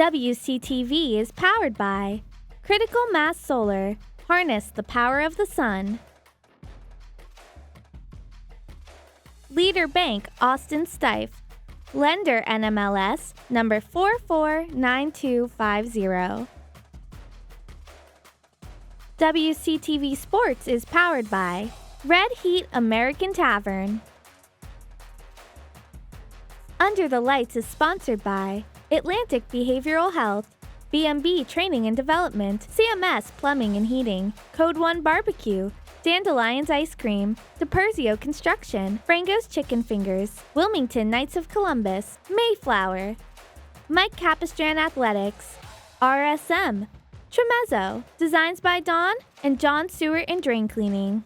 WCTV is powered by Critical Mass Solar. Harness the power of the sun. Leader Bank Austin Stife. Lender NMLS number 449250. WCTV Sports is powered by Red Heat American Tavern. Under the Lights is sponsored by Atlantic Behavioral Health, B&B Training and Development, CMS Plumbing and Heating, Code 1 Barbecue, Dandelions Ice Cream, DePerzio Construction, Frango's Chicken Fingers, Wilmington Knights of Columbus, Mayflower, Mike Capistran Athletics, RSM, Tremezzo, Designs by Dawn, and John Stewart and Drain Cleaning.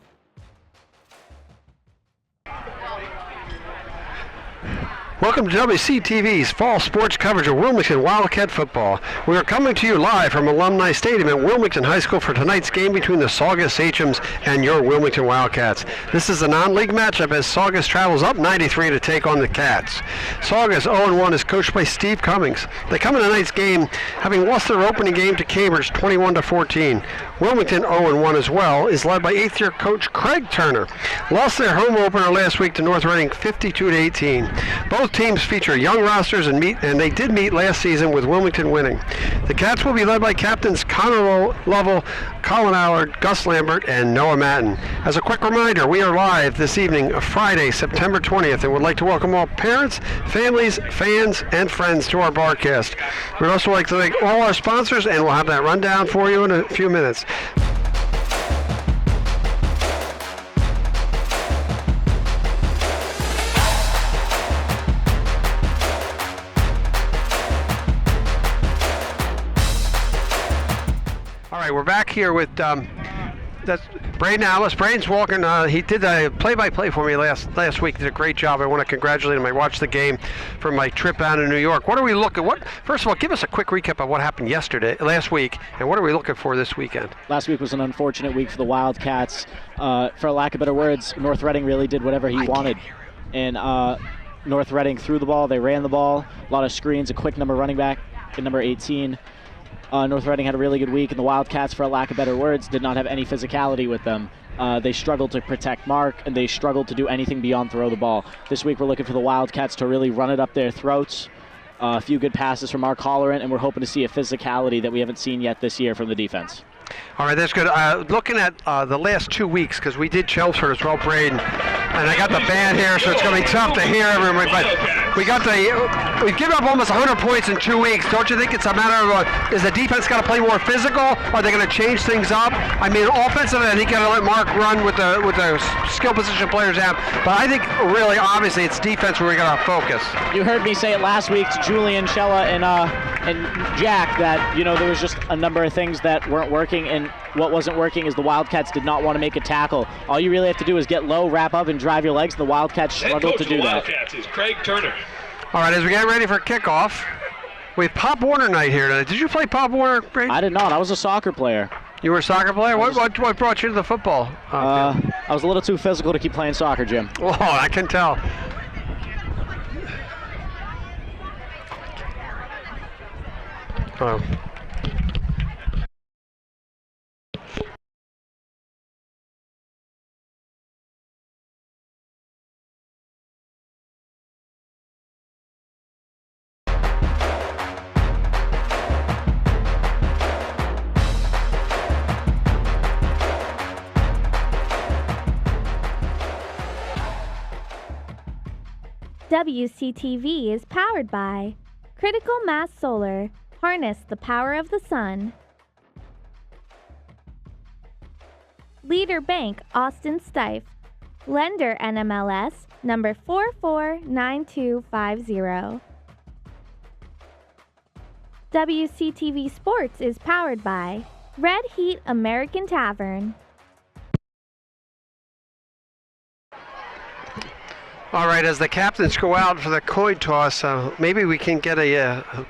Welcome to WCTV's fall sports coverage of Wilmington Wildcat football. We are coming to you live from Alumni Stadium at Wilmington High School for tonight's game between the Saugus Sachems and your Wilmington Wildcats. This is a non-league matchup as Saugus travels up 93 to take on the Cats. Saugus 0-1 is coached by Steve Cummings. They come in tonight's game having lost their opening game to Cambridge 21-14. Wilmington 0-1 as well is led by 8th-year coach Craig Turner. Lost their home opener last week to North Reading 52-18. Both teams feature young rosters and they did meet last season with Wilmington winning. The Cats will be led by captains Connor Lovell, Colin Allard, Gus Lambert, and Noah Matten. As a quick reminder, we are live this evening, Friday, September 20th, and would like to welcome all parents, families, fans, and friends to our broadcast. We'd also like to thank all our sponsors, and we'll have that rundown for you in a few minutes. All right, we're back here with that's Braedon Almas. Braedon's walking. He did a play-by-play for me last week. Did a great job. I want to congratulate him. I watched the game from my trip out in New York. What are we looking? First of all, give us a quick recap of what happened last week, and what are we looking for this weekend? Last week was an unfortunate week for the Wildcats. For lack of better words, North Reading really did whatever he wanted, and North Reading threw the ball. They ran the ball. A lot of screens. A quick number running back at number 18. North Reading had a really good week, and the Wildcats, for lack of better words, did not have any physicality with them. They struggled to protect Mark, and they struggled to do anything beyond throw the ball. This week we're looking for the Wildcats to really run it up their throats. A few good passes from Mark Holleran, and we're hoping to see a physicality that we haven't seen yet this year from the defense. All right, that's good. Looking at the last 2 weeks, because we did Chelmsford as well, Braedon, and I got the band here, so it's going to be tough to hear everybody. But we've given up almost 100 points in 2 weeks. Don't you think it's a matter of is the defense got to play more physical? Are they going to change things up? I mean, offensively, I think you got to let Mark run with the skill position players out. But I think really, obviously, it's defense where we got to focus. You heard me say it last week to Julian, Shella, and Jack that there was just a number of things that weren't working, and what wasn't working is the Wildcats did not want to make a tackle. All you really have to do is get low, wrap up, and drive your legs. The Wildcats struggled to do that. Wildcats is Craig Turner. All right, as we get ready for kickoff, we have Pop Warner night here tonight. Did you play Pop Warner, Braedon? I did not. I was a soccer player. You were a soccer player? What brought you to the football? I was a little too physical to keep playing soccer, Jim. Oh, I can tell. Oh. WCTV is powered by Critical Mass Solar. Harness the power of the sun. Leader Bank Austin Stife. Lender NMLS number 449250. WCTV Sports is powered by Red Heat American Tavern. All right, as the captains go out for the coin toss, maybe we can get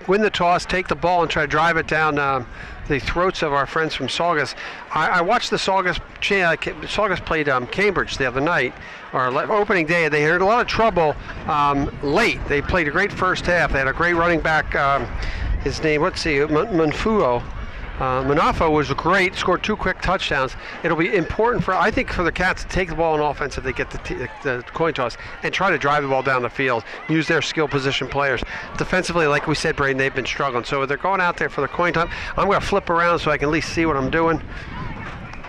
win the toss, take the ball, and try to drive it down the throats of our friends from Saugus. I watched the Saugus played Cambridge the other night, or opening day. They had a lot of trouble late. They played a great first half. They had a great running back. his name, let's see, Manfuo. Manafo was great, scored 2 quick touchdowns. It'll be important I think for the Cats to take the ball on offense if they get the coin toss and try to drive the ball down the field, use their skill position players. Defensively, like we said, Braedon, they've been struggling. So they're going out there for the coin toss. I'm going to flip around so I can at least see what I'm doing.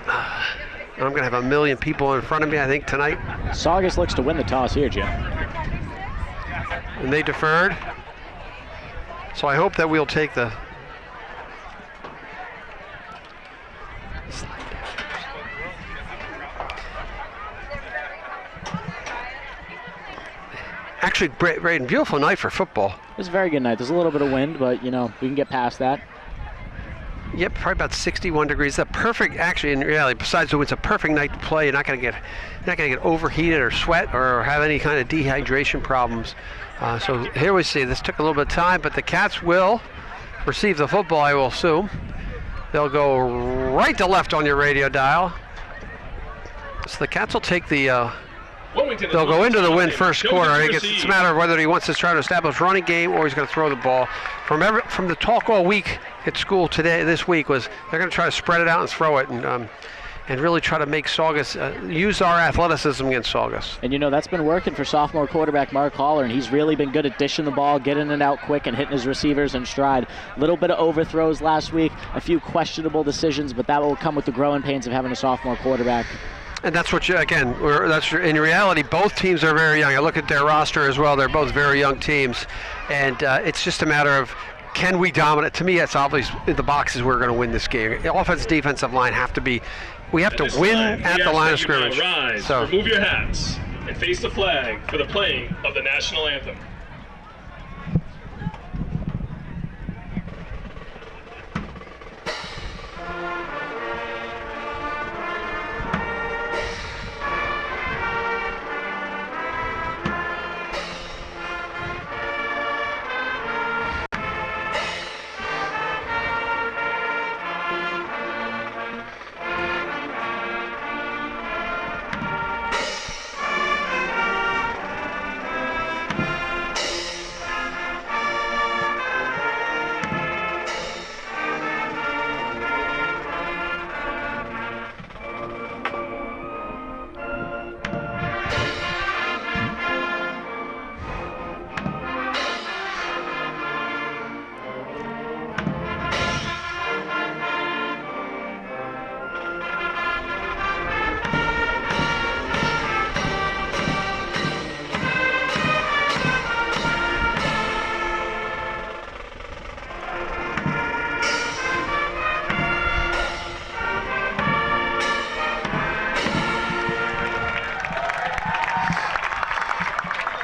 I'm going to have a million people in front of me, I think, tonight. Saugus looks to win the toss here, Jim. And they deferred. So I hope that we'll take the... Actually, Braedon, beautiful night for football. It was a very good night. There's a little bit of wind, but, you know, we can get past that. Yep, probably about 61 degrees. The perfect, actually, in reality, besides it's a perfect night to play. You're not going to get overheated or sweat or have any kind of dehydration problems. So here we see this took a little bit of time, but the Cats will receive the football, I will assume. They'll go right to left on your radio dial. So the Cats will take the... they'll go into the win first quarter. I think it's a matter of whether he wants to try to establish running game or he's going to throw the ball. From the talk all week at school this week was they're going to try to spread it out and throw it and really try to make Saugus use our athleticism against Saugus. And you know that's been working for sophomore quarterback Mark Haller, and he's really been good at dishing the ball, getting it out quick, and hitting his receivers in stride. A little bit of overthrows last week, a few questionable decisions, but that will come with the growing pains of having a sophomore quarterback. And that's what in reality, both teams are very young. I look at their roster as well. They're both very young teams. And it's just a matter of, can we dominate? To me, it's obvious in the boxes we're going to win this game. The offensive, defensive line we have to win at the line of scrimmage. So remove your hats and face the flag for the playing of the national anthem.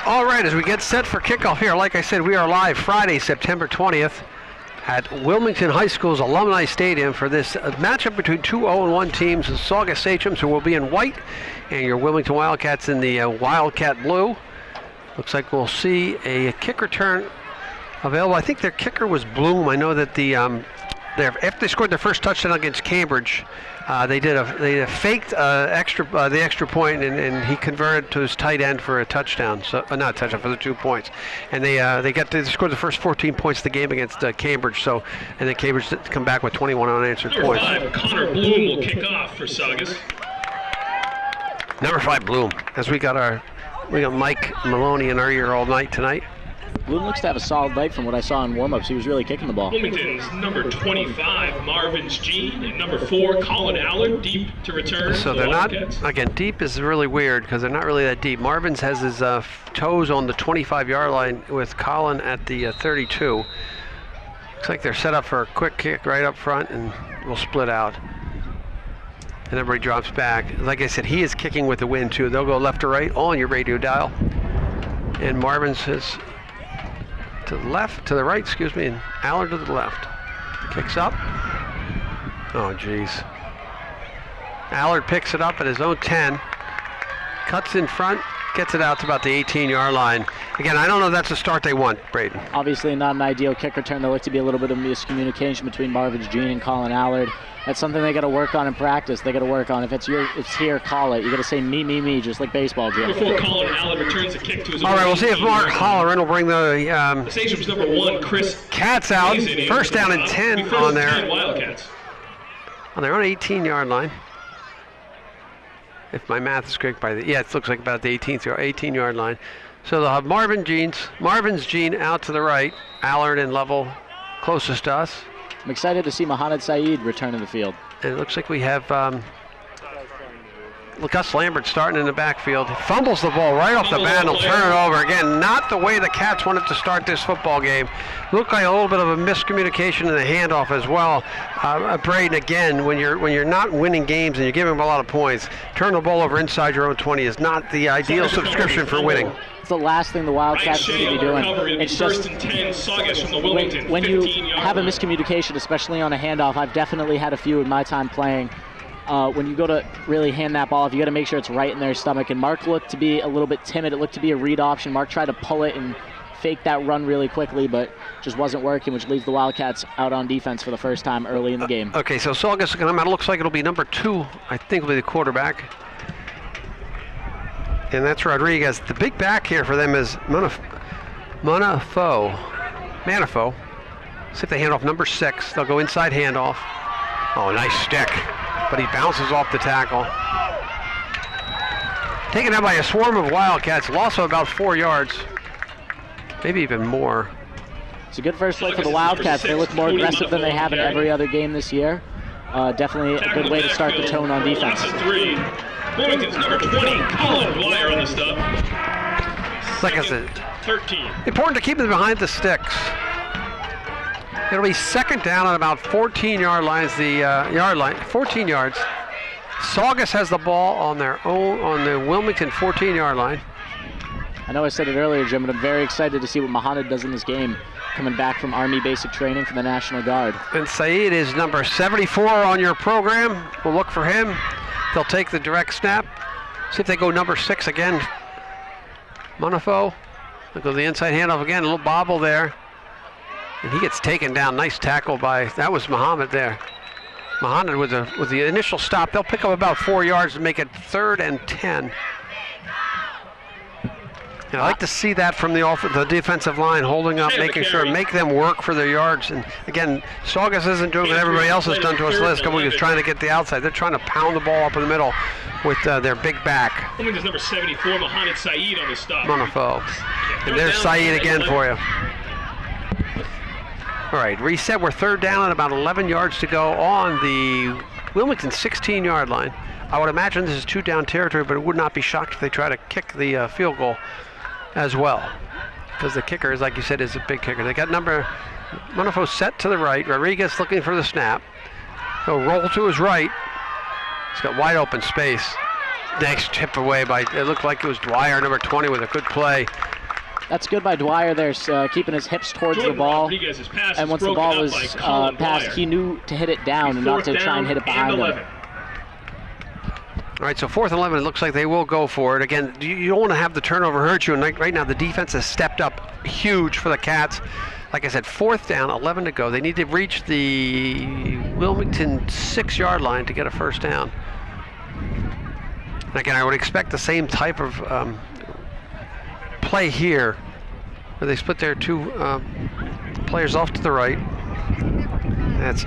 All right, as we get set for kickoff here, like I said, we are live Friday, September 20th at Wilmington High School's Alumni Stadium for this matchup between two 0-1 teams, the Saugus Sachems, who will be in white, and your Wilmington Wildcats in the Wildcat blue. Looks like we'll see a kick return available. I think their kicker was Bloom. I know that after they scored their first touchdown against Cambridge, they faked the extra point, and he converted to his tight end for a touchdown. So not a touchdown, for the 2 points. And they scored the first 14 points of the game against Cambridge. So and then Cambridge come back with 21 unanswered Number points. 5, Connor Bloom will kick off for Saugus. Number 5, Bloom. As we got Mike Maloney in our ear all night tonight. Bloom looks to have a solid night from what I saw in warm-ups. He was really kicking the ball. Wilmington's number 25, Marvin Gene, and number 4, Colin Allard, deep to return. So they're not, again, deep is really weird because they're not really that deep. Marvin's has his toes on the 25-yard line with Colin at the 32. Looks like they're set up for a quick kick right up front, and we'll split out. And everybody drops back. Like I said, he is kicking with the wind too. They'll go left to right on your radio dial. And Marvin's is to the right, and Allard to the left. Kicks up. Oh, geez. Allard picks it up at his own 10. Cuts in front Gets it out to about the 18-yard line. Again, I don't know if that's the start they want, Braedon. Obviously not an ideal kick return. There looked to be a little bit of miscommunication between Marvin's Gene and Colin Allard. That's something they got to work on in practice. They got to work on. If it's here, call it. You got to say me, just like baseball, Jim. Before Colin Allard returns the kick to his All right, we'll see if Mark Holleran will bring the Station's number 1, Chris Cats out. First down and 10 on their Wildcats. on their own 18-yard line. If my math is correct, it looks like about the 18-yard line. So they'll have Marvin's Gene out to the right, Allard and Level closest to us. I'm excited to see Mohamed Saeed return to the field. And it looks like we have Gus Lambert starting in the backfield. He fumbles the ball right off the bat and will turn it over. Again, not the way the Cats wanted to start this football game. Looked like a little bit of a miscommunication in the handoff as well. Braedon, again, when you're not winning games and you're giving them a lot of points, turn the ball over inside your own 20 is not the ideal subscription for winning. It's the last thing the Wildcats should be doing. It's just first and 10, Saugus from the Wilmington. When you have a miscommunication, especially on a handoff, I've definitely had a few in my time playing. When you go to really hand that ball off, you got to make sure it's right in their stomach. And Mark looked to be a little bit timid. It looked to be a read option. Mark tried to pull it and fake that run really quickly, but just wasn't working, which leaves the Wildcats out on defense for the first time early in the game. Okay, so Saugus is going to come out. It looks like it'll be number 2, I think will be the quarterback. And that's Rodriguez. The big back here for them is Manafo. See if they hand off number 6. They'll go inside handoff. Oh, nice stick. But he bounces off the tackle. Taken out by a swarm of Wildcats. Loss of about 4 yards. Maybe even more. It's a good first play for the Wildcats. They look more aggressive than they have in every other game this year. Definitely a good way to start the tone on defense. Wilmington's number 20, Colin Dwyer on the stop. Like I said, 13. important to keep them behind the sticks. It'll be second down at about 14-yard lines. The yard line, 14 yards. Saugus has the ball on their own on the Wilmington 14-yard line. I know I said it earlier, Jim, but I'm very excited to see what Mohamed does in this game, coming back from Army basic training for the National Guard. And Saeed is number 74 on your program. We'll look for him. They'll take the direct snap. See if they go number 6 again. Manafo. They'll go the inside handoff again. A little bobble there. And he gets taken down. Nice tackle by, that was Mohamed there. Mohamed with the initial stop. They'll pick up about 4 yards and make it 3rd and 10. And I like to see that from the defensive line, holding up, making sure, make them work for their yards. And again, Saugus isn't doing what everybody else has done to us the last couple of weeks, trying to get the outside. They're trying to pound the ball up in the middle with their big back. Wilmington's number 74, Mohamed Saeed on the stop. Manafo. And there's Saeed again for you. All right, reset. We're 3rd down and about 11 yards to go on the Wilmington 16-yard line. I would imagine this is 2-down territory, but it would not be shocked if they try to kick the field goal as well, because the kicker is, like you said, is a big kicker. They got Manafo set to the right. Rodriguez looking for the snap. He'll roll to his right. He's got wide open space. Next tip away by, it looked like it was Dwyer, number 20, with a good play. That's good by Dwyer there, keeping his hips towards the ball. And once the ball was passed, he knew to hit it down and not to try and hit it behind him. All right, so 4th and 11, it looks like they will go for it. Again, you don't want to have the turnover hurt you, and right now the defense has stepped up huge for the Cats. Like I said, 4th down, 11 to go. They need to reach the Wilmington 6-yard line to get a first down. And again, I would expect the same type of play here, where they split their 2 players off to the right. That's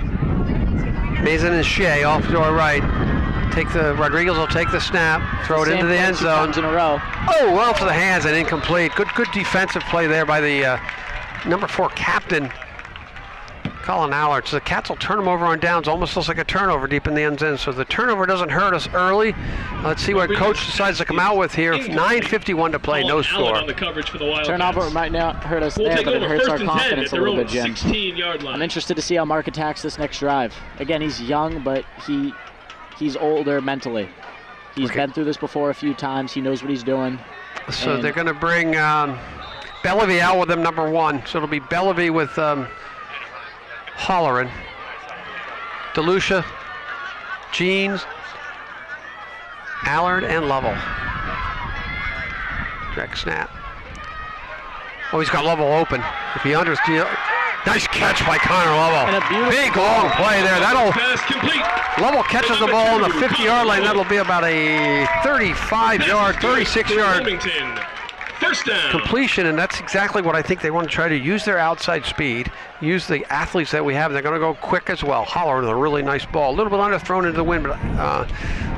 Mason and Shea off to our right. Rodriguez will take the snap, throw it into the end zone. In a row. Oh, well to the hands and incomplete. Good defensive play there by the number 4 captain, Colin Allard. So the Cats will turn them over on downs. Almost looks like a turnover deep in the end zone. So the turnover doesn't hurt us early. Let's see what coach decides to come out with here. 9:51 to play, no score. Turnover might not hurt us there, but it hurts our confidence a little bit, Jim. 16-yard line. I'm interested to see how Mark attacks this next drive. Again, he's young, but he's older mentally. He's been through this before a few times. He knows what he's doing. So they're going to bring Bellevue out with them, number 1. So it'll be Bellevue with Holleran, DeLucia, Jeans, Allard, and Lovell. Direct snap. Oh, he's got Lovell open. If he understands, nice catch by Connor Lovell. Big long play there. Pass complete. Lovell catches the ball on the 50-yard line. That'll be about a 35-yard, 36-yard Wilmington. First down. completion, and that's exactly what I think they want to try to use their outside speed, use the athletes that we have. They're going to go quick as well. Holler with a really nice ball. A little bit underthrown into the wind, but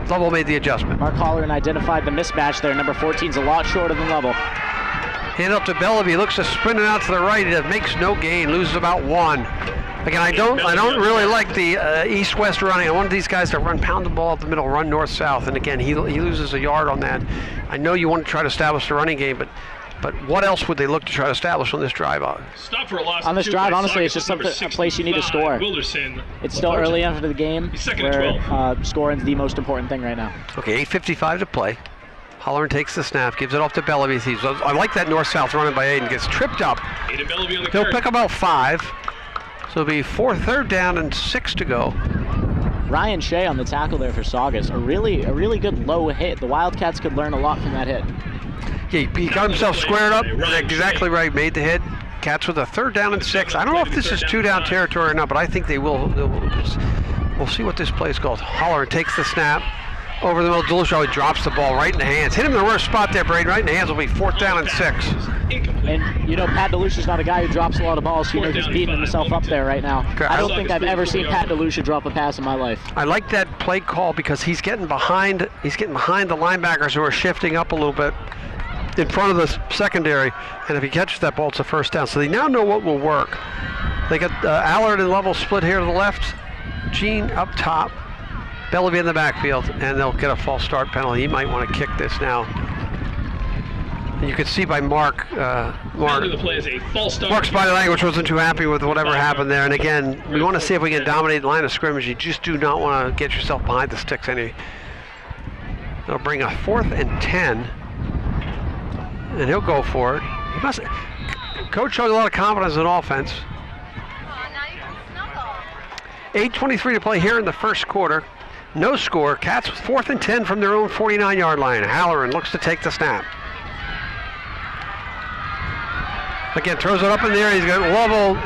Lovell made the adjustment. Mark Holleran identified the mismatch there. Number 14's a lot shorter than Lovell. Hand up to Bellevue, looks to sprint it out to the right. He makes no gain, loses about 1. Again, I don't really like the east-west running. I want these guys to pound the ball up the middle, run north-south. And again, he loses a yard on that. I know you want to try to establish the running game, but what else would they look to try to establish on this drive? Stop for a loss On this of 2 drive, by honestly, it's Saugus, just a number place you need to 65, score. Wilderson. It's still early after the game, Second and where scoring's the most important thing right now. Okay, 8:55 to play. Holleran takes the snap, gives it off to Bellevue. I like that north-south running by Aiden. Gets tripped up. Aiden Bellevue on the He'll curve. pick about 5. So it'll be 3rd down and 6 to go. Ryan Shea on the tackle there for Saugus. A really good low hit. The Wildcats could learn a lot from that hit. Yeah, he got himself squared up. Exactly right. Made the hit. Cats with a 3rd down and 6. I don't know if this is 2-down territory or not, but I think they will. We'll see what this play is called. Holleran takes the snap. Over the middle, Dollase drops the ball right in the hands. Hit him in the worst spot there, Braedon. Right in the hands will be 4th down and 6. And, you know, Pat DeLucia's not a guy who drops a lot of balls. You know, he's beating himself up there right now. Okay, I don't think I've ever seen Pat DeLucia drop a pass in my life. I like that play call because he's getting behind. He's getting behind the linebackers who are shifting up a little bit in front of the secondary. And if he catches that ball, it's a 1st down. So they now know what will work. They got Allard and Lovell split here to the left. Gene up top. Bellevue in the backfield, and they'll get a false start penalty. He might want to kick this now. And you can see by Mark's body language wasn't too happy with whatever happened there. And again, we want to see if we can dominate the line of scrimmage. You just do not want to get yourself behind the sticks any. They'll bring a 4th and 10, and he'll go for it. He must. Coach showing a lot of confidence in offense. 8:23 to play here in the first quarter. No score. Cats with 4th and 10 from their own 49-yard line. Halloran looks to take the snap. Again, throws it up in the air. He's got Lovell.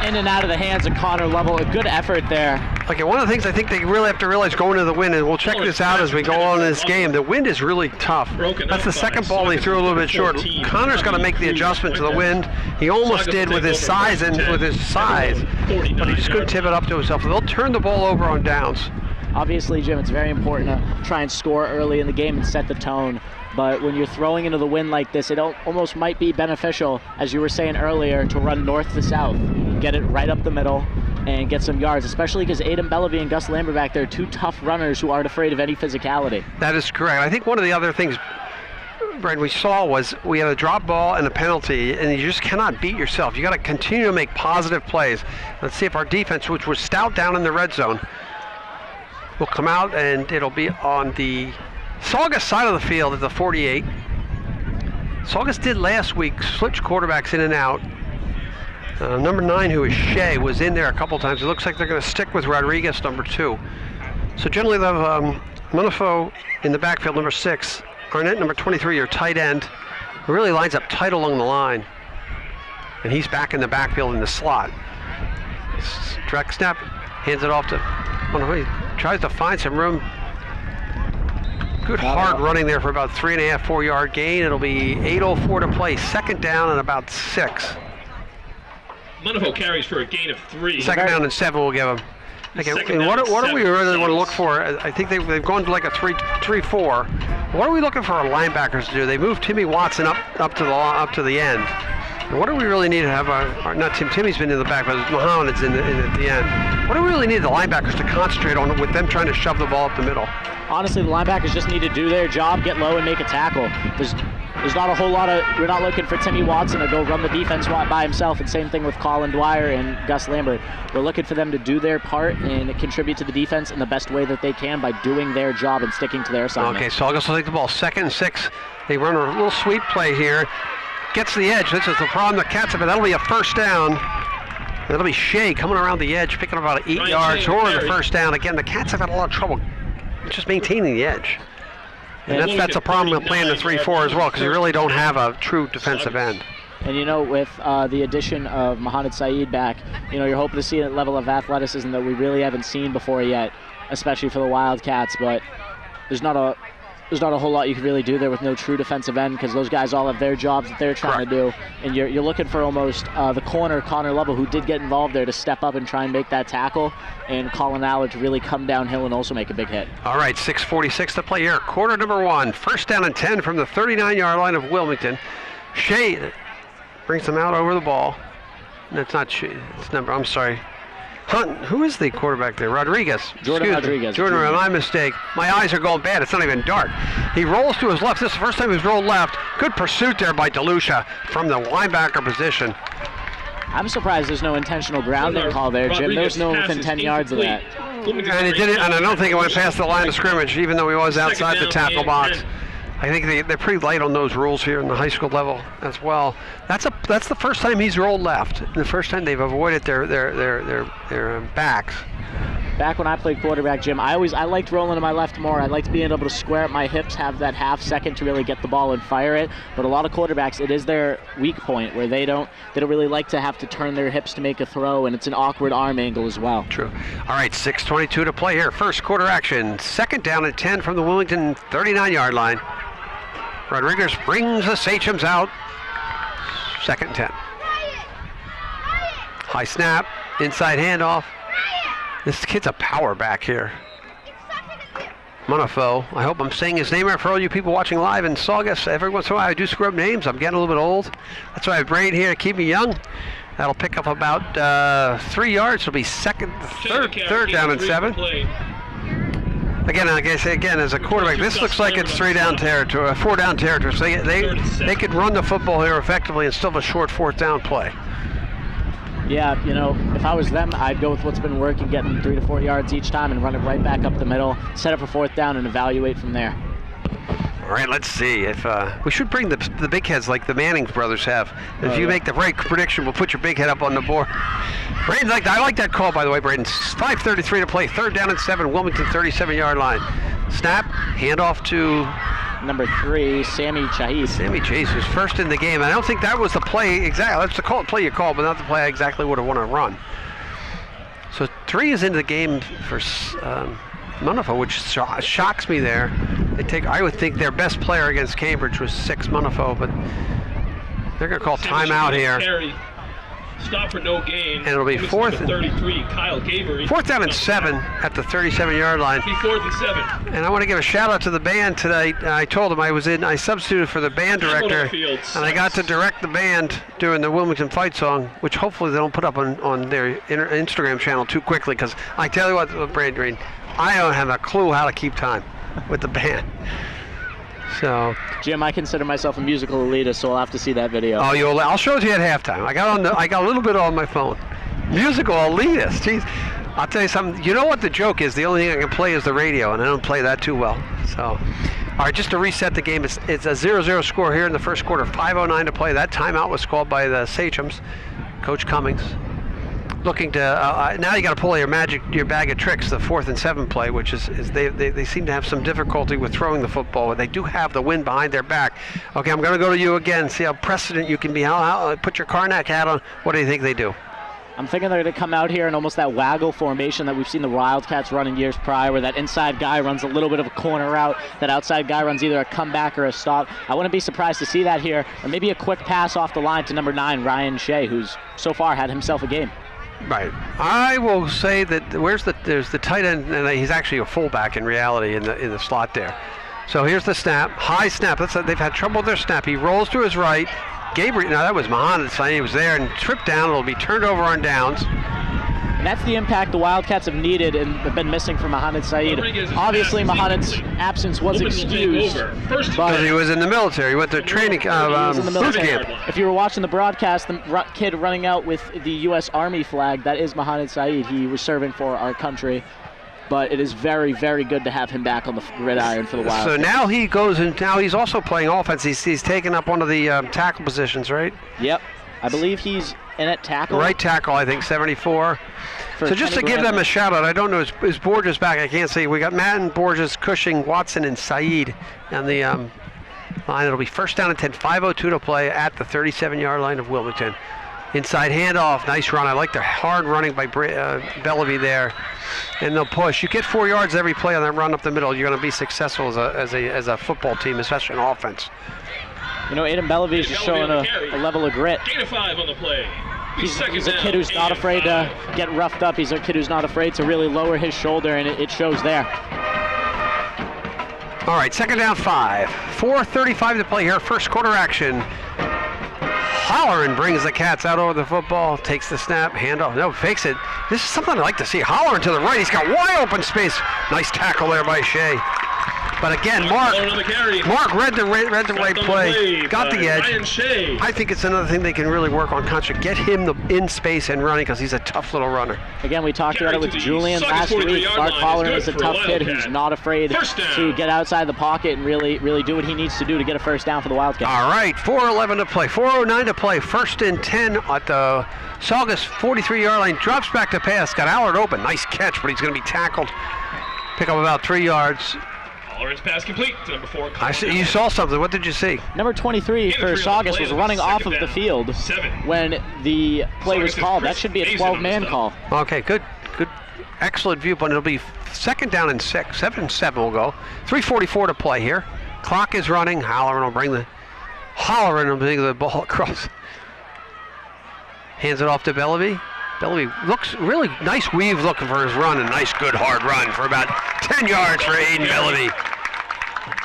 In and out of the hands of Connor Lovell. A good effort there. Okay, one of the things I think they really have to realize going into the wind, and we'll check this out as we go on in this game, the wind is really tough. That's the second ball they threw a little bit short. Connor's got to make the adjustment to the wind. He almost did with his size, but he just couldn't tip it up to himself. They'll turn the ball over on downs. Obviously, Jim, it's very important to try and score early in the game and set the tone. But when you're throwing into the wind like this, it almost might be beneficial, as you were saying earlier, to run north to south. Get it right up the middle and get some yards, especially because Aiden Bellevue and Gus Lambert back there are 2 tough runners who aren't afraid of any physicality. That is correct. I think one of the other things, Brad, we saw was we had a drop ball and a penalty, and you just cannot beat yourself. You got to continue to make positive plays. Let's see if our defense, which was stout down in the red zone, will come out, and it'll be on the Saugus side of the field at the 48. Saugus did last week, switch quarterbacks in and out. Number 9, who is Shea, was in there a couple times. It looks like they're going to stick with Rodriguez, number 2. So generally they'll have Munifo in the backfield, number 6. Arnett, number 23, your tight end, who really lines up tight along the line. And he's back in the backfield in the slot. Direct snap, hands it off to Munifo. He tries to find some room. Good hard running there for about 3.5, 4-yard gain. It'll be 8:04 to play. 2nd down and about 6. Munifo carries for a gain of 3. 2nd down and 7 we'll give them. Again, and what do we really want to look for? I think they've gone to like a 3-4. What are we looking for our linebackers to do? They moved Timmy Watson up to the end. And what do we really need to have not Timmy's been in the back, but Muhammad's in at the end. What do we really need the linebackers to concentrate on with them trying to shove the ball up the middle? Honestly, the linebackers just need to do their job, get low and make a tackle. There's not a whole lot of, we're not looking for Timmy Watson to go run the defense by himself, and same thing with Colin Dwyer and Gus Lambert. We're looking for them to do their part and contribute to the defense in the best way that they can by doing their job and sticking to their assignment. Okay, so Saugus will take the ball. 2nd and 6. They run a little sweep play here. Gets the edge. This is the problem the Cats have, but that'll be a 1st down. That'll be Shea coming around the edge, picking up about 8 yards or the 1st down. Again, the Cats have had a lot of trouble just maintaining the edge. And that's a problem with playing the 3-4 as well, because you really don't have a true defensive end. And with the addition of Mohamed Saeed back, you're hoping to see a level of athleticism that we really haven't seen before yet, especially for the Wildcats. But there's not a whole lot you can really do there with no true defensive end, because those guys all have their jobs that they're trying to do. And you're looking for almost the corner, Connor Lovell, who did get involved there, to step up and try and make that tackle, and Colin Allard to really come downhill and also make a big hit. All right, 6:46 to play here. Quarter number 1. First down and 10 from the 39-yard line of Wilmington. Shea brings them out over the ball. That's not Shea. It's number. I'm sorry. Hunt, who is the quarterback there? Rodriguez. Jordan Rodriguez. Jordan, my mistake. My eyes are going bad. It's not even dark. He rolls to his left. This is the first time he's rolled left. Good pursuit there by DeLucia from the linebacker position. I'm surprised there's no intentional grounding call there, Jim. There's no within 10 yards of that. And it didn't, and I don't think it went past the line of scrimmage, even though he was outside the tackle box. I think they're pretty light on those rules here in the high school level as well. That's the first time he's rolled left. The first time they've avoided their backs. Back when I played quarterback, Jim, I liked rolling to my left more. I liked being able to square up my hips, have that half second to really get the ball and fire it. But a lot of quarterbacks, it is their weak point, where they don't really like to have to turn their hips to make a throw, and it's an awkward arm angle as well. True. All right, 6:22 to play here. First quarter action. Second down and 10 from the Wilmington 39-yard line. Rodriguez brings the Sachems out. Second and 10. High snap, inside handoff. This kid's a power back here. Monifo. I hope I'm saying his name right for all you people watching live in Saugus. Every once in a while I do screw up names. I'm getting a little bit old. That's why I have Braedon here to keep me young. That'll pick up about 3 yards. It'll be third down and 7. Again, like I say, as a quarterback, this looks like it's 4 down territory. So they could run the football here effectively and still have a short 4th down play. Yeah, if I was them, I'd go with what's been working, getting 3 to 4 yards each time and run it right back up the middle, set up for 4th down and evaluate from there. All right, let's see if we should bring the big heads like the Mannings brothers have. If you make the right prediction, we'll put your big head up on the board. Braedon, I like that call, by the way, Braedon. 5:33 to play, 3rd down and 7, Wilmington 37-yard line. Snap, handoff to number 3, Sammy Chase. Sammy Chase was first in the game. I don't think that was the play exactly. That's the play you called, but not the play I exactly would have want to run. So 3 is into the game for Monifo, which shocks me there. I would think their best player against Cambridge was 6 Monifo, but they're going to call timeout here. Stop for no gain. And it'll be 4th and 33, Kyle Gavery. 4th down and 7 at the 37-yard line. It'll be 4th and 7. And I want to give a shout out to the band tonight. I told them I substituted for the band director, and I got to direct the band during the Wilmington fight song, which hopefully they don't put up on their Instagram channel too quickly, because I tell you what, Braedon, I don't have a clue how to keep time with the band. So, Jim, I consider myself a musical elitist, so I'll have to see that video. Oh, I'll show it to you at halftime. I got a little bit on my phone. Musical elitist. Jeez. I'll tell you something. You know what the joke is? The only thing I can play is the radio, and I don't play that too well. So, all right, just to reset the game, it's a 0-0 score here in the first quarter. 5:09 to play. That timeout was called by the Sachems, Coach Cummings. Looking to now you got to pull your bag of tricks, the 4th and 7 play, which is they seem to have some difficulty with throwing the football, but they do have the wind behind their back. Okay, I'm going to go to you again, see how precedent you can be. How put your Karnak hat on. What do you think they do? I'm thinking they're going to come out here in almost that waggle formation that we've seen the Wildcats run in years prior, where that inside guy runs a little bit of a corner route, that outside guy runs either a comeback or a stop. I wouldn't be surprised to see that here, or maybe a quick pass off the line to number 9, Ryan Shea, who's so far had himself a game. Right. I will say that there's the tight end, and he's actually a fullback in reality in the slot there. So here's the snap, high snap. They've had trouble with their snap. He rolls to his right. Gabriel, now that was Mohamed Saeed. He was there and tripped down. It'll be turned over on downs. And that's the impact the Wildcats have needed and have been missing from Mohamed Saeed. Obviously, Mohamed's absence was excused. Because he was in the military. He went to training boot camp. If you were watching the broadcast, the kid running out with the U.S. Army flag, that is Mohamed Saeed. He was serving for our country. But it is very, very good to have him back on the gridiron for the Wildcats. So now he goes, and now he's also playing offense. He's taken up one of the tackle positions, right? Yep. I believe he's in at tackle. Right tackle, I think, 74. So just to give them a shout out, I don't know, is Borges back? I can't see. We got Madden, Borges, Cushing, Watson, and Saeed on the line. It'll be first down and 10, 5:02 to play at the 37-yard line of Wilmington. Inside handoff, nice run. I like the hard running by Bellevue there. And they'll push. You get 4 yards every play on that run up the middle. You're going to be successful as a football team, especially in offense. You know, Aiden Bellevue is just showing a level of grit. Gain of 5 on the play. He's a kid who's not afraid to get roughed up. He's a kid who's not afraid to really lower his shoulder, and it shows there. All right, second down 5. 4:35 to play here. First quarter action. Holleran brings the Cats out over the football, takes the snap, handoff, no, fakes it. This is something I like to see. Holleran to the right, he's got wide open space. Nice tackle there by Shea. But again, Mark read the right play, got the edge. I think it's another thing they can really work on. Get him in space and running because he's a tough little runner. Again, we talked about it with Julian last week. Mark Holleran is a tough kid who's not afraid to get outside the pocket and really do what he needs to do to get a first down for the Wildcats. All right, 4:11 to play, 4:09 to play. First and 10 at the Saugus 43-yard line. Drops back to pass, got Allard open. Nice catch, but he's going to be tackled. Pick up about 3 yards. Holleran's pass complete to number 4. You saw something. What did you see? Number 23 for Saugus was running off of the field when the play was called. That should be a 12-man call. Okay, good. Excellent viewpoint. It'll be second down and 6. 7-7 will go. 3:44 to play here. Clock is running. Holleran will bring the ball across. Hands it off to Bellevue. Bellevue looks really nice weave looking for his run, and nice good hard run for about 10 yards for Aiden Bellevue.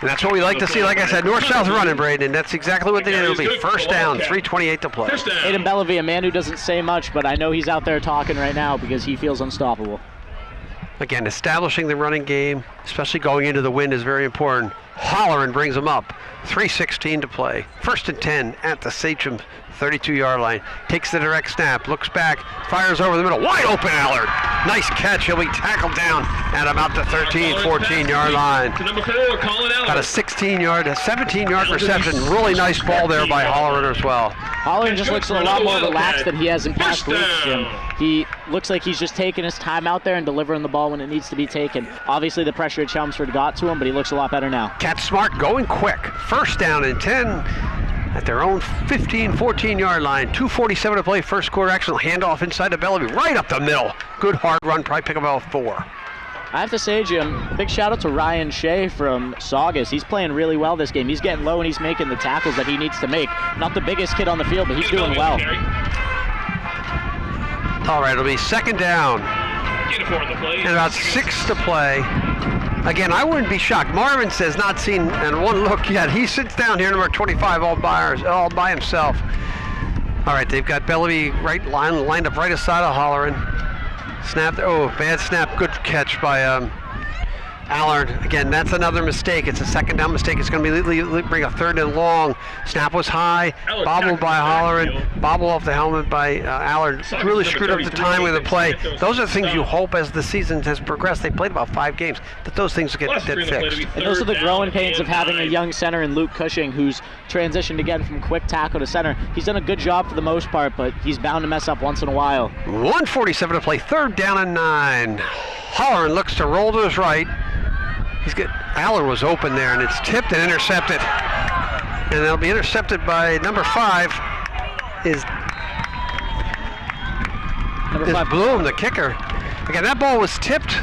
And that's what we like to see. Like I said, north-south running, Braedon, and that's exactly what they did. It'll be first down, 3:28 to play. Aiden Bellevue, a man who doesn't say much, but I know he's out there talking right now because he feels unstoppable. Again, establishing the running game, especially going into the wind, is very important. Holleran brings him up. 3:16 to play. First and 10 at the Sachem 32-yard line. Takes the direct snap, looks back, fires over the middle. Wide open Allard. Nice catch. He'll be tackled down at about the 13, 14-yard line. Got a 17-yard reception. Really nice ball there by Holleran as well. Holleran just looks a lot more relaxed than he has in past weeks. He looks like he's just taking his time out there and delivering the ball when it needs to be taken. Obviously, the pressure at Chelmsford got to him, but he looks a lot better now. Cats smart, going quick. First down and 10 at their own 15, 14-yard line. 2:47 to play, first quarter action. Handoff inside to Bellevue, right up the middle. Good hard run, probably pick up about 4. I have to say, Jim, big shout out to Ryan Shea from Saugus. He's playing really well this game. He's getting low and he's making the tackles that he needs to make. Not the biggest kid on the field, but he's doing well. All right, it'll be second down. And about 6 to play. Again, I wouldn't be shocked. Marvin says not seen and one look yet. He sits down here, number 25, all by himself. All right, they've got Bellevue lined up right aside of Holleran. Snap. Oh, bad snap. Good catch by Allard. Again, that's another mistake. It's a second down mistake. It's going to bring a third and long. Snap was high. Bobbled by Holleran. Bobble off the helmet by Allard. Really screwed up the timing of the play. Those are things you hope as the season has progressed. They played about 5 games, that those things get fixed. And those are the growing pains of having a young center in Luke Cushing, who's transitioned again from quick tackle to center. He's done a good job for the most part, but he's bound to mess up once in a while. 1:47 to play, third down and 9. Holleran looks to roll to his right. Allard was open there, and it's tipped and intercepted. And they'll be intercepted by number 5 is Bloom, the kicker. Again, that ball was tipped.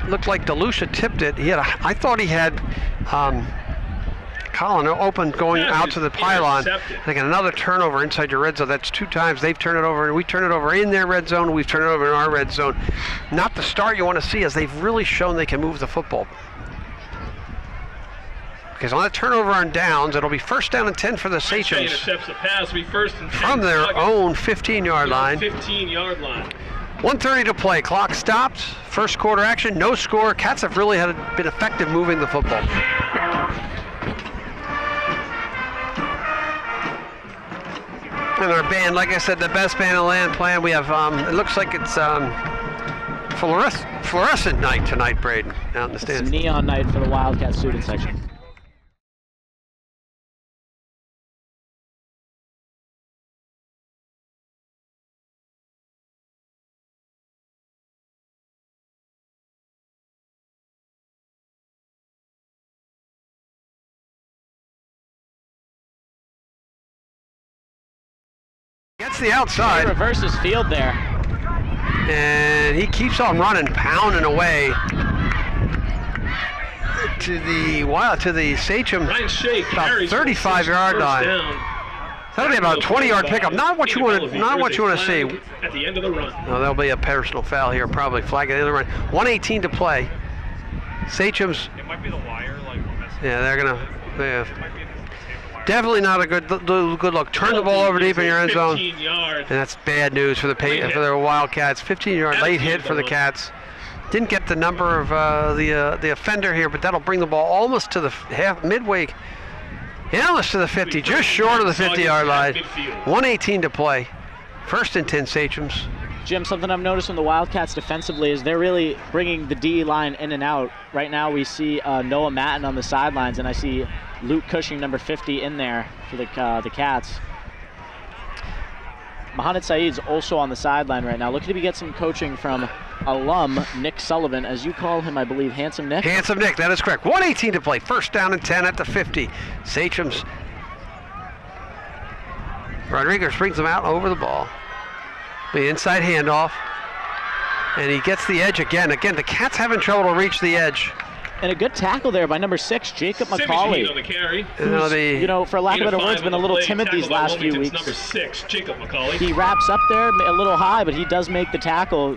Looked like DeLucia tipped it. I thought he had Colin open going out to the pylon. Again, another turnover inside your red zone. That's 2 times they've turned it over, and we turn it over in their red zone. We've turned it over in our red zone. Not the start you want to see, as they've really shown they can move the football. Because on the turnover on downs, it'll be first down and 10 for the Sachems from their own 15-yard line. 1:30 to play. Clock stopped. First quarter action. No score. Cats have really been effective moving the football. And our band, like I said, the best band in the land playing. We have, it looks like it's fluorescent night tonight, Braedon, out in the stands. It's neon night for the Wildcat student section. Gets the outside. He reverses field there. And he keeps on running, pounding away to the Sachem, about 35-yard line. That'll be about a 20-yard pickup. Not what you want to see. At the end of the run. No, there'll be a personal foul here, probably flag at the end of the run. 1:18 to play. Sachem's. It might be the wire, like. Yeah, they're gonna. Yeah. Definitely not a good look. Turn the ball over deep in your end zone, and that's bad news for the Wildcats. 15-yard late hit for the Cats. Didn't get the number of the offender here, but that'll bring the ball almost to the midway. Almas to the 50, just short of the 50-yard line. 1:18 to play. 1st and 10 Sachems. Jim, something I've noticed from the Wildcats defensively is they're really bringing the D line in and out. Right now we see Noah Matten on the sidelines, and I see Luke Cushing, number 50, in there for the Cats. Mohamed Saeed's also on the sideline right now, looking to get some coaching from alum Nick Sullivan, as you call him, I believe, Handsome Nick? Handsome Nick, that is correct. 1:18 to play. 1st down and 10 at the 50. Sachems. Rodriguez brings them out over the ball. The inside handoff. And he gets the edge again. Again, the Cats having trouble to reach the edge. And a good tackle there by number 6, Jacob McCauley. On the carry. Who's, for lack of better words, been a little timid these last few weeks. Number 6, Jacob McCauley. He wraps up there a little high, but he does make the tackle.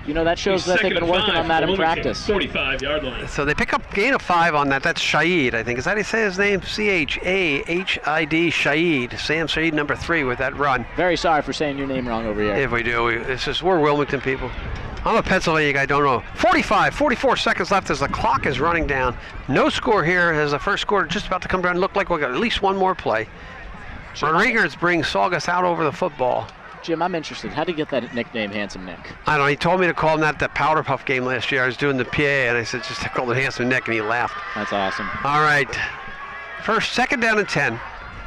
That shows that they've been working on that in practice. 45-yard line. So they pick up gain of 5 on that. That's Shahid, I think. Is that how you say his name? C-H-A-H-I-D, Shahid. Sam Shahid, number 3, with that run. Very sorry for saying your name wrong over here. If we do, we're Wilmington people. I'm a Pennsylvania guy, don't know. 44 seconds left as the clock is running down. No score here as the first quarter just about to come down. Look like we'll get at least one more play. Rodriguez brings Saugus out over the football. Jim, I'm interested. How did you get that nickname, Handsome Nick? I don't know. He told me to call him that at the Powder Puff game last year. I was doing the PA, and I said, just call it Handsome Nick, and he laughed. That's awesome. All right. 2nd down and 10.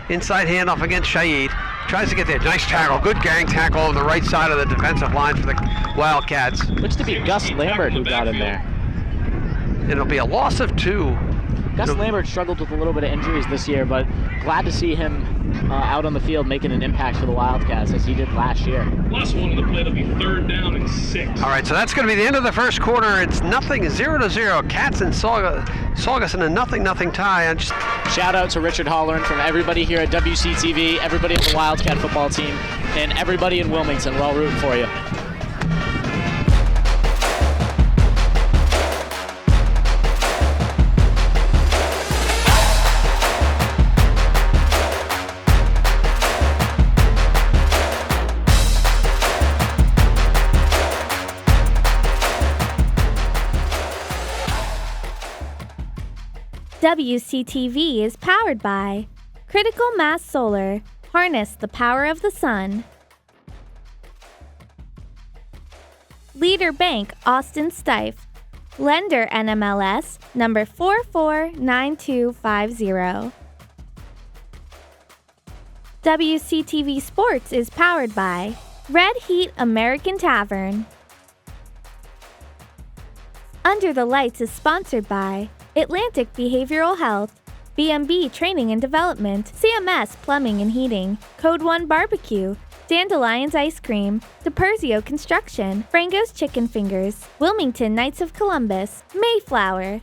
Inside handoff against Shahid. Tries to get there. Nice tackle. Good gang tackle on the right side of the defensive line for the Wildcats. Looks to be Gus Lambert who got in there. It'll be a loss of 2. Gus Lambert struggled with a little bit of injuries this year, but glad to see him out on the field making an impact for the Wildcats as he did last year. Last one of the play will be 3rd down and 6. All right, so that's going to be the end of the first quarter. It's 0-0. Cats and Saugus in a 0-0 tie. And shout out to Richard Holleran from everybody here at WCTV, everybody on the Wildcat football team, and everybody in Wilmington. We're all rooting for you. WCTV is powered by Critical Mass Solar. Harness the power of the sun. Leader Bank Austin Stife. Lender NMLS number 449250. WCTV Sports is powered by Red Heat American Tavern. Under the Lights is sponsored by Atlantic Behavioral Health, B&B Training and Development, CMS Plumbing and Heating, Code 1 Barbecue, Dandelions Ice Cream, DePerzio Construction, Frango's Chicken Fingers, Wilmington Knights of Columbus, Mayflower,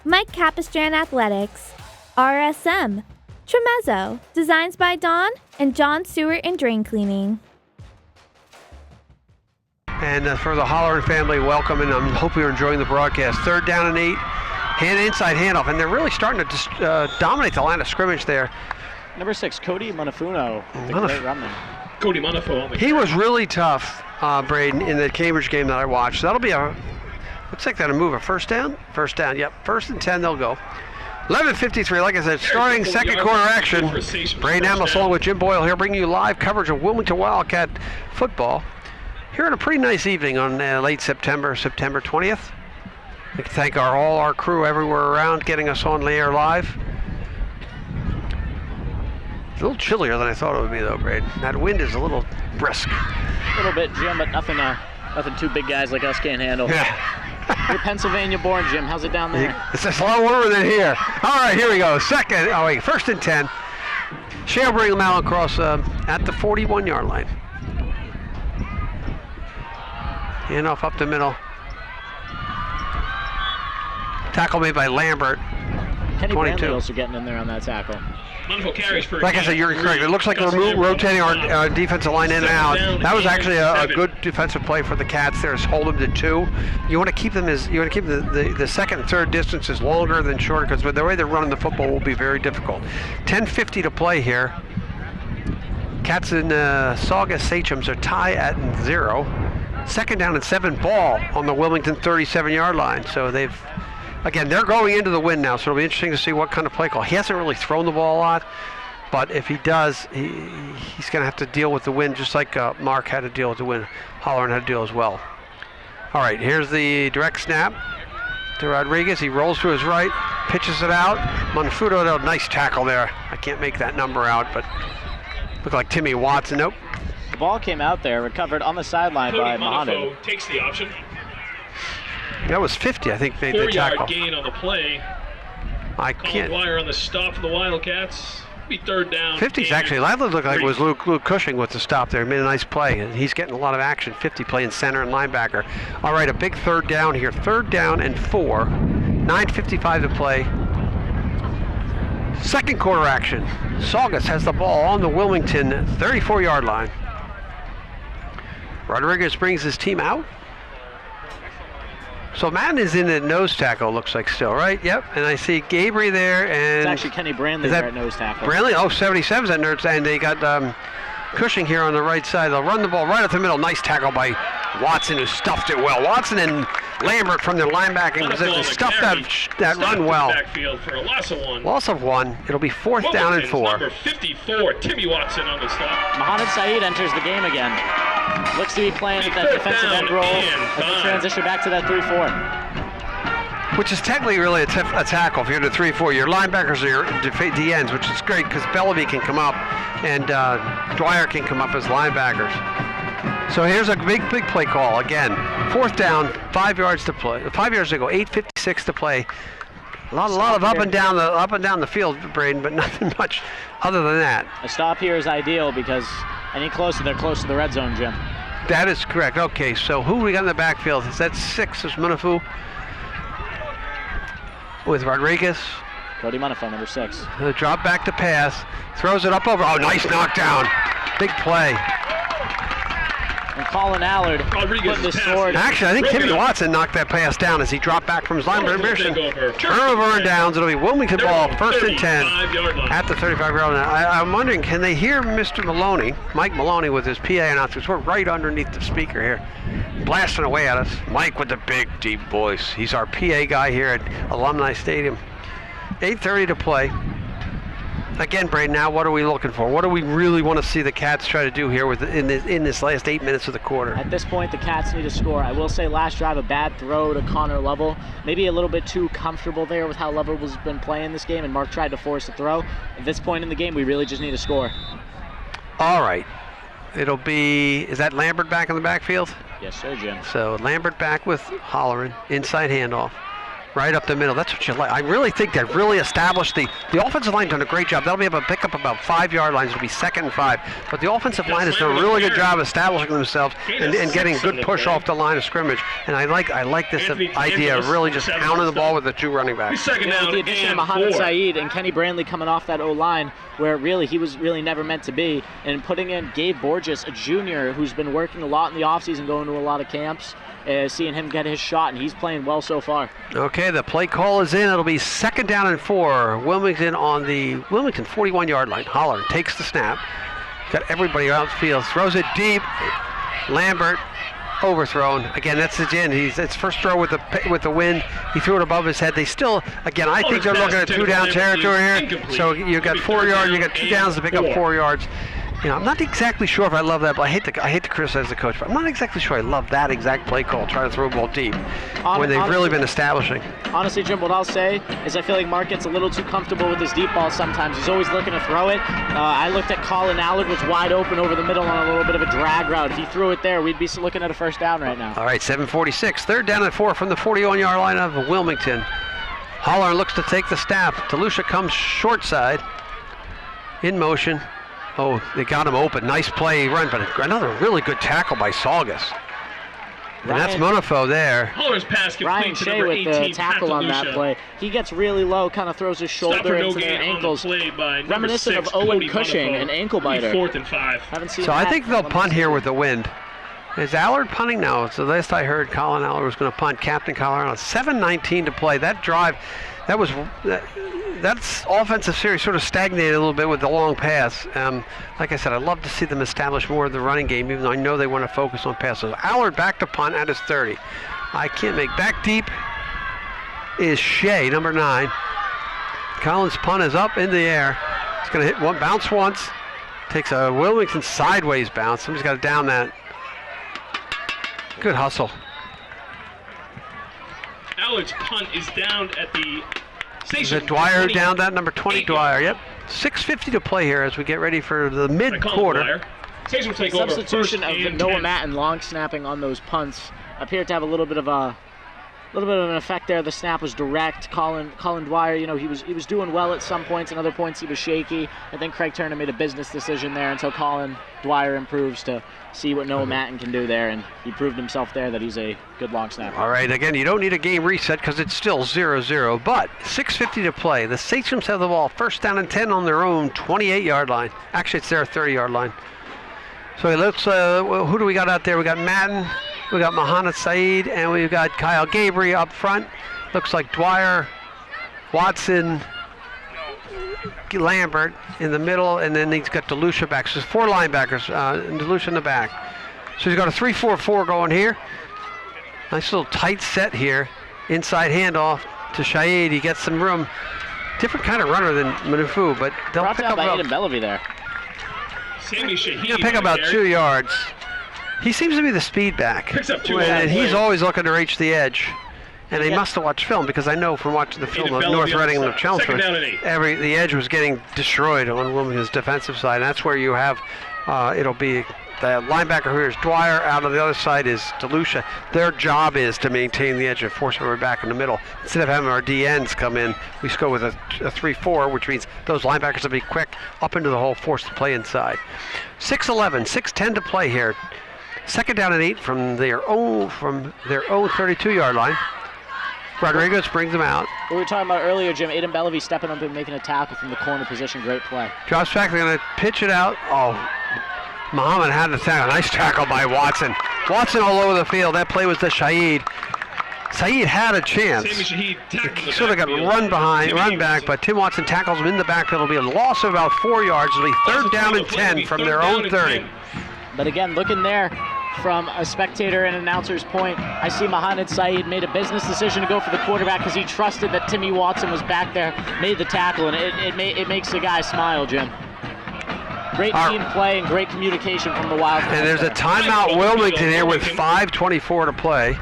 Mike Capistran Athletics, RSM, Tremezzo, Designs by Dawn, and John Stewart and Drain Cleaning. And for the Holleran family, welcome, and I hope you're enjoying the broadcast. 3rd down and 8. Inside handoff, and they're really starting to dominate the line of scrimmage there. Number 6, Cody Monafuno, the great runman. Cody Monafuno. He was really tough, Braedon, in the Cambridge game that I watched. So that'll be looks like that'll move a 1st down. 1st down, yep. 1st and 10, they'll go. 11:53, like I said, starting second quarter action. Braedon Almas along with Jim Boyle here, bringing you live coverage of Wilmington Wildcat football here on a pretty nice evening on late September 20th. We can thank all our crew everywhere around getting us on the air live. It's a little chillier than I thought it would be, though, Braedon. That wind is a little brisk. A little bit, Jim, but nothing two big guys like us can't handle. Yeah. You're Pennsylvania born, Jim. How's it down there? It's a lot warmer than here. All right, here we go. 1st and 10. Shea will bring them out across at the 41-yard line. Handoff up the middle. Tackle made by Lambert. Kenny 22. Brantley also getting in there on that tackle. Wonderful carries for Like I said, you're correct. It looks like we're rotating our defensive line in and out. That was actually a good defensive play for the Cats there. Is hold them to 2. You want to keep them the second and third distances longer than shorter, because with the way they're running the football will be very difficult. 10:50 to play here. Cats and Saugus Sachems are tie at 0. Second down and 7 ball on the Wilmington 37-yard line. So again, they're going into the win now, so it'll be interesting to see what kind of play call. He hasn't really thrown the ball a lot, but if he does, he's going to have to deal with the win, just like Mark had to deal with the win. Holloran had to deal as well. All right, here's the direct snap to Rodriguez. He rolls to his right, pitches it out. Monfudo, nice tackle there. I can't make that number out, but looked like Timmy Watson. Nope. The ball came out there, recovered on the sideline by Mahanu. Takes the option. That was 50, I think, made the tackle. 4-yard gain on the play. I can't. Wire on the stop for the Wildcats. Be third down. 50's actually, that looked like it was Luke Cushing with the stop there. He made a nice play, and he's getting a lot of action. 50 playing center and linebacker. All right, a big third down here. Third down and 4. 9:55 to play. Second quarter action. Saugus has the ball on the Wilmington 34-yard line. Rodriguez brings his team out. So Madden is in the nose tackle, looks like still, right? Yep, and I see Gabriel there, and... It's actually Kenny Brantley there at nose tackle. Brantley? Oh, 77's at nose, and they got Cushing here on the right side. They'll run the ball right up the middle. Nice tackle by Watson, who stuffed it well. Watson and Lambert from their linebacking position stuffed that run well. Backfield for a loss of 1. Loss of 1. It'll be fourth down and 4. Number 54, Timmy Watson on the stop. Mohamed Saeed enters the game again. Looks to be playing at that defensive end role as they transition back to that 3-4. Which is technically really a tackle if you're in a 3-4. Your linebackers are your DNs, which is great because Bellamy can come up and Dwyer can come up as linebackers. So here's a big play call. Again, fourth down, 5 yards to play. 5 yards to go, 8:56 to play. A lot of up and down the field, Braedon, but nothing much other than that. A stop here is ideal because any closer, they're close to the red zone, Jim. That is correct. Okay, so who we got in the backfield? Is that 6? Is Munifu with Rodriguez? Cody Munifu, number 6. The drop back to pass, throws it up over. Oh, nice knockdown. Big play. And Colin Allard put the sword. Actually, I think Timmy Watson knocked that pass down as he dropped back from his line. Turnover and downs. It'll be Wilmington ball, first and 10 at the 35-yard line. I'm wondering, can they hear Mr. Maloney, Mike Maloney, with his PA announcers? We're right underneath the speaker here, blasting away at us. Mike with the big, deep voice. He's our PA guy here at Alumni Stadium. 8:30 to play. Again, Braedon, now what are we looking for? What do we really want to see the Cats try to do here in this last 8 minutes of the quarter? At this point, the Cats need to score. I will say last drive, a bad throw to Connor Lovell. Maybe a little bit too comfortable there with how Lovell has been playing this game, and Mark tried to force a throw. At this point in the game, we really just need to score. All right. It'll be, is that Lambert back in the backfield? Yes, sir, Jim. So Lambert back with Holloran, inside handoff. Right up the middle. That's what you like. I really think they've really established the offensive line done a great job. They'll be able to pick up about 5-yard lines. It'll be 2nd and 5. But the offensive line has done a really good job establishing themselves and getting good push off the line of scrimmage. And I like this idea of really just pounding the ball with the 2 running backs. Second down, the addition of Mohamed Saeed and Kenny Brantley coming off that O-line where really he was really never meant to be, and putting in Gabe Borges, a junior who's been working a lot in the offseason, going to a lot of camps. Seeing him get his shot, and he's playing well so far. Okay, the play call is in. It'll be 2nd down and 4. Wilmington on the Wilmington 41-yard line. Holler takes the snap. Got everybody outfield. Throws it deep. Lambert overthrown. Again, that's the end. It's first throw with the wind. He threw it above his head. They still, again, I think they're looking at 2-down territory here. So you got 4 yards. You got 2 downs to pick up 4 yards. You know, I'm not exactly sure if I love that, but I hate to criticize the coach, but I'm not exactly sure I love that exact play call, trying to throw a ball deep, when they've really been establishing. Honestly, Jim, what I'll say is I feel like Mark gets a little too comfortable with his deep ball sometimes. He's always looking to throw it. I looked at Colin Allard, was wide open over the middle on a little bit of a drag route. If he threw it there, we'd be looking at a first down right now. All right, 7:46, 3rd down and 4 from the 41-yard line of Wilmington. Holler looks to take the snap. DeLucia comes short side. in motion. Oh, they got him open. Nice play run, but another really good tackle by Saugus. And that's Monifo there. Holler's pass Ryan complete to Shea number with 18, the tackle on that play. He gets really low, kind of throws his shoulder into their ankles. Reminiscent of Owen Cushing, an ankle biter. 4th and 5. Haven't seen So that I think they'll punt here with the wind. Is Allard punting? No. So last I heard, Colin Allard was going to punt. Captain Colorado. 7:19 to play. That drive, that's offensive series sort of stagnated a little bit with the long pass. Like I said, I'd love to see them establish more of the running game, even though I know they want to focus on passes. Allard back to punt at his 30. I can't make back deep is Shea, number 9. Collins' punt is up in the air. It's going to hit one, bounce once. Takes a Wilmington sideways bounce. Somebody's got to down that. Good hustle. Allard's punt is down at the station. Is it Dwyer down that? Number 20, Dwyer. Yep. 6:50 to play here as we get ready for the mid-quarter. Station will take over. Substitution of Noah Matt and long snapping on those punts appeared to have a little bit of an effect there. The snap was direct. Colin Dwyer, you know, he was doing well at some points, and other points he was shaky. I think Craig Turner made a business decision there until Colin Dwyer improves to see what Noah Matten can do there, and he proved himself there that he's a good long snapper. All right, again, you don't need a game reset because it's still 0-0, but 6:50 to play. The Sachems have the ball, 1st down and 10 on their own 28-yard line. Actually, it's their 30-yard line. So let's, who do we got out there? We got Madden, we got Mohamed Saeed, and we've got Kyle Gabriel up front. Looks like Dwyer, Watson, Lambert in the middle, and then he's got DeLucia back. So there's 4 linebackers, and DeLucia in the back. So he's got a 3-4-4 going here. Nice little tight set here. Inside handoff to Shaid. He gets some room. Different kind of runner than Manufu, but they'll Brought pick down up by about, Aiden Bellevue there. Sammy Shaheen he'll pick up about 2 yards. He seems to be the speed back. Picks up 2 and he's plays. always looking to reach the edge. And they must have watched film, because I know from watching the film of North Reading and Chelmsford, the edge was getting destroyed on Wilmington's defensive side. And that's where you have, it'll be the linebacker here is Dwyer. Out on the other side is DeLucia. Their job is to maintain the edge and force everybody back in the middle. Instead of having our DNs come in, we go with a 3-4, which means those linebackers will be quick up into the hole, forced to play inside. 6:11, 6:10 to play here. 2nd down and 8 from their own 32-yard line. Rodriguez brings them out. We were talking about earlier, Jim, Aiden Bellevue stepping up and making a tackle from the corner position. Great play. Josh back, they're going to pitch it out. Oh, Muhammad had the tackle. Nice tackle by Watson. Watson all over the field. That play was to Shaid. Saeed had a chance. He sort of got run back, but Tim Watson tackles him in the backfield. It'll be a loss of about 4 yards. It'll be 3rd down and 10 from their own 30. But again, looking there from a spectator and announcer's point, I see Mohamed Saeed made a business decision to go for the quarterback because he trusted that Timmy Watson was back there, made the tackle, and it makes the guy smile, Jim. Great team play and great communication from the Wildcats. And there's a timeout Wilmington here with 5:24 to play.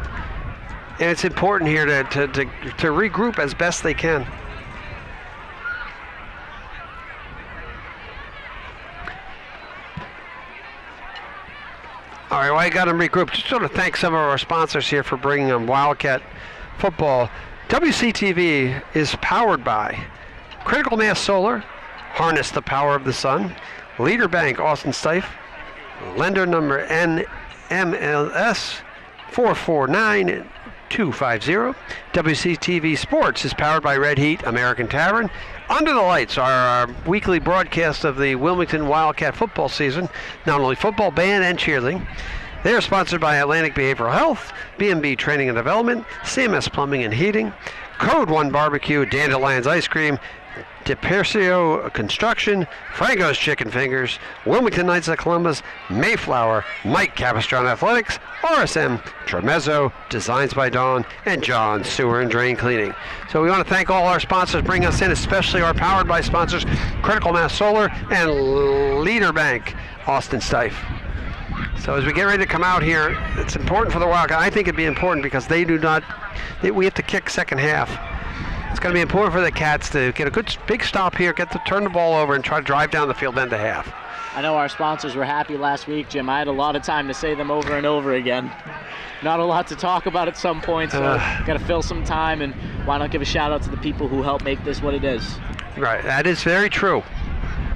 And it's important here to regroup as best they can. All right, well, I got them regrouped. Just want to thank some of our sponsors here for bringing them Wildcat football. WCTV is powered by Critical Mass Solar, harness the power of the sun, Leader Bank, Austin Stife, lender number NMLS 449250. WCTV Sports is powered by Red Heat, American Tavern. Under the Lights, our weekly broadcast of the Wilmington Wildcat football season, not only football, band, and cheerleading. They are sponsored by Atlantic Behavioral Health, B&B Training and Development, CMS Plumbing and Heating, Code 1 Barbecue, Dandelions Ice Cream, DePercio Construction, Franco's Chicken Fingers, Wilmington Knights of Columbus, Mayflower, Mike Capistron Athletics, RSM, Tremezzo, Designs by Dawn, and John Sewer and Drain Cleaning. So we want to thank all our sponsors bringing us in, especially our powered by sponsors, Critical Mass Solar and Leader Bank, Austin Stife. So as we get ready to come out here, it's important for the Wildcats. I think it'd be important because we have to kick second half. It's going to be important for the Cats to get a good big stop here, turn the ball over, and try to drive down the field end to half. I know our sponsors were happy last week, Jim. I had a lot of time to say them over and over again. Not a lot to talk about at some point, so got to fill some time, and why not give a shout out to the people who helped make this what it is. Right, that is very true.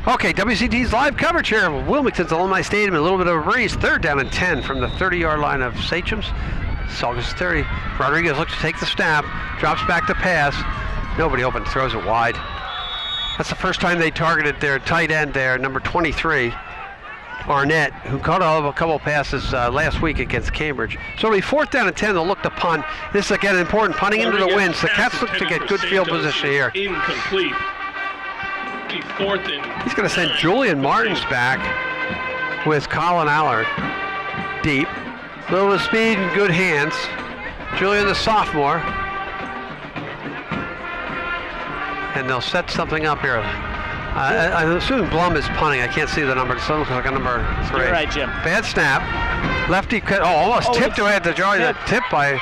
Okay, WCT's live coverage here of Wilmington's Alumni Stadium. A little bit of a breeze. 3rd down and 10 from the 30-yard line of Sachem's. Saugus 30. Rodriguez looks to take the snap. Drops back to pass. Nobody open. Throws it wide. That's the first time they targeted their tight end there, number 23, Arnett, who caught a couple of passes last week against Cambridge. So it'll be 4th down and 10. They'll look to punt. This is again important. Punting into the wind. So the Cats look to get good field position here. Incomplete. He's going to send Julian Martins back with Colin Allard deep. Little of speed and good hands. Julian, the sophomore. And they'll set something up here. I'm assuming Blum is punting. I can't see the number. It looks like a number 3. You're right, Jim. Bad snap. Lefty cut. Almost tipped away at the jaw. That tip by.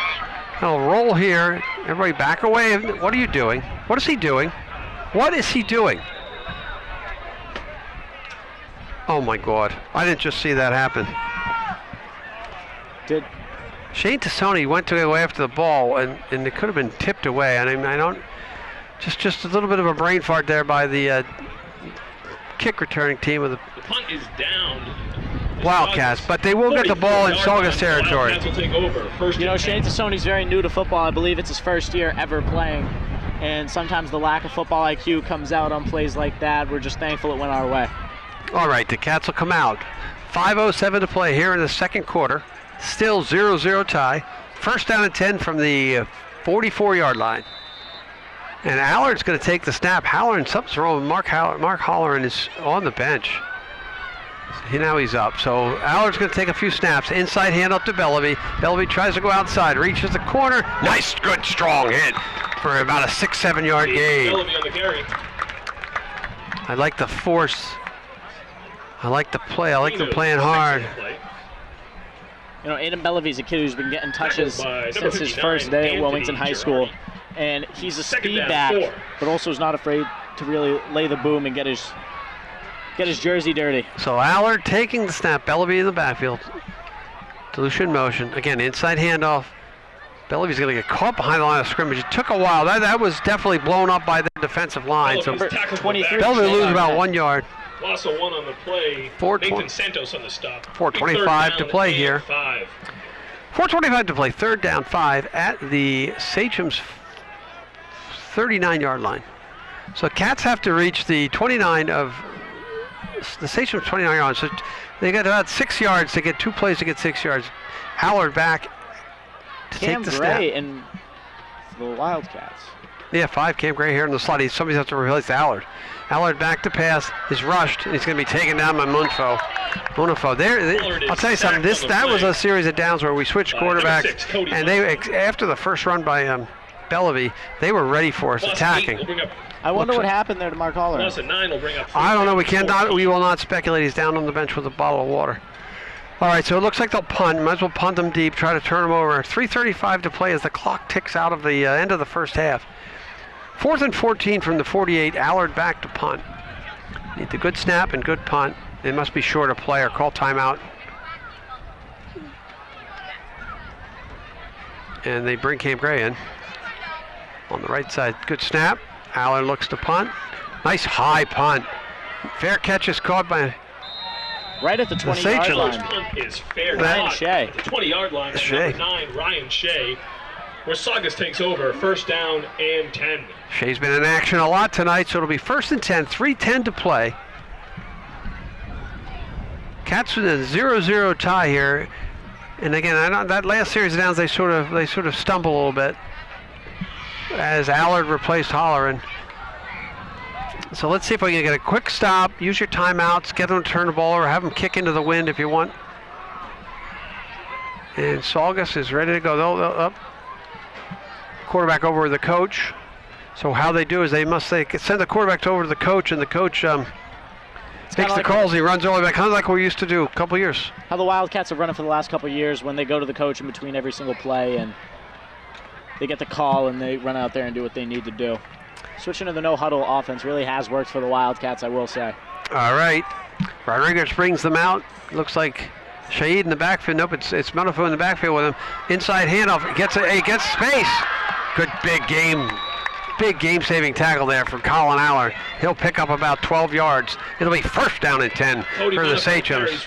He'll roll here. Everybody back away. What are you doing? What is he doing? What is he doing? Oh my God! I didn't just see that happen. Did Shane Tassoni went to go after the ball, and it could have been tipped away. And I don't. Just a little bit of a brain fart there by the kick returning team of the punt is down. Wildcats, but they will get the ball in Saugus territory. Wildcats will take over. First, Shane Tassoni's very new to football. I believe it's his first year ever playing. And sometimes the lack of football IQ comes out on plays like that. We're just thankful it went our way. All right, the Cats will come out. 5:07 to play here in the second quarter. Still 0-0 tie. 1st down and 10 from the 44-yard line. And Allard's going to take the snap. Halloran, something's wrong with Mark Halloran is on the bench. Now he's up. So Allard's going to take a few snaps. Inside hand up to Bellevue. Bellevue tries to go outside. Reaches the corner. Nice, good, strong hit for about a 6-7 yard gain. Bellevue on the carry. I like the force. I like the play. I like them playing hard. Aiden Bellevue's a kid who's been getting touches since his first day at Wilmington High School. And he's a speed back, but also is not afraid to really lay the boom and get his jersey dirty. So Allard taking the snap. Bellevue in the backfield. Delusion motion. Again, inside handoff. Bellevue's going to get caught behind the line of scrimmage. It took a while. That was definitely blown up by the defensive line. So Bellevue lose about 1 yard. Loss of 1 on the play. Nathan Santos on the stop. 4:25 to play here. 4:25 to play. 3rd down 5 at the Sachem's 39-yard line. So Cats have to reach the 29 of the Sachem's 29 yards. So they got about 6 yards to get 2 plays to get 6 yards. Allard back to take the snap. And the Wildcats. Yeah, 5. Cam Gray here in the slot. Somebody's have to replace Allard. Allard back to pass, is rushed, and he's going to be taken down by Munfo. I'll tell you something. That was a series of downs where we switched quarterbacks, and they after the first run by Bellevue, they were ready for us attacking. I wonder what happened there to Mark Holler. I don't know. We will not speculate. He's down on the bench with a bottle of water. All right, so it looks like they'll punt. Might as well punt them deep. Try to turn them over. 3:35 to play as the clock ticks out of the end of the first half. 4th and 14 from the 48. Allard back to punt. Need the good snap and good punt. They must be short of play or call timeout. And they bring Cam Gray in on the right side. Good snap. Allard looks to punt. Nice high punt. Fair catch is caught by right at the 20-yard line. Punt is fair. Ryan Shea. The 20-yard line. Number 9, Ryan Shea. Where Saugus takes over. 1st down and 10. Shea's been in action a lot tonight, so it'll be 1st and 10. 3:10 to play. Cats with a 0-0 tie here. And again, I know that last series of downs they sort of stumble a little bit as Allard replaced Holleran. So let's see if we can get a quick stop. Use your timeouts. Get them to turn the ball over. Have them kick into the wind if you want. And Saugus is ready to go. They'll up. Quarterback over to the coach. So how they do is they send the quarterback over to the coach, and the coach takes the calls. He runs all the way back, kind of like we used to do a couple years. How the Wildcats have run it for the last couple of years when they go to the coach in between every single play, and they get the call, and they run out there and do what they need to do. Switching to the no-huddle offense really has worked for the Wildcats, I will say. All right. Rodriguez brings them out. Looks like Shahid in the backfield. Nope, it's Melifo in the backfield with him. Inside handoff. He gets space. Good big game big game-saving tackle there from Colin Allard. He'll pick up about 12 yards. It'll be first down and 10 for the Sachems.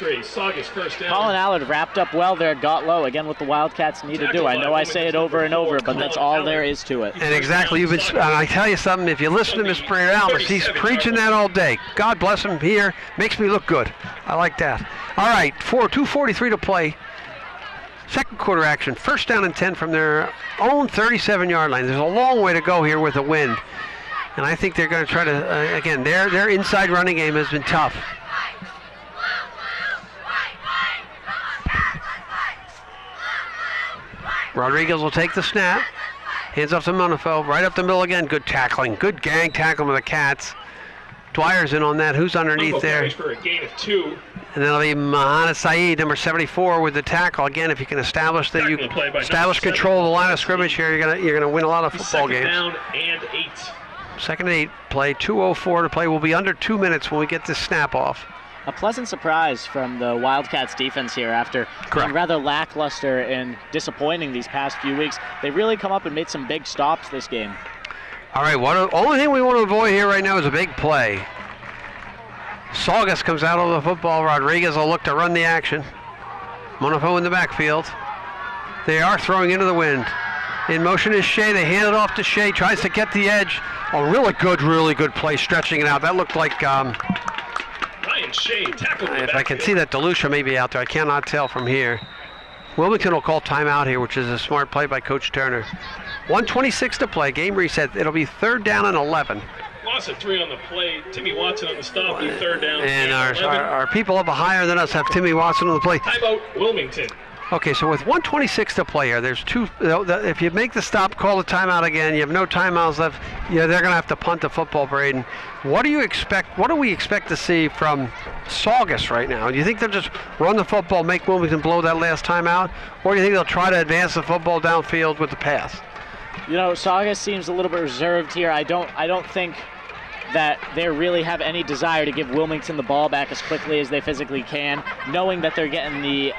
Colin Allard wrapped up well there, got low. Again, what the Wildcats need to do. I know I say it over and over, but that's all there is to it. And exactly, I tell you something, if you listen to Mr. Braedon Almas, he's preaching that all day. God bless him here. Makes me look good. I like that. All right, 2:43 to play. Second quarter action, first down and 10 from their own 37-yard line. There's a long way to go here with the wind. And I think they're going to try to, again, their inside running game has been tough. Rodriguez will take the snap. Hands off to Monifel, right up the middle again. Good tackling, good gang tackling with the Cats. Dwyer's in on that. Who's underneath there? For a gain of 2. And then it'll be Mohamed Saeed, number 74, with the tackle. Again, if you can establish that control of the line of scrimmage here, you're gonna win a lot of football games. Second down and 8. Second and 8 play, 2:04 to play. We'll be under 2 minutes when we get this snap off. A pleasant surprise from the Wildcats defense here after being rather lackluster and disappointing these past few weeks. They really come up and made some big stops this game. All right, only thing we want to avoid here right now is a big play. Saugus comes out of the football. Rodriguez will look to run the action. Monifo in the backfield. They are throwing into the wind. In motion is Shea. They hand it off to Shea. Tries to get the edge. Oh, really good play, stretching it out. That looked like... Ryan Shea tackled if I can see that DeLucia may be out there, I cannot tell from here. Wilmington will call timeout here, which is a smart play by Coach Turner. 1:26 to play. Game reset. It'll be third down and 11. Loss of 3 on the play. Timmy Watson on the stop. Third down. And our people up higher than us have Timmy Watson on the play. Timeout Wilmington. Okay, so with 1:26 to play here, there's two. If you make the stop, call the timeout again. You have no timeouts left. Yeah, they're going to have to punt the football, Braedon. What do you expect? What do we expect to see from Saugus right now? Do you think they'll just run the football, make Wilmington blow that last timeout, or do you think they'll try to advance the football downfield with the pass? You know, Saugus seems a little bit reserved here. I don't think that they really have any desire to give Wilmington the ball back as quickly as they physically can, knowing that they're getting the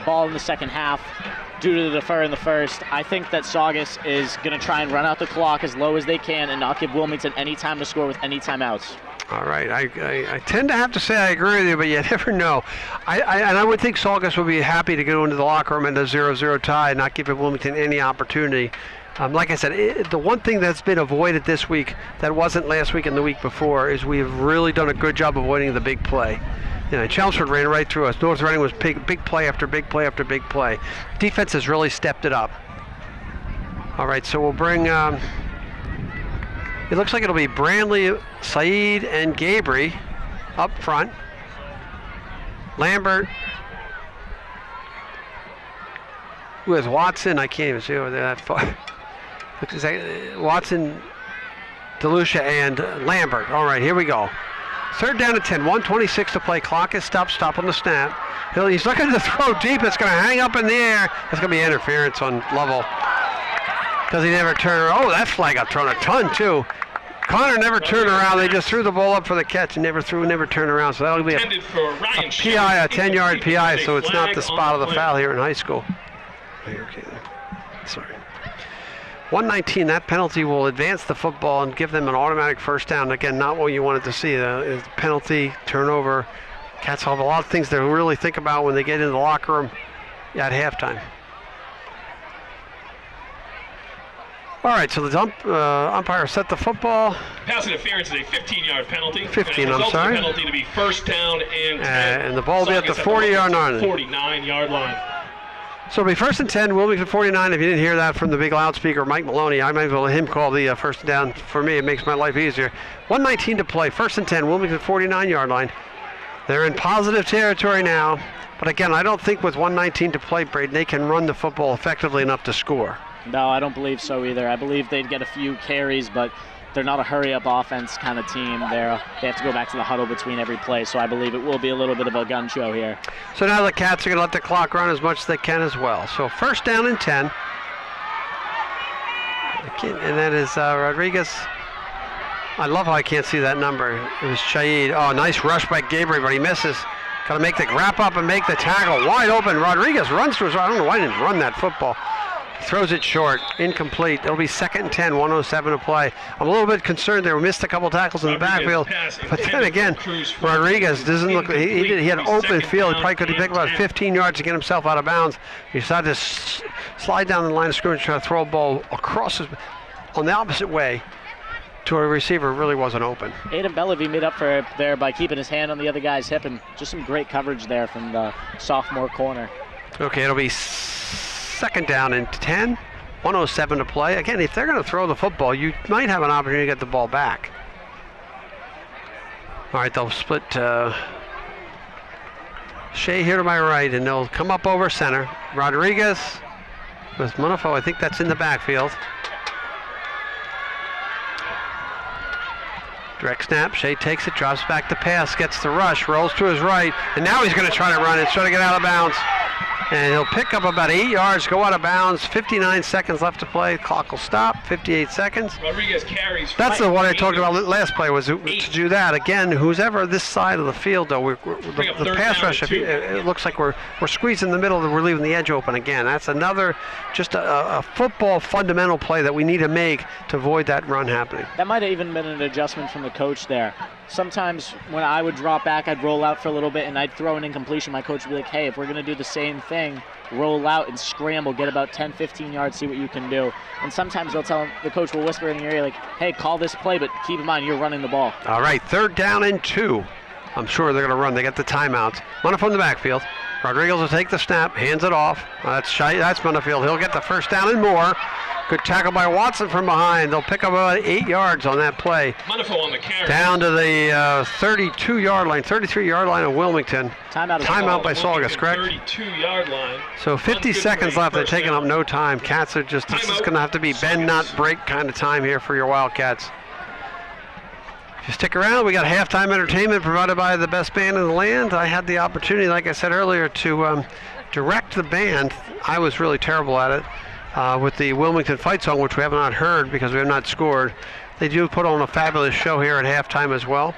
ball in the second half due to the defer in the first. I think that Saugus is going to try and run out the clock as low as they can and not give Wilmington any time to score with any timeouts. All right, I tend to have to say I agree with you, but you never know. I would think Saugus would be happy to go into the locker room and a 0-0 tie and not give Wilmington any opportunity. Like I said, the one thing that's been avoided this week that wasn't last week and the week before is we've really done a good job avoiding the big play. You know, Chelmsford ran right through us. North Reading was big play after big play after big play. Defense has really stepped it up. All right, so we'll bring, it looks like it'll be Brantley, Saeed, and Gabry up front. Lambert with Watson. I can't even see over there that far. Watson, DeLucia, and Lambert. All right, here we go. Third down and 10, 1:26 to play. Clock is stopped on the snap. He's looking to throw deep. It's going to hang up in the air. It's going to be interference on Lovell. Does he never turn around? Oh, that flag got thrown a ton, too. Connor never turned around. They just threw the ball up for the catch and never turned around. So that'll be a PI, a 10-yard PI, so it's not the spot of the foul here in high school. Okay, sorry. 119, that penalty will advance the football and give them an automatic first down. Again, not what you wanted to see. The penalty, turnover. Cats have a lot of things to really think about when they get into the locker room at halftime. All right, so the umpire set the football. Pass interference is a 15-yard penalty. 15, I'm sorry. Penalty to be first down and 10. And the ball will be at the 40-yard line. 49-yard line. So it'll be first and 10, Wilmington 49. If you didn't hear that from the big loudspeaker, Mike Maloney, I might as well let him call the first down. For me, it makes my life easier. 119 to play, first and 10, Wilmington 49-yard line. They're in positive territory now. But again, I don't think with 119 to play, Braedon, they can run the football effectively enough to score. No, I don't believe so either. I believe they'd get a few carries, but they're not a hurry-up offense kind of team. They have to go back to the huddle between every play, so I believe it will be a little bit of a gun show here. So now the Cats are going to let the clock run as much as they can as well. So first down and 10. And that is Rodriguez. I love how I can't see that number. It was Shaid. Oh, nice rush by Gabriel, but he misses. Got to make the wrap up and make the tackle. Wide open. Rodriguez runs through his. I don't know why he didn't run that football. Throws it short, incomplete. It'll be 2nd and 10, 1:07 to play. I'm a little bit concerned there. We missed a couple tackles in the backfield. But then again, Rodriguez doesn't look, he had an open field. He probably could have picked about 15 yards to get himself out of bounds. He decided to slide down the line of scrimmage, try to throw a ball across on the opposite way to a receiver who really wasn't open. Aiden Bellavy made up for it there by keeping his hand on the other guy's hip, and just some great coverage there from the sophomore corner. Okay, it'll be 2nd down and 10, 1:07 to play. Again, if they're going to throw the football, you might have an opportunity to get the ball back. All right, they'll split Shea here to my right, and they'll come up over center. Rodriguez with Munafo, I think that's in the backfield. Direct snap, Shea takes it, drops back to pass, gets the rush, rolls to his right, and now he's going to try to run it, try to get out of bounds. And he'll pick up about 8 yards, go out of bounds. 59 seconds left to play. Clock will stop. 58 seconds. Rodriguez carries. That's the one I talked about last play, was to do that. Again, who's ever this side of the field, though, the pass rush, it looks like we're squeezing the middle and we're leaving the edge open again. That's another, just a football fundamental play that we need to make to avoid that run happening. That might have even been an adjustment from the coach there. Sometimes when I would drop back, I'd roll out for a little bit and I'd throw an incompletion. My coach would be like, hey, if we're going to do the same thing, roll out and scramble, get about 10, 15 yards, see what you can do. And sometimes they'll tell him, the coach will whisper in your ear like, hey, call this play, but keep in mind you're running the ball. All right, 3rd down and 2. I'm sure they're going to run. They get the timeouts. Munna from the backfield. Rodriguez will take the snap, hands it off. That's Munnafield. He'll get the 1st down and more. Good tackle by Watson from behind. They'll pick up about 8 yards on that play. On the carry. Down to the 32-yard line, 33-yard line of Wilmington. Timeout by Saugus, correct? 32-yard line. So 50 seconds left. They're taking up no time. Cats are just, this is going to have to be bend, not break kind of time here for your Wildcats. If you stick around, we got halftime entertainment provided by the best band in the land. I had the opportunity, like I said earlier, to direct the band. I was really terrible at it. With the Wilmington fight song, which we have not heard because we have not scored. They do put on a fabulous show here at halftime as well.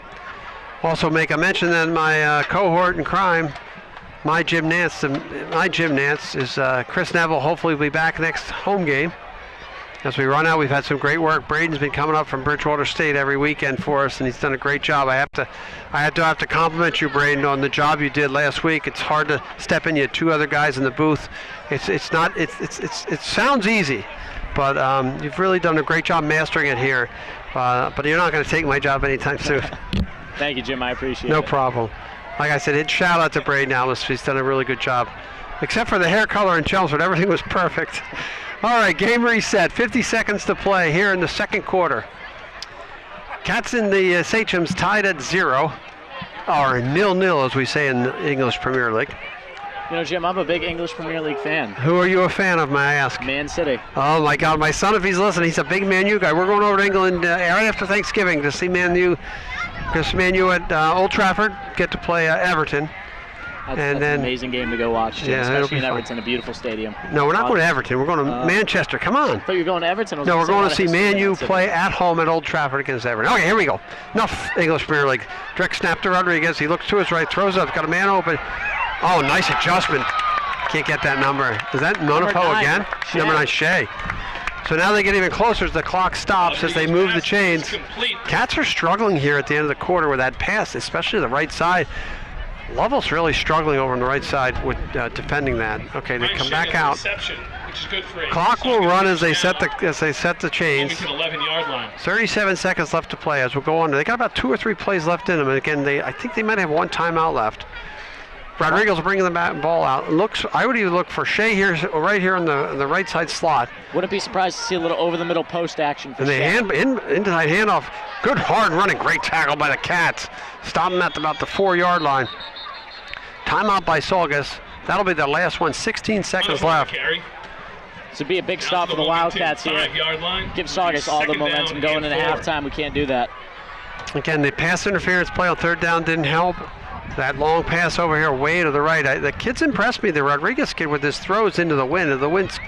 Also make a mention that my cohort in crime, my Jim Nance is Chris Neville. Hopefully will be back next home game. As we run out, we've had some great work. Braedon's been coming up from Bridgewater State every weekend for us, and he's done a great job. I have to compliment you, Braedon, on the job you did last week. It's hard to step in. You had 2 other guys in the booth. It sounds easy, but you've really done a great job mastering it here. But you're not going to take my job anytime soon. Thank you, Jim. I appreciate it. No problem. Like I said, shout out to Braedon Almas. He's done a really good job. Except for the hair color in Chelmsford, everything was perfect. All right, game reset. 50 seconds to play here in the 2nd quarter. Cats in the Sachems tied at 0, or 0-0 as we say in the English Premier League. You know, Jim, I'm a big English Premier League fan. Who are you a fan of, may I ask? Man City. Oh my God, my son, if he's listening, he's a big Man U guy. We're going over to England right after Thanksgiving to see Man U at Old Trafford, get to play Everton. That's an amazing game to go watch, Jim, especially in Everton, a beautiful stadium. No, we're not going to Everton. We're going to Manchester. Come on. I thought you were going to Everton. No, we're going to see Man U play at home at Old Trafford against Everton. Okay, here we go. Enough English Premier League. Direct snap to Rodriguez. He looks to his right, throws up, got a man open. Oh, nice adjustment. Can't get that number. Is that Monaco again? Shea. Number 9, Shea. So now they get even closer as the clock stops as they move the chains. Cats are struggling here at the end of the quarter with that pass, especially the right side. Lovell's really struggling over on the right side with defending that. Okay, they come back out. Clock will run as they set the chains. 37 seconds left to play as we'll go on. They got about 2 or 3 plays left in them, and again, I think they might have 1 timeout left. Rodriguez bringing the ball out. I would even look for Shea here, right here on the right side slot. Wouldn't be surprised to see a little over the middle post action for and Shea. Inside handoff. Good hard running, great tackle by the Cats. Stopping at about the 4-yard line. Timeout by Saugus. That'll be the last one. 16 seconds left. This would be a big stop for the Wildcats here. Give Saugus all the momentum going into halftime. We can't do that. Again, the pass interference play on 3rd down didn't help. That long pass over here way to the right. The kid's impressed me, the Rodriguez kid, with his throws into the wind. The wind's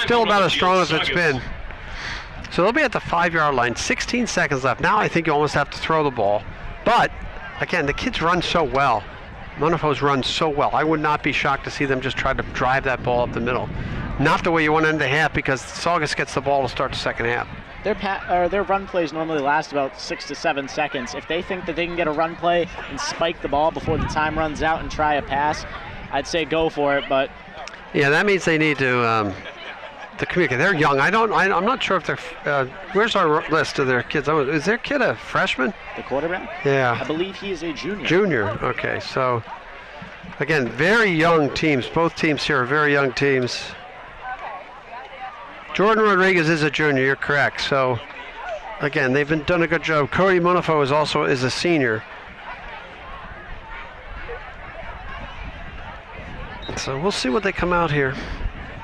still about as strong as it's been. So they'll be at the 5-yard line. 16 seconds left. Now I think you almost have to throw the ball. But, again, the kids run so well. Monafo's run so well. I would not be shocked to see them just try to drive that ball up the middle. not the way you want to end the half because Saugus gets the ball to start the second half. Their run plays normally last about 6 to 7 seconds. If they think that they can get a run play and spike the ball before the time runs out and try a pass, I'd say go for it. But yeah, that means they need to communicate. They're young. I'm not sure if they're. Where's our list of their kids? Is their kid a freshman? The quarterback? Yeah. I believe he is a junior. Junior. Okay. So again, very young teams. Both teams here are very young teams. Jordan Rodriguez is a junior, you're correct. So, again, they've done a good job. Cody Munifo is a senior. So we'll see what they come out here.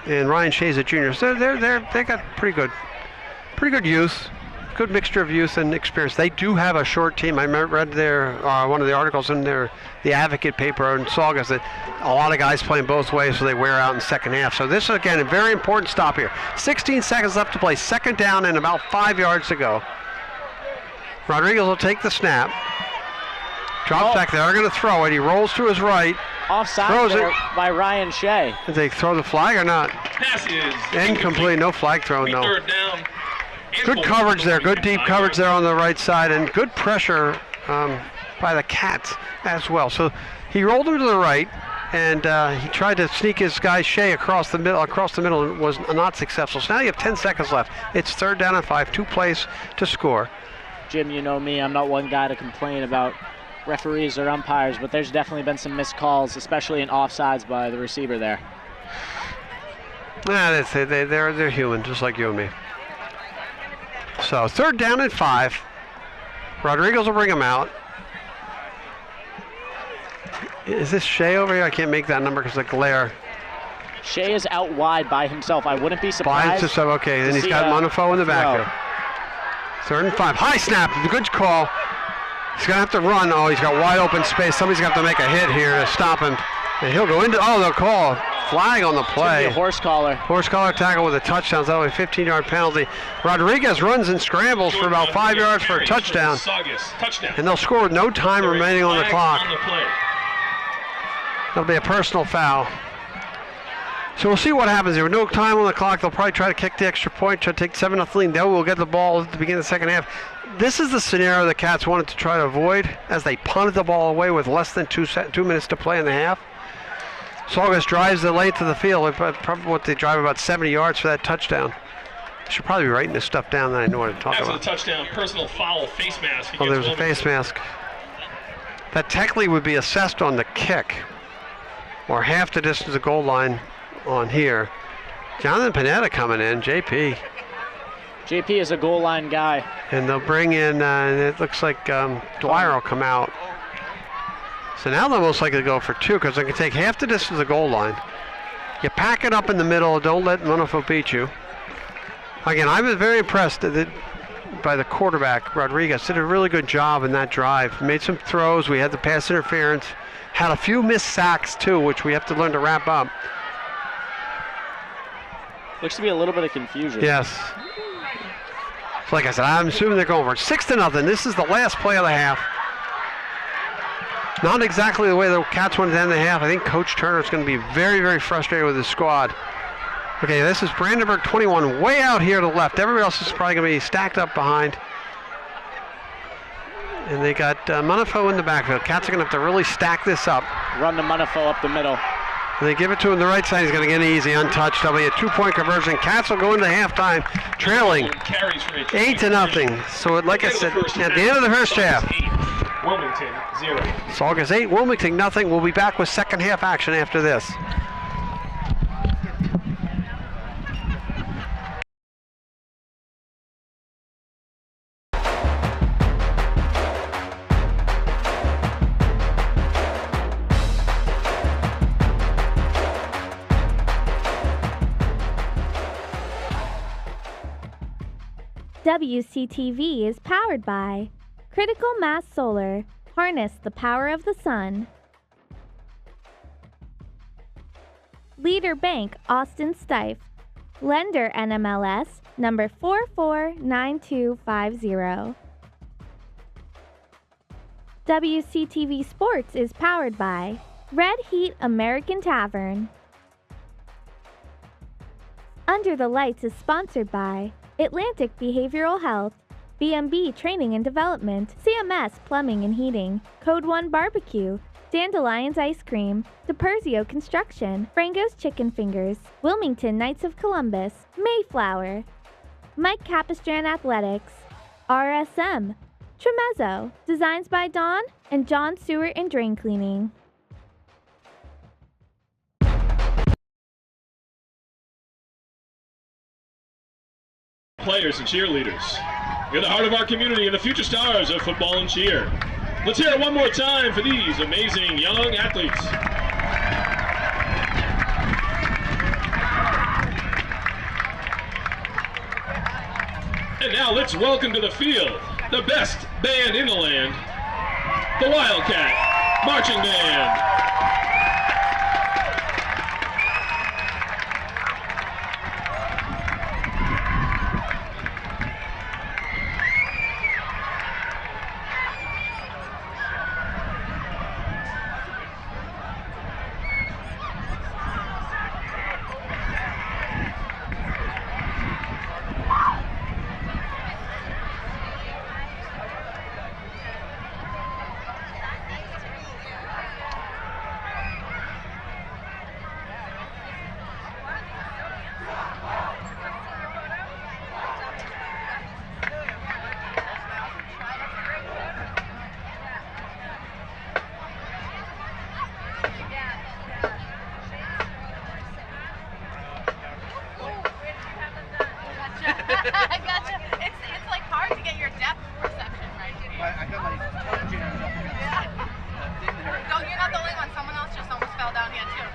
And Ryan Shea's a junior. So they got pretty good youth, good mixture of youth and experience. They do have a short team. I read one of the articles in the Advocate paper in Saugus that a lot of guys playing both ways, so they wear out in the second half. So this is, again, a very important stop here. 16 seconds left to play, second down and about 5 yards to go. Rodriguez will take the snap. Drops back there, they're going to throw it. He rolls to his right. Offside there by Ryan Shea. Did they throw the flag or not? Pass is incomplete, no flag thrown, no. Third down. Good coverage there, good deep coverage there on the right side, and good pressure by the Cats as well. So he rolled him to the right, and he tried to sneak his guy Shea across the middle, and was not successful. So now you have 10 seconds left. It's third down and 5, 2 plays to score. Jim, you know me, I'm not one guy to complain about referees or umpires, but there's definitely been some missed calls, especially in offsides by the receiver there. Nah, they're human, just like you and me. So third down and 5. Rodriguez will bring him out. Is this Shea over here? I can't make that number because of the glare. Shea is out wide by himself. I wouldn't be surprised. Okay, then he's got Munifo in the backfield. Third and 5. High snap. Good call. He's going to have to run. Oh, he's got wide open space. Somebody's got to make a hit here to stop him. And he'll go into, they'll call flag on the play. It's a horse collar. Horse collar tackle with a touchdown. So that was a 15-yard penalty. Rodriguez runs and scrambles for about 5 yards for a touchdown. And they'll score with no time remaining on the clock. That'll be a personal foul. So we'll see what happens here. With no time on the clock, they'll probably try to kick the extra point, try to take 7-0 lead. They will get the ball at the beginning of the second half. This is the scenario the Cats wanted to try to avoid as they punted the ball away with less than 2 minutes to play in the half. Saugus drives the length of the field. Probably they drive about 70 yards for that touchdown. I should probably be writing this stuff down that I know what to talk about. That's a touchdown, personal foul, face mask. Oh, there's a face mask. That technically would be assessed on the kick, or half the distance of the goal line on here. Jonathan Panetta coming in, JP. JP is a goal line guy. And they'll bring in, it looks like Dwyer will come out. So now they're most likely to go for 2 because they can take half the distance of the goal line. You pack it up in the middle, don't let Munifo beat you. Again, I was very impressed by the quarterback, Rodriguez. Did a really good job in that drive. Made some throws, we had the pass interference. Had a few missed sacks too, which we have to learn to wrap up. Looks to be a little bit of confusion. Yes. So like I said, I'm assuming they're going for it. 6-0. This is the last play of the half. Not exactly the way the Cats wanted to end the half. I think Coach Turner is going to be very, very frustrated with his squad. Okay, this is Brandenburg 21 way out here to the left. Everybody else is probably going to be stacked up behind. And they got Munifo in the backfield. Cats are going to have to really stack this up. Run the Munifo up the middle. And they give it to him the right side. He's going to get it easy, untouched. That'll be a 2-point conversion. Cats will go into halftime trailing 8-0. So like I said, at the end of the first half, Wilmington 0. Saugus 8, Wilmington 0. We'll be back with second half action after this. WCTV is powered by Critical Mass Solar. Harness the power of the sun. Leader Bank Austin Stife. Lender NMLS number 449250. WCTV Sports is powered by Red Heat American Tavern. Under the Lights is sponsored by Atlantic Behavioral Health, B&B Training and Development, CMS Plumbing and Heating, Code 1 Barbecue, Dandelions Ice Cream, DiPerzio Construction, Frango's Chicken Fingers, Wilmington Knights of Columbus, Mayflower, Mike Capistran Athletics, RSM, Tremezzo, Designs by Dawn, and John Stewart and Drain Cleaning. Players and cheerleaders. You're the heart of our community and the future stars of football and cheer. Let's hear it one more time for these amazing young athletes. And now let's welcome to the field the best band in the land, the Wildcat Marching Band. I gotcha. It's like hard to get your depth perception right. I got my tongue jammed up against the thing there. No, you're not the only one. Someone else just almost fell down here too.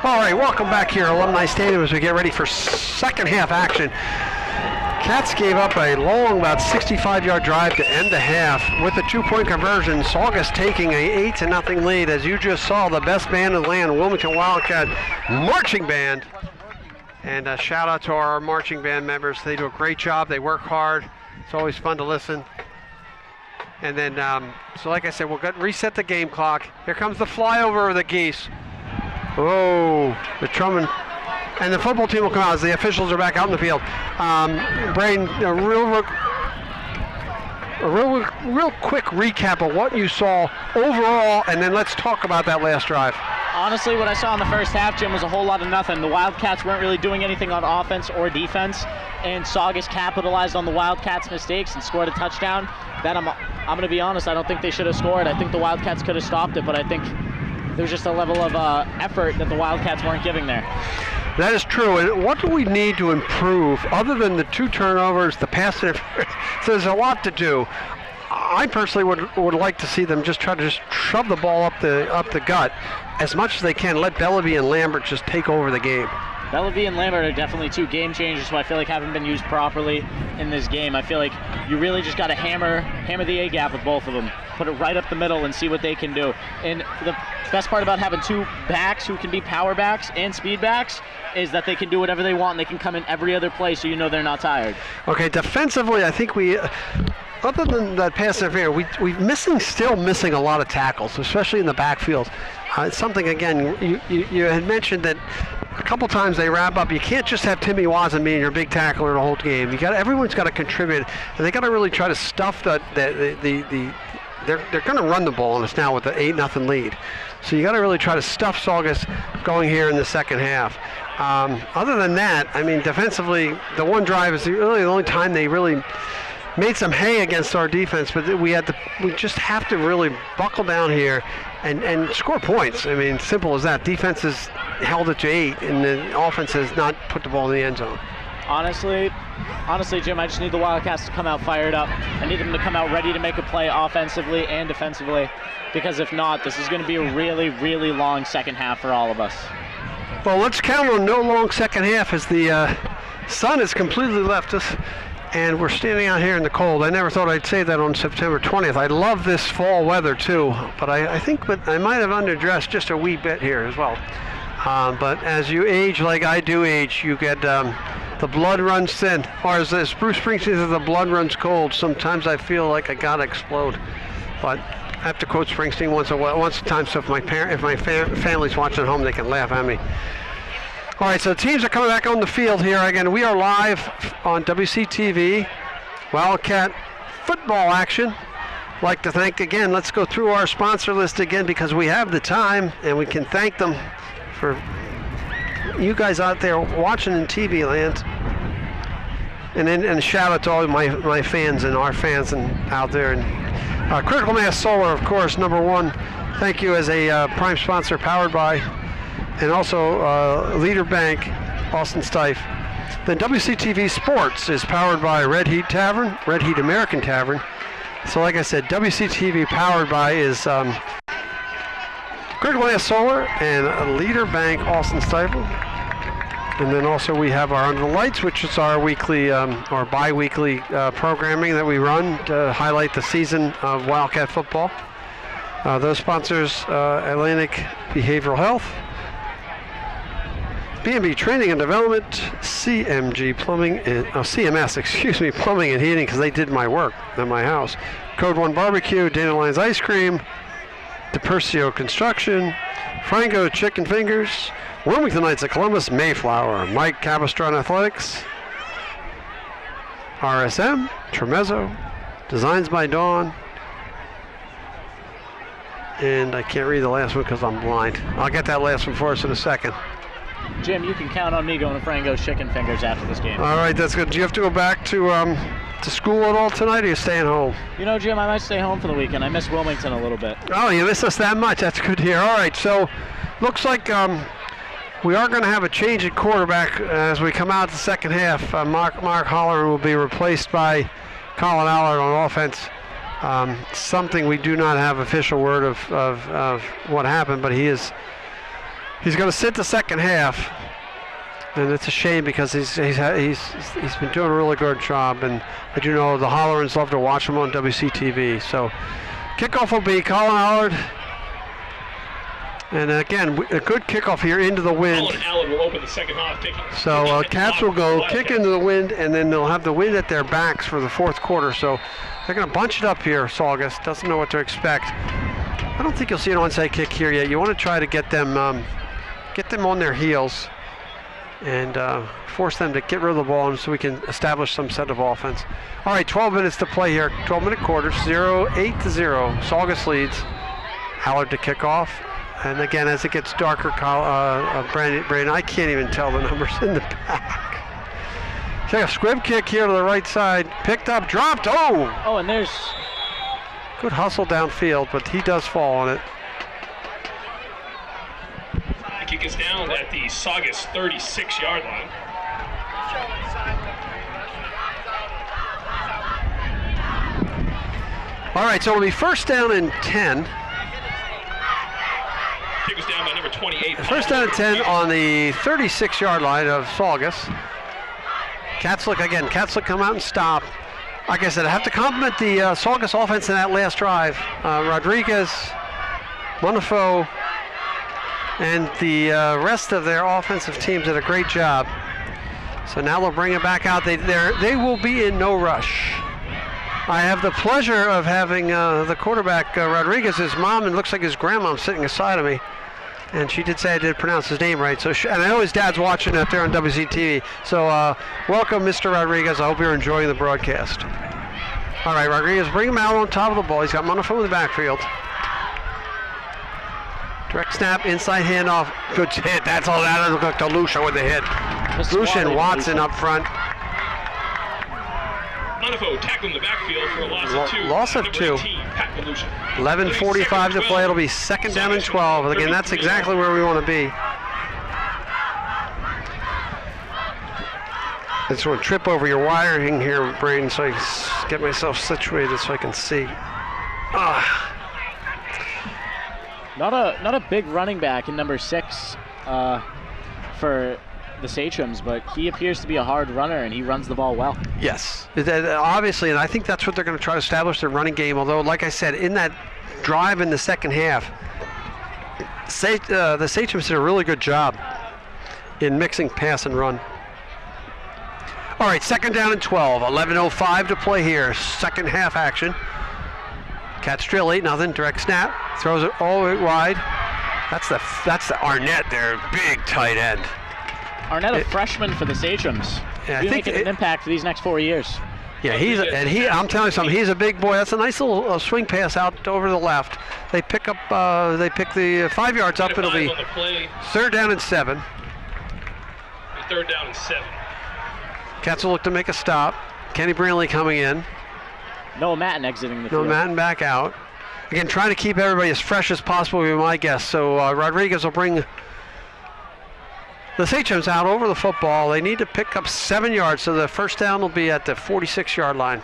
All right, welcome back here at Alumni Stadium as we get ready for second half action. Cats gave up a long, about 65-yard drive to end the half with a 2-point conversion. Saugus taking a 8-0 lead. As you just saw, the best band in the land, Wilmington Wildcat Marching Band. And a shout out to our marching band members. They do a great job. They work hard. It's always fun to listen. And then, so like I said, we'll reset the game clock. Here comes the flyover of the geese. Oh, the Truman. And the football team will come out as the officials are back out in the field. Braedon, a real quick recap of what you saw overall, and then let's talk about that last drive. Honestly, what I saw in the first half, Jim, was a whole lot of nothing. The Wildcats weren't really doing anything on offense or defense, and Saugus capitalized on the Wildcats' mistakes and scored a touchdown. That I'm going to be honest, I don't think they should have scored. I think the Wildcats could have stopped it, but I think there was just a level of effort that the Wildcats weren't giving there. That is true. And what do we need to improve other than the 2 turnovers, the pass interference? So there's a lot to do. I personally would like to see them just try to shove the ball up the gut as much as they can. Let Bellaby and Lambert just take over the game. Bellaby and Lambert are definitely 2 game changers who I feel like haven't been used properly in this game. I feel like you really just got to hammer the A-gap with both of them. Put it right up the middle and see what they can do. And the best part about having 2 backs who can be power backs and speed backs is that they can do whatever they want and they can come in every other play so you know they're not tired. Okay, defensively, I think we, other than that pass interference, we're still missing a lot of tackles, especially in the backfield. It's something, again, you had mentioned that a couple times they wrap up. You can't just have Timmy Wasson being your big tackler the whole game. Everyone's got to contribute, and they got to really try to stuff they're going to run the ball on us now with the 8-0 lead. So you got to really try to stuff Saugus going here in the second half. Other than that, I mean, defensively, the one drive is really the only time they really made some hay against our defense, but we just have to really buckle down here and score points. I mean, simple as that. Defense has held it to 8, and the offense has not put the ball in the end zone. Honestly, Jim, I just need the Wildcats to come out fired up. I need them to come out ready to make a play offensively and defensively, because if not, this is going to be a really, really long second half for all of us. Well, let's count on no long second half as the sun has completely left us, and we're standing out here in the cold. I never thought I'd say that on September 20th. I love this fall weather too, but I think that I might have underdressed just a wee bit here as well. But as you age like I do age, you get the blood runs thin, or as Bruce Springsteen says, the blood runs cold. Sometimes I feel like I gotta explode, but I have to quote Springsteen once a time, so if my family's watching at home, they can laugh at me. All right, so teams are coming back on the field here again. We are live on WCTV, Wildcat football action. I'd like to thank again. Let's go through our sponsor list again because we have the time and we can thank them for you guys out there watching in TV land. And shout out to all my fans and our fans and out there. And Critical Mass Solar, of course, number 1. Thank you as a prime sponsor, powered by, and also Leader Bank, Austin Stife. Then WCTV Sports is powered by Red Heat Tavern, Red Heat American Tavern. So like I said, WCTV powered by is Critical Mass Solar and Leader Bank, Austin Stife. And then also we have our Under the Lights, which is our weekly or bi-weekly programming that we run to highlight the season of Wildcat football. Those sponsors, Atlantic Behavioral Health, B&B Training and Development, CMG Plumbing, CMS, excuse me, Plumbing and Heating, because they did my work at my house. Code 1 Barbecue, Dandelion's Ice Cream, DePercio Construction, Frango Chicken Fingers, Wilmington Knights of Columbus, Mayflower, Mike Cabestron Athletics, RSM, Tremezzo, Designs by Dawn, and I can't read the last one because I'm blind. I'll get that last one for us in a second. Jim, you can count on me going to Frango's Chicken Fingers after this game. All right, that's good. Do you have to go back to school at all tonight, or are you staying home? You know, Jim, I might stay home for the weekend. I miss Wilmington a little bit. Oh, you miss us that much? That's good to hear. All right, so looks like we are going to have a change at quarterback as we come out the second half. Mark Holleran will be replaced by Colin Allard on offense. Something we do not have official word of what happened, but he is He's going to sit the second half, and it's a shame because he's been doing a really good job, and I do know the Hollerans love to watch him on WCTV. So kickoff will be Colin Allard, and again a good kickoff here into the wind. Colin Allard will open the second half, taking. So Cats will go kick into the wind, and then they'll have the wind at their backs for the fourth quarter. So they're going to bunch it up here. Saugus doesn't know what to expect. I don't think you'll see an onside kick here yet. You want to try to get them on their heels and force them to get rid of the ball so we can establish some set of offense. All right, 12 minutes to play here. 12-minute quarters, 8-0. Saugus leads. Allard to kick off. And again, as it gets darker, Braedon, I can't even tell the numbers in the back. Take a squib kick here to the right side. Picked up, dropped. Oh! Oh, and there's... Good hustle downfield, but he does fall on it. The kick is down at the Saugus 36-yard line. All right, so it'll be first down and 10. Kick was down by number 28. First down and 10 on the 36-yard line of Saugus. Cats look come out and stop. Like I said, I have to compliment the Saugus offense in that last drive. Rodriguez, Monifo, and the rest of their offensive teams did a great job. So now they'll bring it back out. They will be in no rush. I have the pleasure of having the quarterback, Rodriguez's mom, and looks like his grandma sitting aside of me. And she did say I did pronounce his name right. So and I know his dad's watching out there on WCTV. So welcome, Mr. Rodriguez. I hope you're enjoying the broadcast. All right, Rodriguez, bring him out on top of the ball. He's got Monifo in the backfield. Direct snap, inside handoff. Good hit. That's all that looked like to Lucia with the hit. Lucia and Watson up front. Monifo tackling the backfield for a loss of 2. Loss of 2. 11:45 to play. It'll be second down and 12. And again, that's exactly where we want to be. I just want to trip over your wiring here, Braedon, so I can get myself situated so I can see. Not a big running back in number 6 for the Sachems, but he appears to be a hard runner, and he runs the ball well. Yes, obviously, and I think that's what they're going to try to establish their running game, although, like I said, in that drive in the second half, the Sachems did a really good job in mixing pass and run. All right, second down and 12, 11:05 to play here, second half action. Cats drill 8-0, direct snap, throws it all the way wide. That's the Arnett there, big tight end. Arnett, a freshman for the Sachems. Yeah, He's making an impact for these next 4 years. Yeah, I'm telling you something, he's a big boy. That's a nice little swing pass out over the left. They pick the 5 yards up. It'll be third down and 7. Third down and 7. Cats will look to make a stop. Kenny Brantley coming in. Noah Matten exiting the field. Noah Matten back out. Again, trying to keep everybody as fresh as possible, would be my guess. So Rodriguez will bring the Sachems out over the football. They need to pick up 7 yards, so the first down will be at the 46-yard line.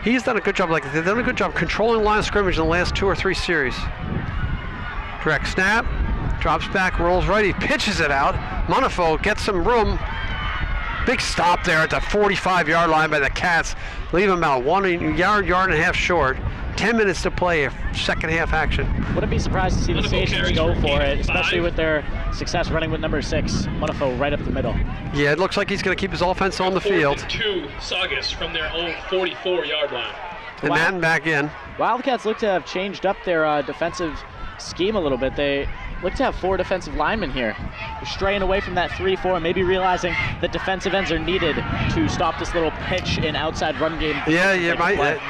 He's done a good job. They've done a good job controlling the line of scrimmage in the last 2 or 3 series. Direct snap, drops back, rolls right. He pitches it out. Monifo gets some room. Big stop there at the 45-yard line by the Cats. Leave him about 1 yard and a half short. 10 minutes to play, second half action. Wouldn't be surprised to see the Sachems go for it, especially with their success running with number 6, Monifo, right up the middle. Yeah, it looks like he's going to keep his offense on the field. 2 Saugus from their own 44-yard line. And Matten back in. Wildcats look to have changed up their defensive scheme a little bit. They look to have 4 defensive linemen here. They're straying away from that 3-4, maybe realizing that defensive ends are needed to stop this little pitch and outside run game. Yeah,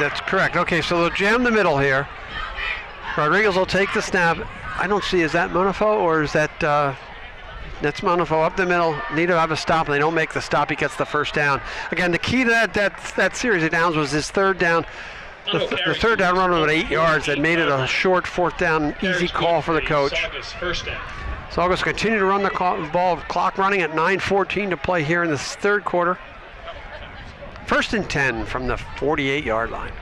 that's correct. Okay, so they'll jam the middle here. Rodriguez will take the snap. I don't see, is that Monifo or is that, that's Monifo up the middle. Need to have a stop, and they don't make the stop. He gets the first down. Again, the key to that series of downs was this third down. The third down run was 8 yards that made it a short fourth down, easy call for the coach. Saugus continue to run the ball, clock running at 9:14 to play here in the third quarter. First and 10 from the 48-yard line.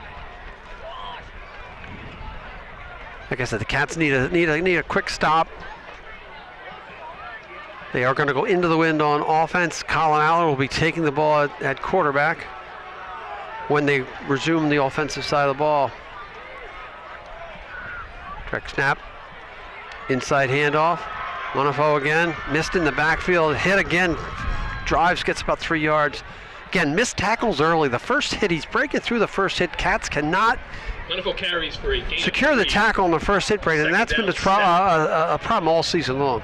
Like I said, the Cats need a quick stop. They are going to go into the wind on offense. Colin Allard will be taking the ball at quarterback when they resume the offensive side of the ball. Direct snap. Inside handoff. Monifo again. Missed in the backfield. Hit again. Drives, gets about 3 yards. Again, missed tackles early. The first hit, he's breaking through the first hit. Cats cannot Carries for a gain secure the tackle on the first hit, Braedon, and that's been a problem all season long.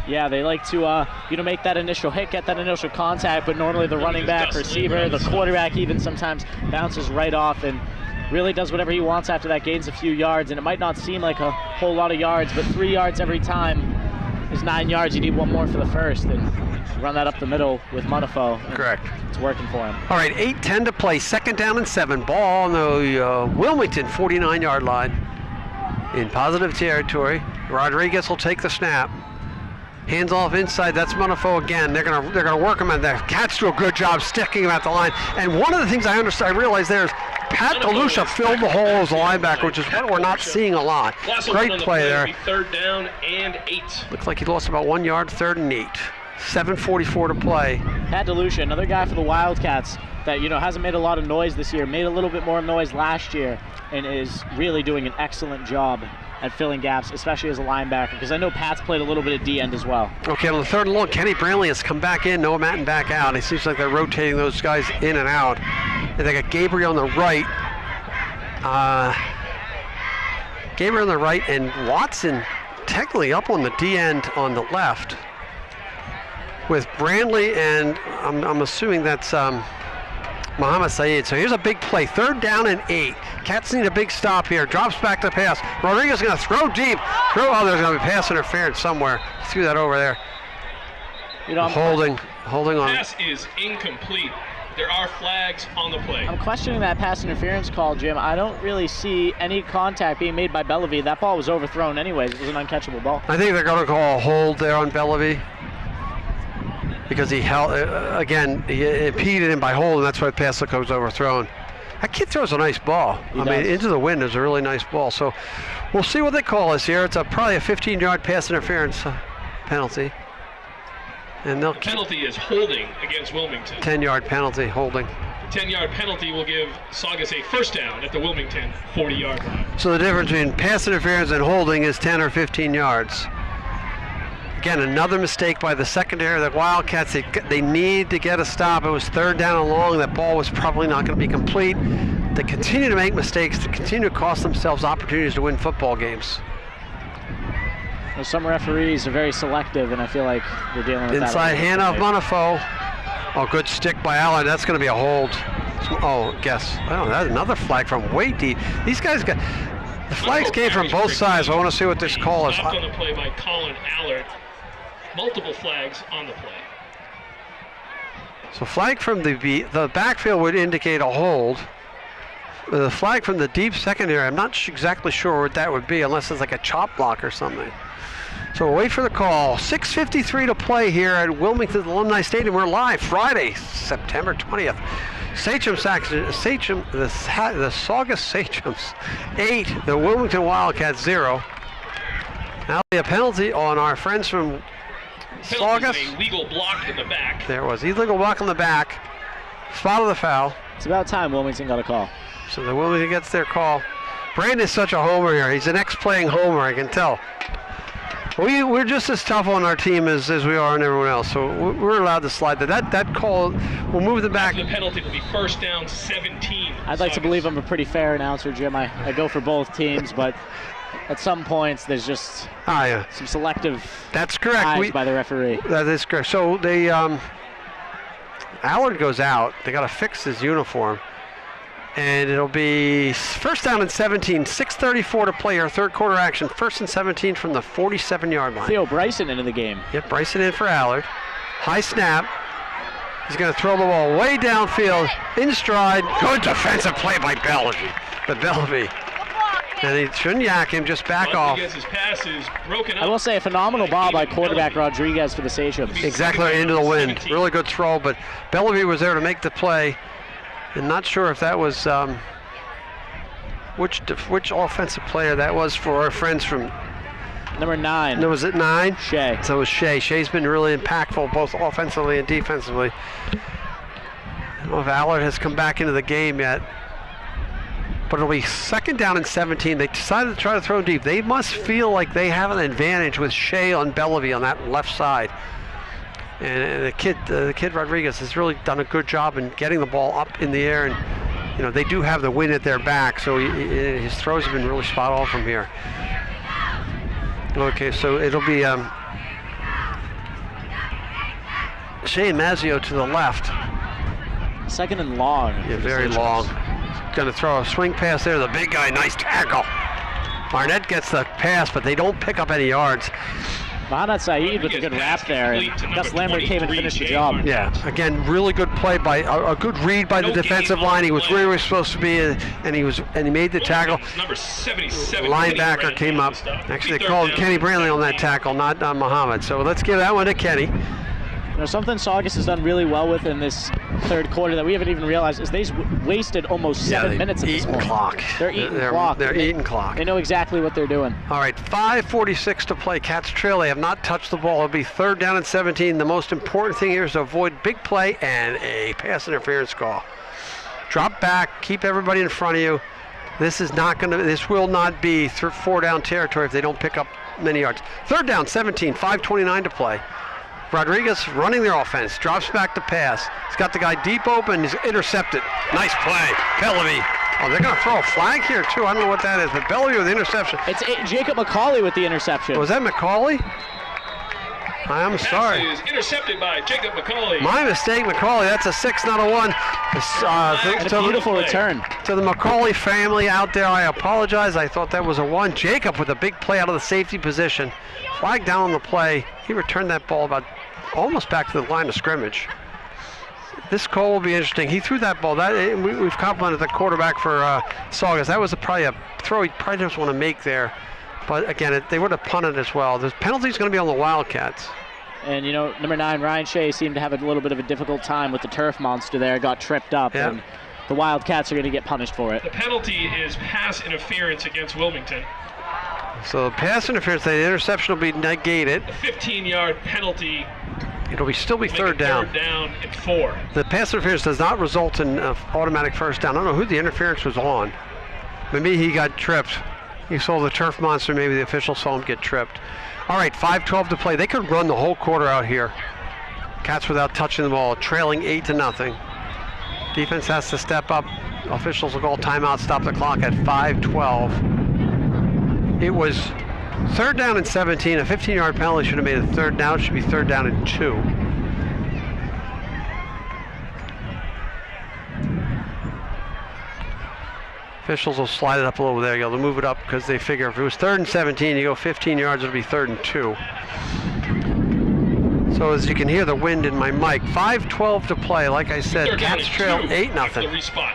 Yeah, they like to make that initial hit, get that initial contact, but normally the running back, receiver, the quarterback even sometimes bounces right off and really does whatever he wants after that, gains a few yards, and it might not seem like a whole lot of yards, but 3 yards every time is 9 yards. You need one more for the first, and run that up the middle with Monifo. Correct. It's working for him. All right, 8:10 to play, 2nd down and 7. Ball on the Wilmington 49-yard line in positive territory. Rodriguez will take the snap. Hands off inside, that's Monifo again. They're gonna work him, and the Cats do a good job sticking him at the line. And one of the things I realize there is Pat DeLucia filled the hole as a linebacker, which is what we're not seeing a lot. Great play there. 3rd down and 8. Looks like he lost about 1 yard, 3rd and 8. 7:44 to play. Pat DeLucia, another guy for the Wildcats that hasn't made a lot of noise this year, made a little bit more noise last year, and is really doing an excellent job at filling gaps, especially as a linebacker, because I know Pat's played a little bit of D-end as well. Okay, on the 3rd and long, Kenny Brantley has come back in, Noah Matten back out. It seems like they're rotating those guys in and out. And they got Gabriel on the right. Gabriel on the right, and Watson technically up on the D-end on the left with Brantley, and I'm assuming that's Muhammad Saeed. So here's a big play, 3rd down and 8. Cats need a big stop here. Drops back to pass. Rodriguez is going to throw deep. Oh, there's going to be pass interference somewhere. He threw that over there. Holding on. Pass is incomplete. There are flags on the play. I'm questioning that pass interference call, Jim. I don't really see any contact being made by Bellevue. That ball was overthrown anyways. It was an uncatchable ball. I think they're going to call a hold there on Bellevue, because he held, he impeded him by holding. That's why the pass look was overthrown. That kid throws a nice ball. I mean, into the wind is a really nice ball. So we'll see what they call us here. It's probably a 15-yard pass interference penalty. And the penalty is holding against Wilmington. 10-yard penalty, holding. 10-yard penalty will give Saugus a 1st down at the Wilmington 40-yard line. So the difference between pass interference and holding is 10 or 15 yards. Again, another mistake by the secondary. The Wildcats, they need to get a stop. It was 3rd down and long. That ball was probably not going to be complete. They continue to make mistakes, to continue to cost themselves opportunities to win football games. Well, some referees are very selective, and I feel like they're dealing with inside handoff, Monifo. Oh, good stick by Allen. That's going to be a hold. Oh, guess. Oh, that's another flag from way deep. These guys got the flags came from both sides. I want to see what this call is. Stopped on the play by Colin Allard. Multiple flags on the play. So flag from the backfield would indicate a hold. The flag from the deep secondary, I'm not exactly sure what that would be, unless it's like a chop block or something. So we'll wait for the call. 6:53 to play here at Wilmington Alumni Stadium. We're live Friday, September 20th. The Saugus Sachems 8, the Wilmington Wildcats 0. Now a penalty on our friends from Saugus. A legal block in the back. There was illegal block in the back. Spot of the foul. It's about time Wilmington got a call. So the Wilmington gets their call. Braedon is such a homer here. He's an ex-playing homer, I can tell. We're just as tough on our team as we are on everyone else, so we're allowed to slide that. That call, we'll move them back. The penalty will be 1st down 17. I'd like to believe I'm a pretty fair announcer, Jim. I go for both teams, but at some points there's just some selective That's correct. eyes by the referee. That is correct. So they Allard goes out. They got to fix his uniform. And it'll be 1st down and 17, 6:34 to play, our 3rd quarter action. 1st and 17 from the 47-yard line. Theo Bryson into the game. Yep, Bryson in for Allard. High snap. He's going to throw the ball way downfield, in stride. Good defensive play by Bellevue. And he shouldn't yak him, just back off. His pass is broken up. I will say a phenomenal ball by quarterback Rodriguez for the Sachems. Exactly, into the wind. Really good throw, but Bellevue was there to make the play. And not sure if that was which offensive player that was for our friends from Number 9. No, was it 9? Shea. So it was Shea. Shea's been really impactful both offensively and defensively. I don't know if Allard has come back into the game yet. But it'll be 2nd down and 17. They decided to try to throw deep. They must feel like they have an advantage with Shea on Bellevue on that left side. And the kid Rodriguez has really done a good job in getting the ball up in the air, and you know they do have the wind at their back, so his throws have been really spot on from here. Okay, so it'll be Shea Mazzio to the left. 2nd and long. Yeah, very long. Going to throw a swing pass there. The big guy, nice tackle. Barnett gets the pass, but they don't pick up any yards. Mahanat Saeed with a good wrap there, and Gus Lambert came and finished the job. Yeah, again, really good play by a good read by the defensive line. He was where he was supposed to be, and he made the tackle. Number 77. Linebacker came up. Actually, they called Kenny Brantley on that tackle, not Muhammad. So let's give that one to Kenny. You know, something Saugus has done really well with in this 3rd quarter that we haven't even realized is they've wasted almost 7 minutes at this point. They're eating clock. They're eating clock. They know exactly what they're doing. All right, 5:46 to play. Cats trail. They have not touched the ball. It'll be 3rd down and 17. The most important thing here is to avoid big play and a pass interference call. Drop back. Keep everybody in front of you. This will not be 4 down territory if they don't pick up many yards. 3rd down, 17. 5:29 to play. Rodriguez running their offense, drops back to pass. He's got the guy deep open, he's intercepted. Nice play, Bellevue. Oh, they're gonna throw a flag here too. I don't know what that is, but Bellevue with the interception. It's Jacob McCauley with the interception. Was that McCauley? I'm sorry. Pass is intercepted by Jacob McCauley. My mistake, McCauley. That's a 6, not a 1. And a beautiful return. To the McCauley family out there, I apologize. I thought that was a 1. Jacob with a big play out of the safety position. Flag down on the play. He returned that ball about almost back to the line of scrimmage. This call will be interesting. He threw that ball. We've complimented the quarterback for Saugus. That was probably a throw he probably doesn't want to make there. But again, they would have punted as well. The penalty's going to be on the Wildcats. And you know, number 9, Ryan Shea, seemed to have a little bit of a difficult time with the turf monster there. Got tripped up, and the Wildcats are going to get punished for it. The penalty is pass interference against Wilmington. So pass interference, the interception will be negated. A 15-yard penalty. It'll still be 3rd down. 3rd down and 4. The pass interference does not result in automatic 1st down. I don't know who the interference was on. Maybe he got tripped. You saw the turf monster. Maybe the official saw him get tripped. All right, 5:12 to play. They could run the whole quarter out here. Cats without touching the ball, trailing 8-0. Defense has to step up. Officials will call timeout, stop the clock at 5:12. It was 3rd down and 17. A 15-yard penalty should have made it 3rd down. It should be 3rd down and 2. Officials will slide it up a little there. They'll move it up because they figure if it was 3rd and 17, you go 15 yards, it'll be 3rd and 2. So as you can hear the wind in my mic, 5:12 to play. Like I said, Cats trail 8-0.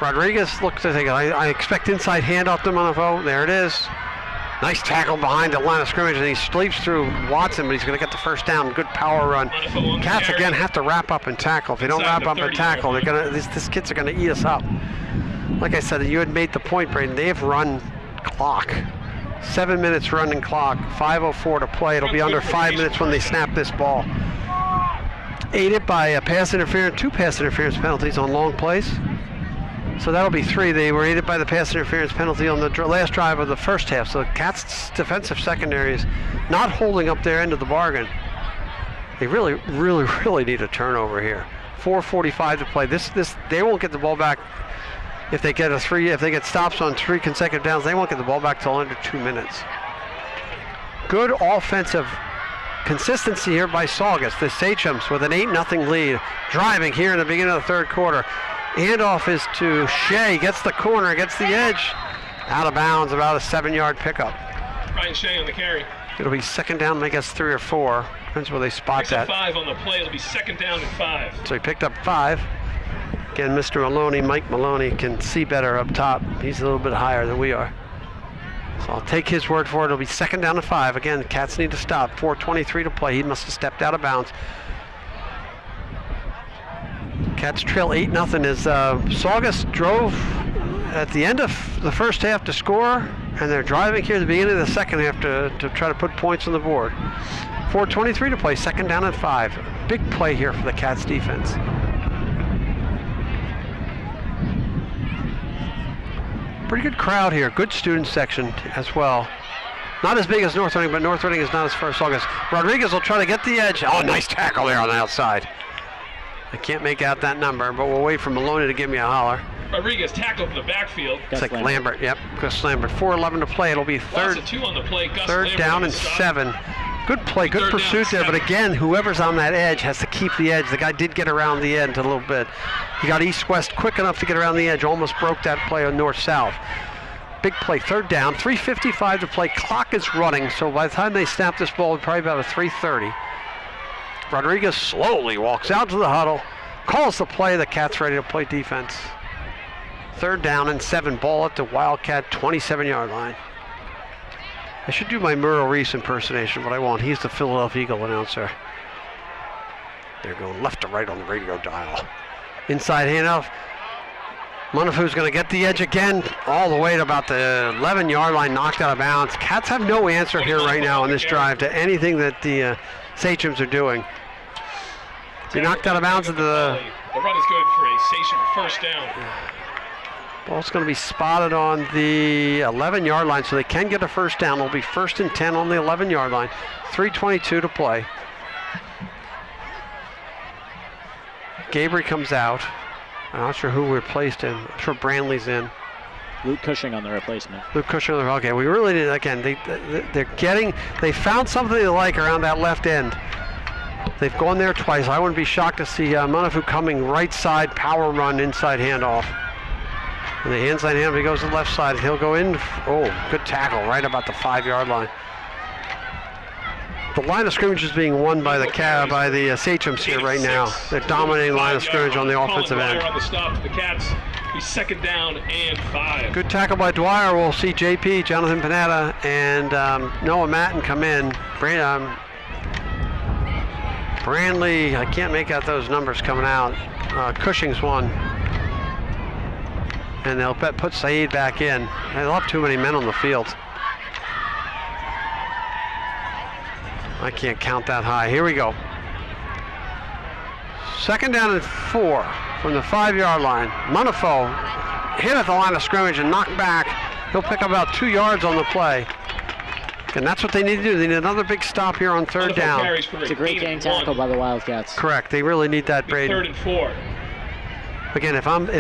Rodriguez looks to think, I expect inside handoff to Montefiore. There it is. Nice tackle behind the line of scrimmage, and he sleeps through Watson, but he's going to get the 1st down. Good power run. Cats again have to wrap up and tackle. If they don't wrap up and tackle, they're going to. These kids are going to eat us up. Like I said, you had made the point, Braedon. They have run clock. 7 minutes running clock. 5:04 to play. It'll be under 5 minutes when they snap this ball. Aided by a pass interference, 2 pass interference penalties on long plays. So that'll be 3. They were aided by the pass interference penalty on the last drive of the first half. So the Cats' defensive secondary is not holding up their end of the bargain. They really, really, really need a turnover here. 4:45 to play. They won't get the ball back if they get if they get stops on 3 consecutive downs. They won't get the ball back till under 2 minutes. Good offensive consistency here by Saugus. The Sachems with an 8-0 lead, driving here in the beginning of the 3rd quarter. Handoff is to Shea, gets the corner, gets the edge. Out of bounds, about a 7-yard pickup. Ryan Shea on the carry. It'll be 2nd down, I guess 3 or 4. Depends where they spot that. 5 on the play, it'll be 2nd down and 5. So he picked up 5. Again, Mr. Maloney, Mike Maloney, can see better up top. He's a little bit higher than we are. So I'll take his word for it. It'll be 2nd down and 5. Again, the Cats need to stop. 4:23 to play. He must have stepped out of bounds. Cats trail 8-0 as Saugus drove at the end of the first half to score, And they're driving here at the beginning of the second half to try to put points on the board. 4:23 to play, second down and 5. Big play here for the Cats defense. Pretty good crowd here, good student section as well. Not as big as North Reading, but North Reading is not as far as Saugus. Rodriguez will try to get the edge. Oh, nice tackle there on the outside. I can't make out that number, but we'll wait for Maloney to give me a holler. Rodriguez tackled in the backfield. It's like Lambert, yep, Gus Lambert. 4:11 to play. It'll be third On the play. Gus Third Lambert down and stop. 7. Good play, good Third pursuit down, there, but 7. again, whoever's on that edge has to keep the edge. The guy did get around the edge a little bit. He got east-west quick enough to get around the edge, almost broke that play on north-south. Big play, third down, 3:55 to play. Clock is running, so by the time they snap this ball, it's probably about a 3:30. Rodriguez slowly walks out to the huddle, calls the play. The Cats ready to play defense. Third down and 7, ball at the Wildcat 27-yard line. I should do my Merle Reese impersonation, but I won't. He's the Philadelphia Eagle announcer. They're going left to right on the radio dial. Inside handoff. Munafu's going to get the edge again, all the way to about the 11-yard line, knocked out of bounds. Cats have no answer here right now on this drive to anything that the Sachems are doing. He knocked out of bounds at the... The run is good for a Sachem first down. Ball's going to be spotted on the 11-yard line, so they can get a first down. It'll be 1st and 10 on the 11-yard line. 3:22 to play. Gabriel comes out. I'm not sure who replaced him. I'm sure Brantley's in. Luke Cushing on the replacement. Luke Cushing, okay, we really did, again, they found something they like around that left end. They've gone there twice. I wouldn't be shocked to see Munafu coming right side, power run, inside handoff. And the inside handoff, he goes to the left side. He'll go in, oh, good tackle, right about the 5-yard line. The line of scrimmage is being won by the Sachems here right now. They're dominating line of scrimmage on the offensive end. On the stop to the Cats. He's second down and 5. Good tackle by Dwyer. We'll see JP, Jonathan Panetta, and Noah Matten come in. Brandley, I can't make out those numbers coming out. Cushing's one. And they'll put Saeed back in. They'll have too many men on the field. I can't count that high. Here we go. Second down and 4 from the 5-yard line. Munafo hit at the line of scrimmage and knocked back. He'll pick up about 2 yards on the play. And that's what they need to do. They need another big stop here on third down. It's a great gang tackle by the Wildcats. Correct. They really need that, Braedon. 3rd and 4. Again, if I'm the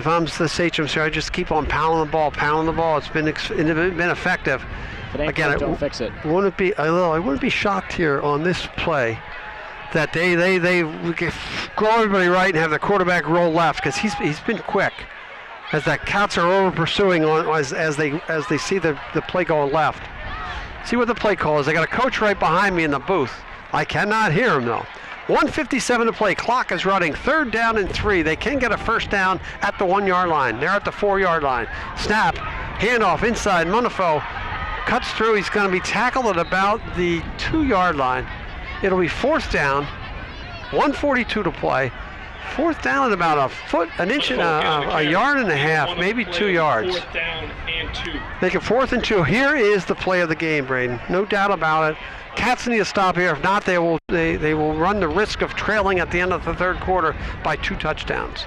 Sachems here, I just keep on pounding the ball. It's been effective. If it ain't Again, broke, don't fix it. I wouldn't be shocked here on this play that they go everybody right and have the quarterback roll left, because he's been quick as the Cats are over pursuing as they see the play going left. See what the play call is. They got a coach right behind me in the booth. I cannot hear him though. 1:57 to play. Clock is running. Third down and 3. They can get a first down at the 1-yard line. They're at the 4-yard line. Snap. Handoff inside. Munafo cuts through. He's going to be tackled at about the 2-yard line. It'll be 4th down. 1:42 to play. 4th down at about an inch and a yard and a half, maybe 2 yards. 4th down and 2. Make it 4th and 2. Here is the play of the game, Braedon. No doubt about it. Cats need to stop here. If not, they will run the risk of trailing at the end of the third quarter by 2 touchdowns.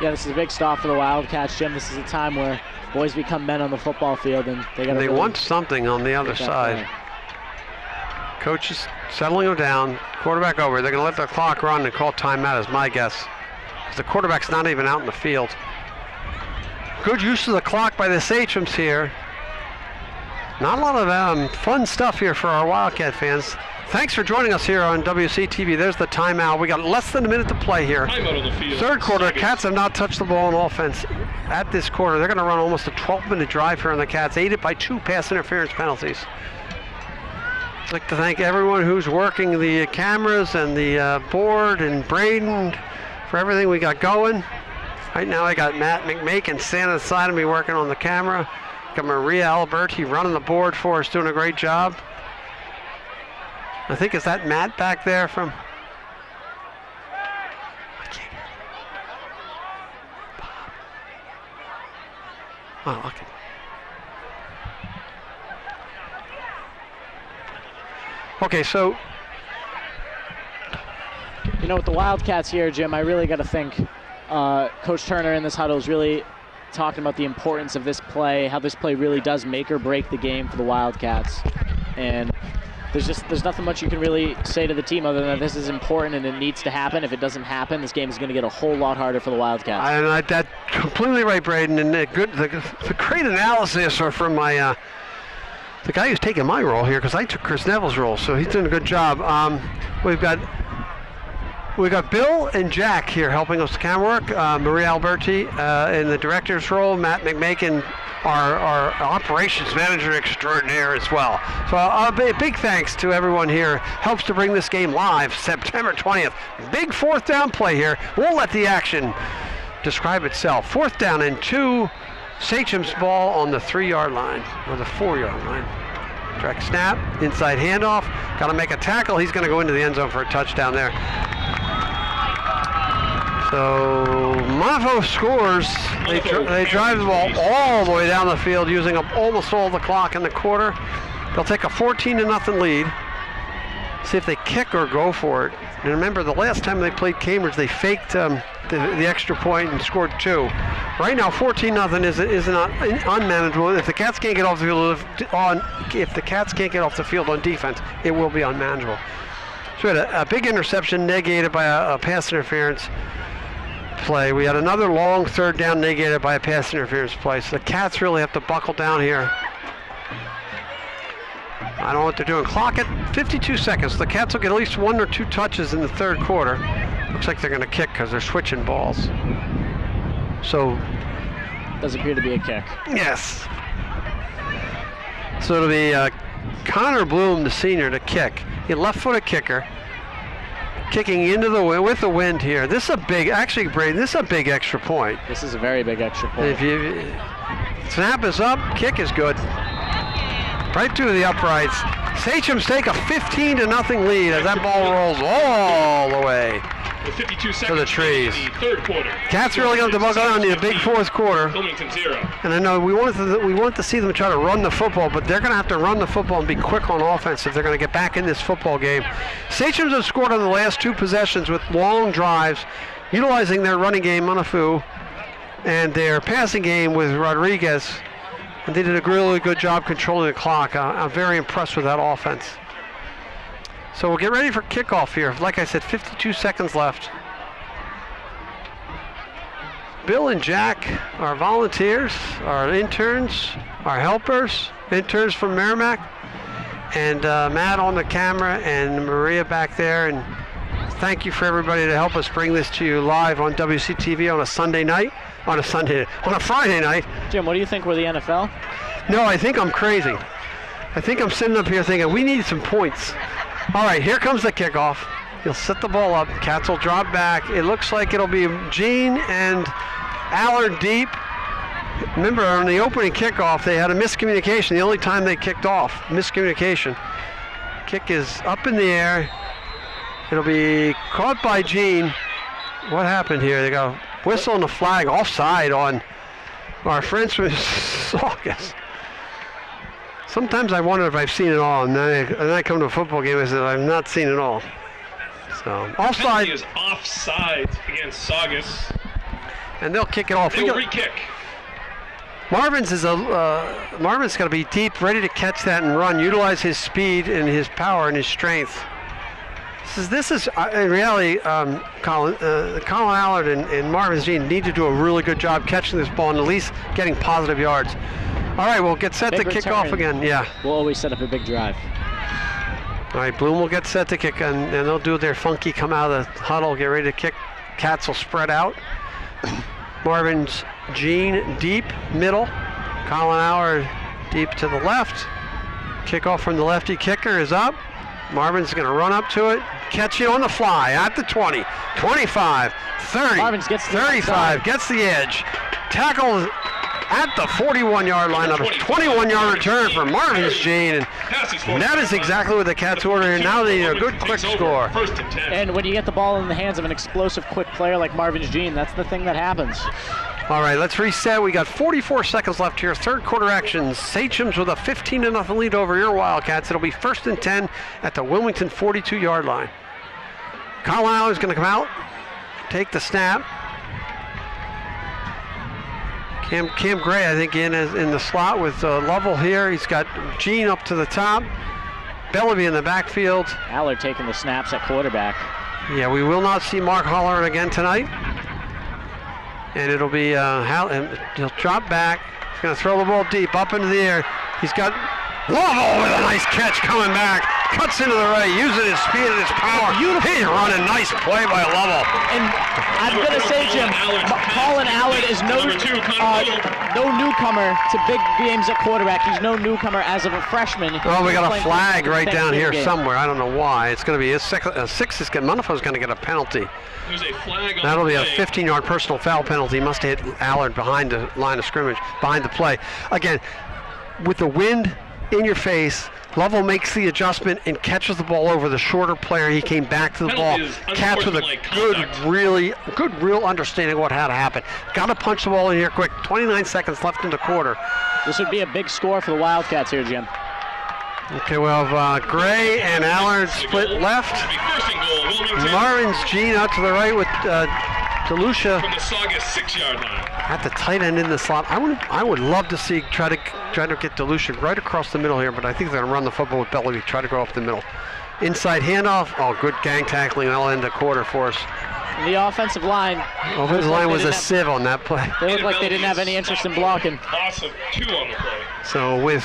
Yeah, this is a big stop for the Wildcats, Jim. This is a time where boys become men on the football field, and they want something on the other side. Coach is settling them down. Quarterback over. They're going to let the clock run and call timeout, is my guess. Because the quarterback's not even out in the field. Good use of the clock by the Sachems here. Not a lot of fun stuff here for our Wildcat fans. Thanks for joining us here on WCTV. There's the timeout. We got less than a minute to play here. Timeout on the field. Third quarter, Cats have not touched the ball on offense at this quarter. They're going to run almost a 12-minute drive here on the Cats, aided by 2 pass interference penalties. I'd like to thank everyone who's working the cameras and the board, and Braedon for everything we got going. Right now I got Matt McMakin standing aside of me working on the camera. Got Maria Alberti running the board for us, doing a great job. I think, is that Matt back there from... I can't hear. Bob. Oh, okay. Okay, so You know, with the Wildcats here, Jim, I really got to think Coach Turner in this huddle is really talking about the importance of this play, how this play really does make or break the game for the Wildcats. And there's nothing much you can really say to the team other than this is important and it needs to happen. If it doesn't happen, this game is going to get a whole lot harder for the Wildcats. And that's completely right, Braedon. And the great analysis are from my the guy who's taking my role here, because I took Chris Neville's role, so he's doing a good job. We've got Bill and Jack here helping us with camera work. Maria Alberti in the director's role. Matt McMakin, our operations manager extraordinaire as well. So a big thanks to everyone here. Helps to bring this game live September 20th. Big fourth down play here. We'll let the action describe itself. Fourth down and 2. Sachem's ball on the 3-yard line, or the 4-yard line. Direct snap, inside handoff. Got to make a tackle. He's going to go into the end zone for a touchdown there. So Montefiore scores. They drive the ball all the way down the field, using up almost all the clock in the quarter. They'll take a 14-0 lead. See if they kick or go for it. And remember, the last time they played Cambridge, they faked the extra point and scored 2. Right now, 14-0 is not unmanageable. If the Cats can't get off the field on defense, it will be unmanageable. So we had a big interception negated by a pass interference play. We had another long third down negated by a pass interference play. So the Cats really have to buckle down here. I don't know what they're doing. Clock at 52 seconds. The Cats will get at least 1 or 2 touches in the third quarter. Looks like they're going to kick because they're switching balls. So, does appear to be a kick. Yes. So it'll be Connor Bloom, the senior, to kick. A left-footed kicker, kicking into the wind with the wind here. This is a big, actually, Braedon, this is a big extra point. This is a very big extra point. If you snap is up, kick is good. Right through the uprights. Sachem's take a 15-0 lead as that ball rolls all the way With 52 seconds to the trees. in the third quarter. Cats really going to buckle down in the big fourth quarter. Wilmington 0. And I know we want to see them try to run the football, but they're going to have to run the football and be quick on offense if they're going to get back in this football game. Sachem's have scored on the last 2 possessions with long drives, utilizing their running game, Montefiore, and their passing game with Rodriguez. And they did a really good job controlling the clock. I'm very impressed with that offense. So we'll get ready for kickoff here. Like I said, 52 seconds left. Bill and Jack, our volunteers, our interns, our helpers, interns from Merrimack, and Matt on the camera and Maria back there. And thank you for everybody to help us bring this to you live on WCTV on a Sunday night. On a Friday night. Jim, what do you think we're the NFL? No, I think I'm crazy. I think I'm sitting up here thinking we need some points. All right, here comes the kickoff. He'll set the ball up. Cats will drop back. It looks like it'll be Gene and Allard deep. Remember, on the opening kickoff, they had a miscommunication. The only time they kicked off, miscommunication. Kick is up in the air. It'll be caught by Gene. What happened here? They go whistle and a flag offside on our friends from Saugus. Sometimes I wonder if I've seen it all, and then I come to a football game and I said I've not seen it all. So offside. Penalty is offside against Saugus. And they'll kick it off. They'll re-kick. Marvin's got to be deep, ready to catch that and run, utilize his speed and his power and his strength. This is in reality, Colin Allard and Marvin Gene need to do a really good job catching this ball and at least getting positive yards. All right, we'll get set to kick off again. Yeah. We'll always set up a big drive. All right, Bloom will get set to kick, and they'll do their funky come out of the huddle, get ready to kick. Cats will spread out. Marvin's Gene deep, middle. Colin Allard deep to the left. Kickoff from the lefty kicker is up. Marvin's going to run up to it, catch it on the fly at the 20, 25, 30, Marvin's gets 35, gets the edge. Tackle at the 41-yard line on a 21-yard return for Marvin's Gene. And that is exactly what the Cats order here. Now they need a good quick score. And when you get the ball in the hands of an explosive, quick player like Marvin's Gene, that's the thing that happens. All right, let's reset. We got 44 seconds left here. Third quarter action. Sachems with a 15-0 lead over your Wildcats. It'll be 1st and 10 at the Wilmington 42-yard line. Carlisle is going to come out, take the snap. Cam Gray, I think, in the slot with Lovell here. He's got Gene up to the top. Bellevue in the backfield. Allard taking the snaps at quarterback. Yeah, we will not see Mark Holleran again tonight. And it'll be, he'll drop back. He's going to throw the ball deep, up into the air. He's got Lovell with a nice catch coming back. Cuts into the right, using his speed and his power. Beautiful. He's running. Nice play by Lovell. And I'm going to say, Jim, Colin Allard is no newcomer to big games at quarterback. He's no newcomer as of a freshman. Oh, we got a flag right down here somewhere. I don't know why. It's going to be a sixth. Monifo's going to get a penalty. There's a flag on That'll the be a play. 15-yard personal foul penalty. He must have hit Allard behind the line of scrimmage, behind the play. Again, with the wind in your face, Lovell makes the adjustment and catches the ball over the shorter player. He came back to the ball. Cats with a good, real understanding of what had to happen. Got to punch the ball in here quick. 29 seconds left in the quarter. This would be a big score for the Wildcats here, Jim. Okay, well, Gray and Allard split left. First and goal, Wilmington. Marvin's Gene out to the right with DeLucia From the Saugus 6-yard line. at the tight end in the slot. I would love to see try to get DeLucia right across the middle here, but I think they're gonna run the football with Bellevue. Try to go up the middle. Inside handoff. Oh, good gang tackling. That'll end the quarter for us. The offensive line. Offensive line was a sieve on that play. They look like they didn't have any interest in blocking. Loss of 2 on the play. So with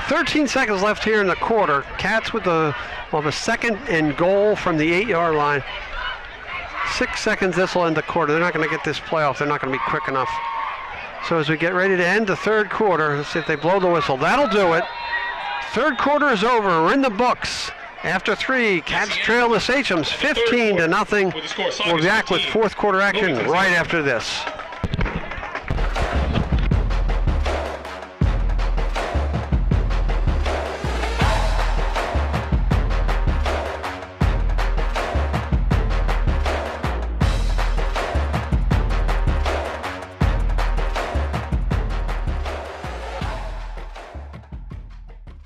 13 seconds left here in the quarter, Cats with a 2nd and goal from the 8-yard line. 6 seconds, this will end the quarter. They're not going to get this play off. They're not going to be quick enough. So as we get ready to end the third quarter, let's see if they blow the whistle. That'll do it. Third quarter is over. We're in the books. After 3, Cats trail the Sachems 15-0. We'll be back with fourth quarter action right after this.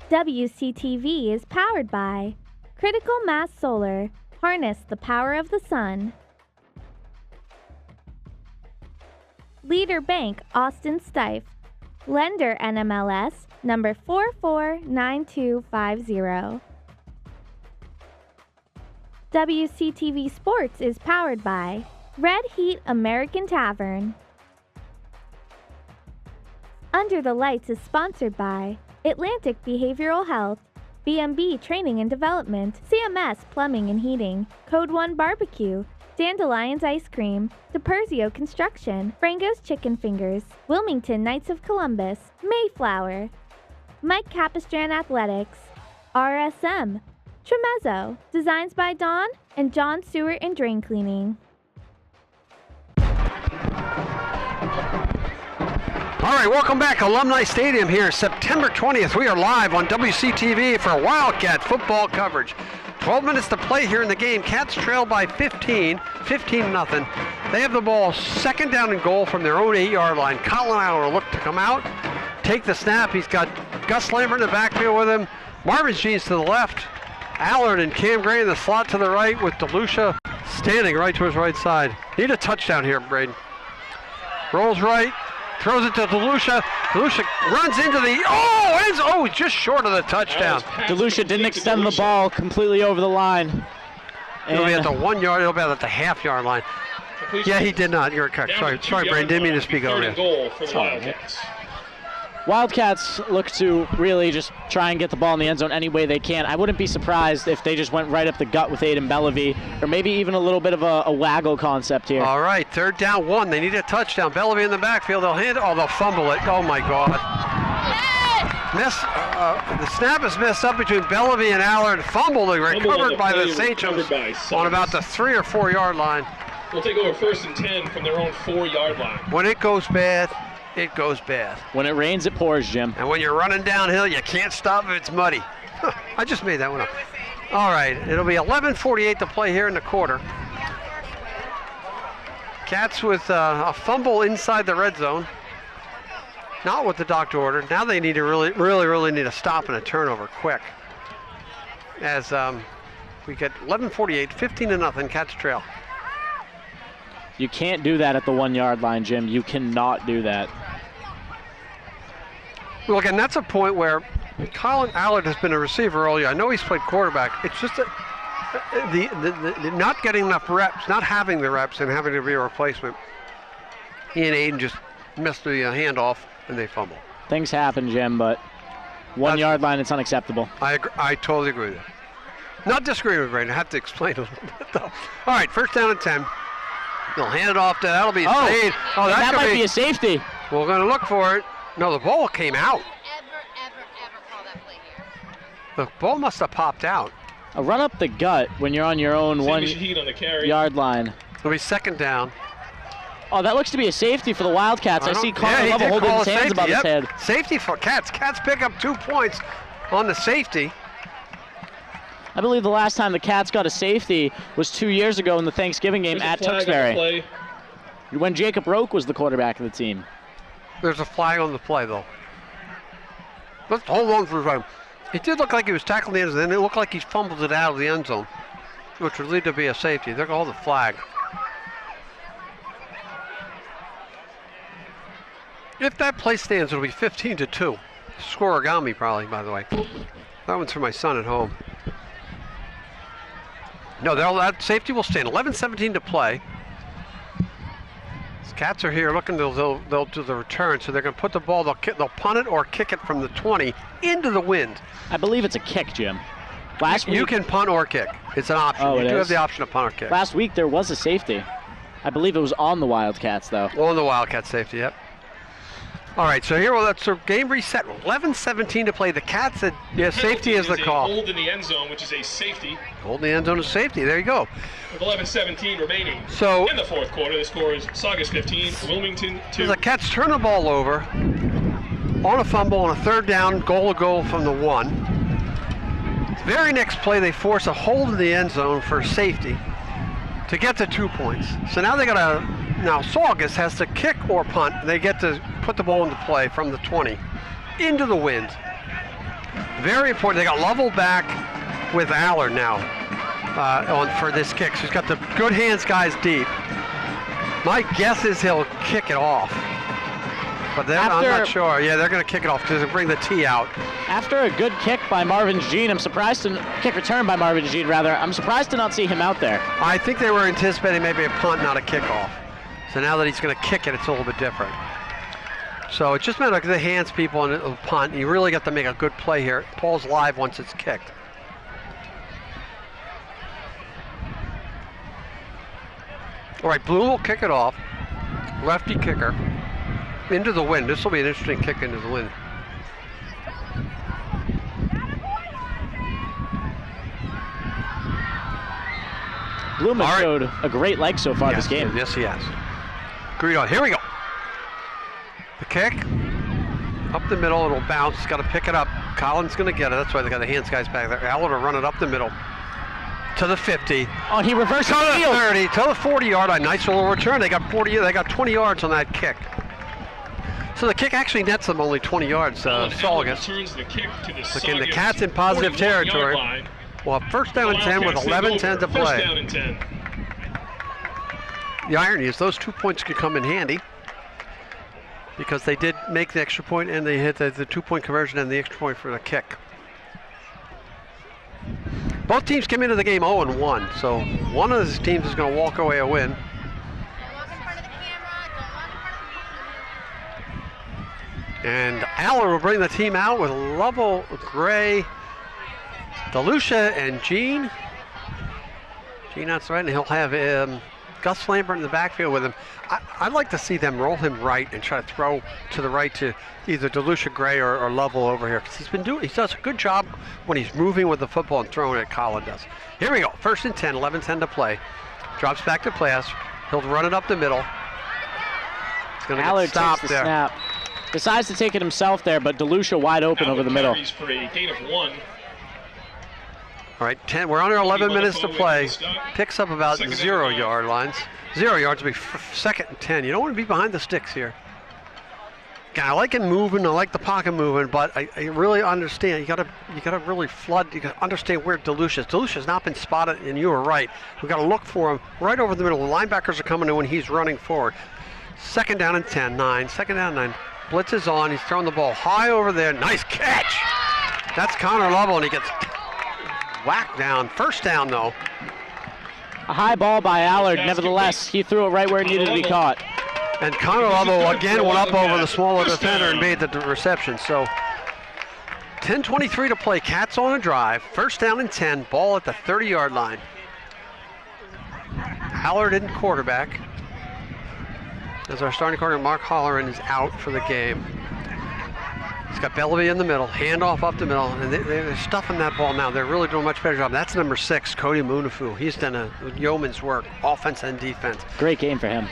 WCTV is powered by Critical Mass Solar. Harness the power of the sun. Leader Bank Austin Stife. Lender NMLS number 449250. WCTV Sports is powered by Red Heat American Tavern. Under the Lights is sponsored by Atlantic Behavioral Health, B&B Training and Development, CMS Plumbing and Heating, Code 1 Barbecue, Dandelions Ice Cream, DiPerzio Construction, Frango's Chicken Fingers, Wilmington Knights of Columbus, Mayflower, Mike Capistran Athletics, RSM, Tremezzo, Designs by Dawn, and John Stewart and Drain Cleaning. All right, welcome back. Alumni Stadium here, September 20th. We are live on WCTV for Wildcat football coverage. 12 minutes to play here in the game. Cats trail by 15-0. They have the ball 2nd down and goal from their own 8-yard line. Colin Allard will look to come out, take the snap. He's got Gus Lambert in the backfield with him. Marvin Jeans to the left. Allard and Cam Gray in the slot to the right with DeLucia standing right to his right side. Need a touchdown here, Braedon. Rolls right. Throws it to DeLucia. DeLucia runs into the, just short of the touchdown. DeLucia didn't extend the ball completely over the line. It'll be at the 1 yard, it'll be at the half-yard line. Yeah, he did not. You're correct. Sorry, Braedon. Didn't mean to speak over you. Goal for the Wildcats. Wildcats look to really just try and get the ball in the end zone any way they can. I wouldn't be surprised if they just went right up the gut with Aiden Bellevue, or maybe even a little bit of a waggle concept here. All right, 3rd down 1. They need a touchdown. Bellevue in the backfield. They'll they'll fumble it. Oh my God. The snap is messed up between Bellevue and Allard. Fumbled and recovered by the Sachems on about the 3 or 4 yard line. We'll take over 1st and 10 from their own 4-yard line. When it goes bad, it goes bad. When it rains, it pours, Jim. And when you're running downhill, you can't stop if it's muddy. I just made that one up. All right, it'll be 11:48 to play here in the quarter. Cats with a fumble inside the red zone. Not what the doctor ordered. Now they need to really need a stop and a turnover quick. As we get 11:48, 15-0, Cats trail. You can't do that at the 1 yard line, Jim. You cannot do that. Well, again, that's a point where Colin Allard has been a receiver all year. I know he's played quarterback. It's just the not getting enough reps, not having the reps, and having to be a replacement. He and Aiden just missed the handoff, and they fumble. Things happen, Jim, but 1 yard line, it's unacceptable. I totally agree with you. Not disagreeing with Braedon. I have to explain a little bit, though. All right, 1st down and 10. They'll hand it off to, that'll be a fade. Oh, that might be a safety. We're going to look for it. No, the ball came out. Ever call that play here? The ball must have popped out. A run up the gut when you're on your own 1 yard line. It'll be 2nd down. Oh, that looks to be a safety for the Wildcats. I see Connor Lovell holding his hands above his head. Safety for Cats. Cats pick up 2 points on the safety. I believe the last time the Cats got a safety was 2 years ago in the Thanksgiving game at Tewksbury, when Jacob Roque was the quarterback of the team. There's a flag on the play, though. Let's hold on for a second. It did look like he was tackling the end zone, and it looked like he fumbled it out of the end zone, which would lead to be a safety. They're going to hold the flag. If that play stands, it'll be 15-2. Scoregami, probably, by the way. That one's for my son at home. No, that safety will stand. 11:17 to play. These Cats are here looking. They'll do the return, so they're going to put the ball. They'll punt it or kick it from the 20 into the wind. I believe it's a kick, Jim. You can punt or kick. It's an option. Oh, you do have the option to punt or kick. Last week there was a safety. I believe it was on the Wildcats, though. On the Wildcat safety, yep. All right, so here, that's the game reset. 11:17 to play. The Cats said, safety is the call. Hold in the end zone, which is a safety. Hold in the end zone is safety. There you go. With 11:17 remaining. So in the 4th quarter, the score is Saugus 15, Wilmington 2. The Cats turn the ball over on a fumble on a 3rd down, goal to goal from the 1. Very next play, they force a hold in the end zone for safety to get to 2 points. So now they got to. Now Saugus has to kick or punt. They get to put the ball into play from the 20 into the wind. Very important. They got Lovell back with Allard now for this kick. So he's got the good hands guys deep. My guess is he'll kick it off. But then I'm not sure. Yeah, they're going to kick it off because they bring the tee out. After a good kick by Marvin Jean, I'm surprised to kick return by Marvin Jean rather. I'm surprised to not see him out there. I think they were anticipating maybe a punt, not a kickoff. So now that he's going to kick it, it's a little bit different. So it's just like the hands people and the punt. You really got to make a good play here. Ball's live once it's kicked. All right, Bloom will kick it off. Lefty kicker. Into the wind. This will be an interesting kick into the wind. Bloom has showed a great leg so far this game. Yes, he has. Greedo, here we go. The kick, up the middle, it'll bounce, got to pick it up. Colin's going to get it, that's why they got the hands guys back there. Allard will run it up the middle to the 50. Oh, he reversed to the 30, to the 40-yard line. Nice little return. They got 20 yards on that kick. So the kick actually nets them only 20 yards, Saugus. Again, the Cats in positive territory. Well, 1st down and 10 with 11:10 to play. 1st down and 10. The irony is those 2 points could come in handy because they did make the extra point and they hit the 2-point conversion and the extra point for the kick. Both teams came into the game 0-1, so one of these teams is going to walk away a win. Don't walk in front of the camera. Don't walk in front of the And Allard will bring the team out with Lovell, Gray, DeLucia, and Gene. Gene outside, right, and he'll have Gus Lambert in the backfield with him. I'd like to see them roll him right and try to throw to the right to either DeLucia, Gray, or Lovell over here, because he does a good job when he's moving with the football and throwing it. Colin does. Here we go. 1st and 10, 11:10 to play. Drops back to pass. He'll run it up the middle. He's going to get stopped takes the there. Snap. Decides to take it himself there, but DeLucia wide open over the middle. For a gain of 1. All right, 10. We're under 11 minutes to play. Picks up about 0 yard lines. 0 yards will be second and 10. You don't want to be behind the sticks here. I like it moving. I like the pocket moving, but I really understand. You gotta really flood. You gotta understand where Dollase is. Dollase has not been spotted, and you were right. We got to look for him right over the middle. The linebackers are coming in when he's running forward. Second down and 10. 9. Second down and 9. Blitz is on. He's throwing the ball high over there. Nice catch. That's Connor Lovell, and he gets whacked down. First down though. A high ball by Allard. Nevertheless, he threw it right where it needed to be caught. And Connor Lovell again went up over the smaller defender and made the reception. So 10:23 to play. Cats on a drive. First down and 10. Ball at the 30-yard line. Allard in quarterback. As our starting quarterback, Mark Holleran, is out for the game. He's got Bellevue in the middle, handoff up the middle, and they're stuffing that ball now. They're really doing a much better job. That's number 6, Cody Munifu. He's done a yeoman's work, offense and defense. Great game for him.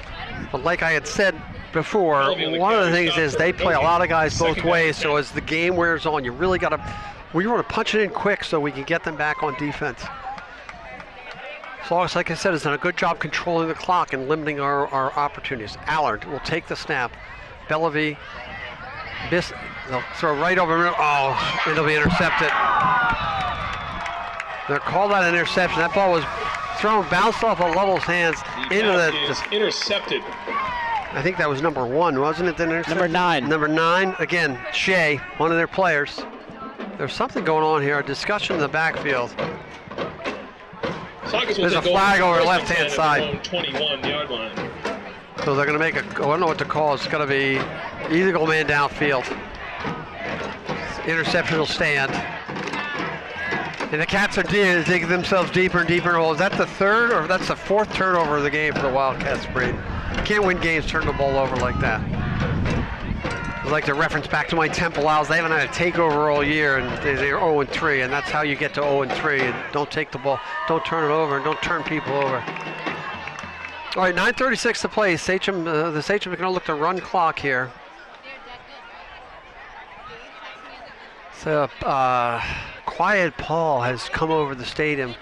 But like I had said before, one of the things is they play a lot of guys both ways, so as the game wears on, you really got to, we want to punch it in quick so we can get them back on defense. Saugus, like I said, has done a good job controlling the clock and limiting our opportunities. Allard will take the snap. Bellevue, they'll throw right over middle. Oh, it'll be intercepted. They'll call that an interception. That ball was thrown, bounced off of Lovell's hands into the intercepted. I think that was number 1, wasn't it? Number 9. Number 9, again, Shea, one of their players. There's something going on here, a discussion in the backfield. There's a flag over the left-hand side. 21-yard line. So they're going to make I don't know what to call. It's going to be illegal man downfield. Interception will stand. And the Cats are digging themselves deeper and deeper in holes. Is that the third, or that's the 4th turnover of the game for the Wildcats, Braedon? Can't win games turning the ball over like that. I'd like to reference back to my Temple Owls. They haven't had a takeover all year, and they're 0-3, and that's how you get to 0-3. And don't take the ball, don't turn it over, and don't turn people over. All right, 9:36 to play. Sachem, the Sachem are going to look to run clock here. So, Quiet Paul has come over the stadium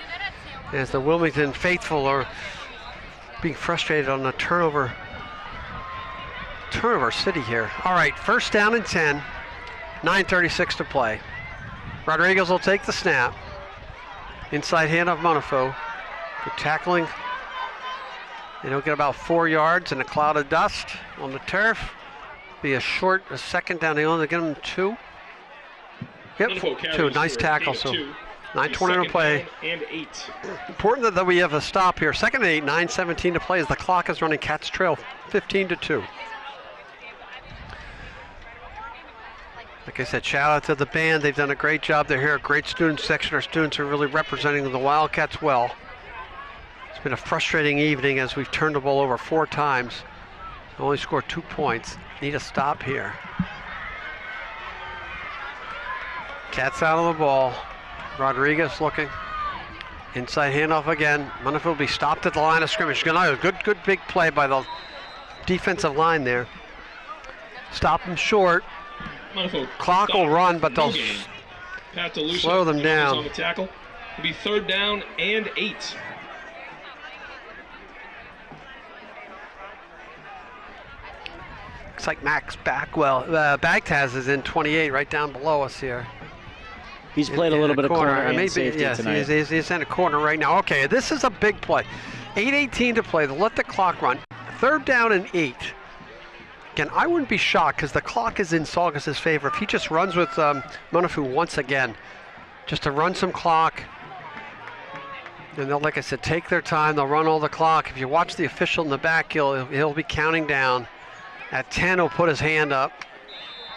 as the Wilmington faithful are being frustrated on a turnover city here. All right, first down and 10, 9:36 to play. Rodriguez will take the snap. Inside handoff Monifo. Good tackling. And he'll get about 4 yards in a cloud of dust on the turf. Be a second down. They only get him 2. Yep, 2. Nice tackle. So 9:20 to play. And 8. Important that we have a stop here. Second and 8, 9:17 to play as the clock is running. Cats trail 15-2. Like I said, shout out to the band. They've done a great job. They're here, a great student section. Our students are really representing the Wildcats well. It's been a frustrating evening as we've turned the ball over 4 times. Only scored 2 points. Need a stop here. Cats out of the ball. Rodriguez looking. Inside handoff again. Monifil will be stopped at the line of scrimmage. Good big play by the defensive line there. Stop him short. Clock will run, but they'll slow them down. On the tackle. It'll be 3rd down and 8. Looks like Max Bagtaz is in 28, right down below us here. He's played a little bit of corner and safety yes, tonight. He's in a corner right now. Okay, this is a big play. 8:18 to play. They'll let the clock run. 3rd down and 8. Again, I wouldn't be shocked because the clock is in Saugus's favor. If he just runs with Munifu once again, just to run some clock. And they'll, like I said, take their time. They'll run all the clock. If you watch the official in the back, he'll be counting down. At 10, he'll put his hand up.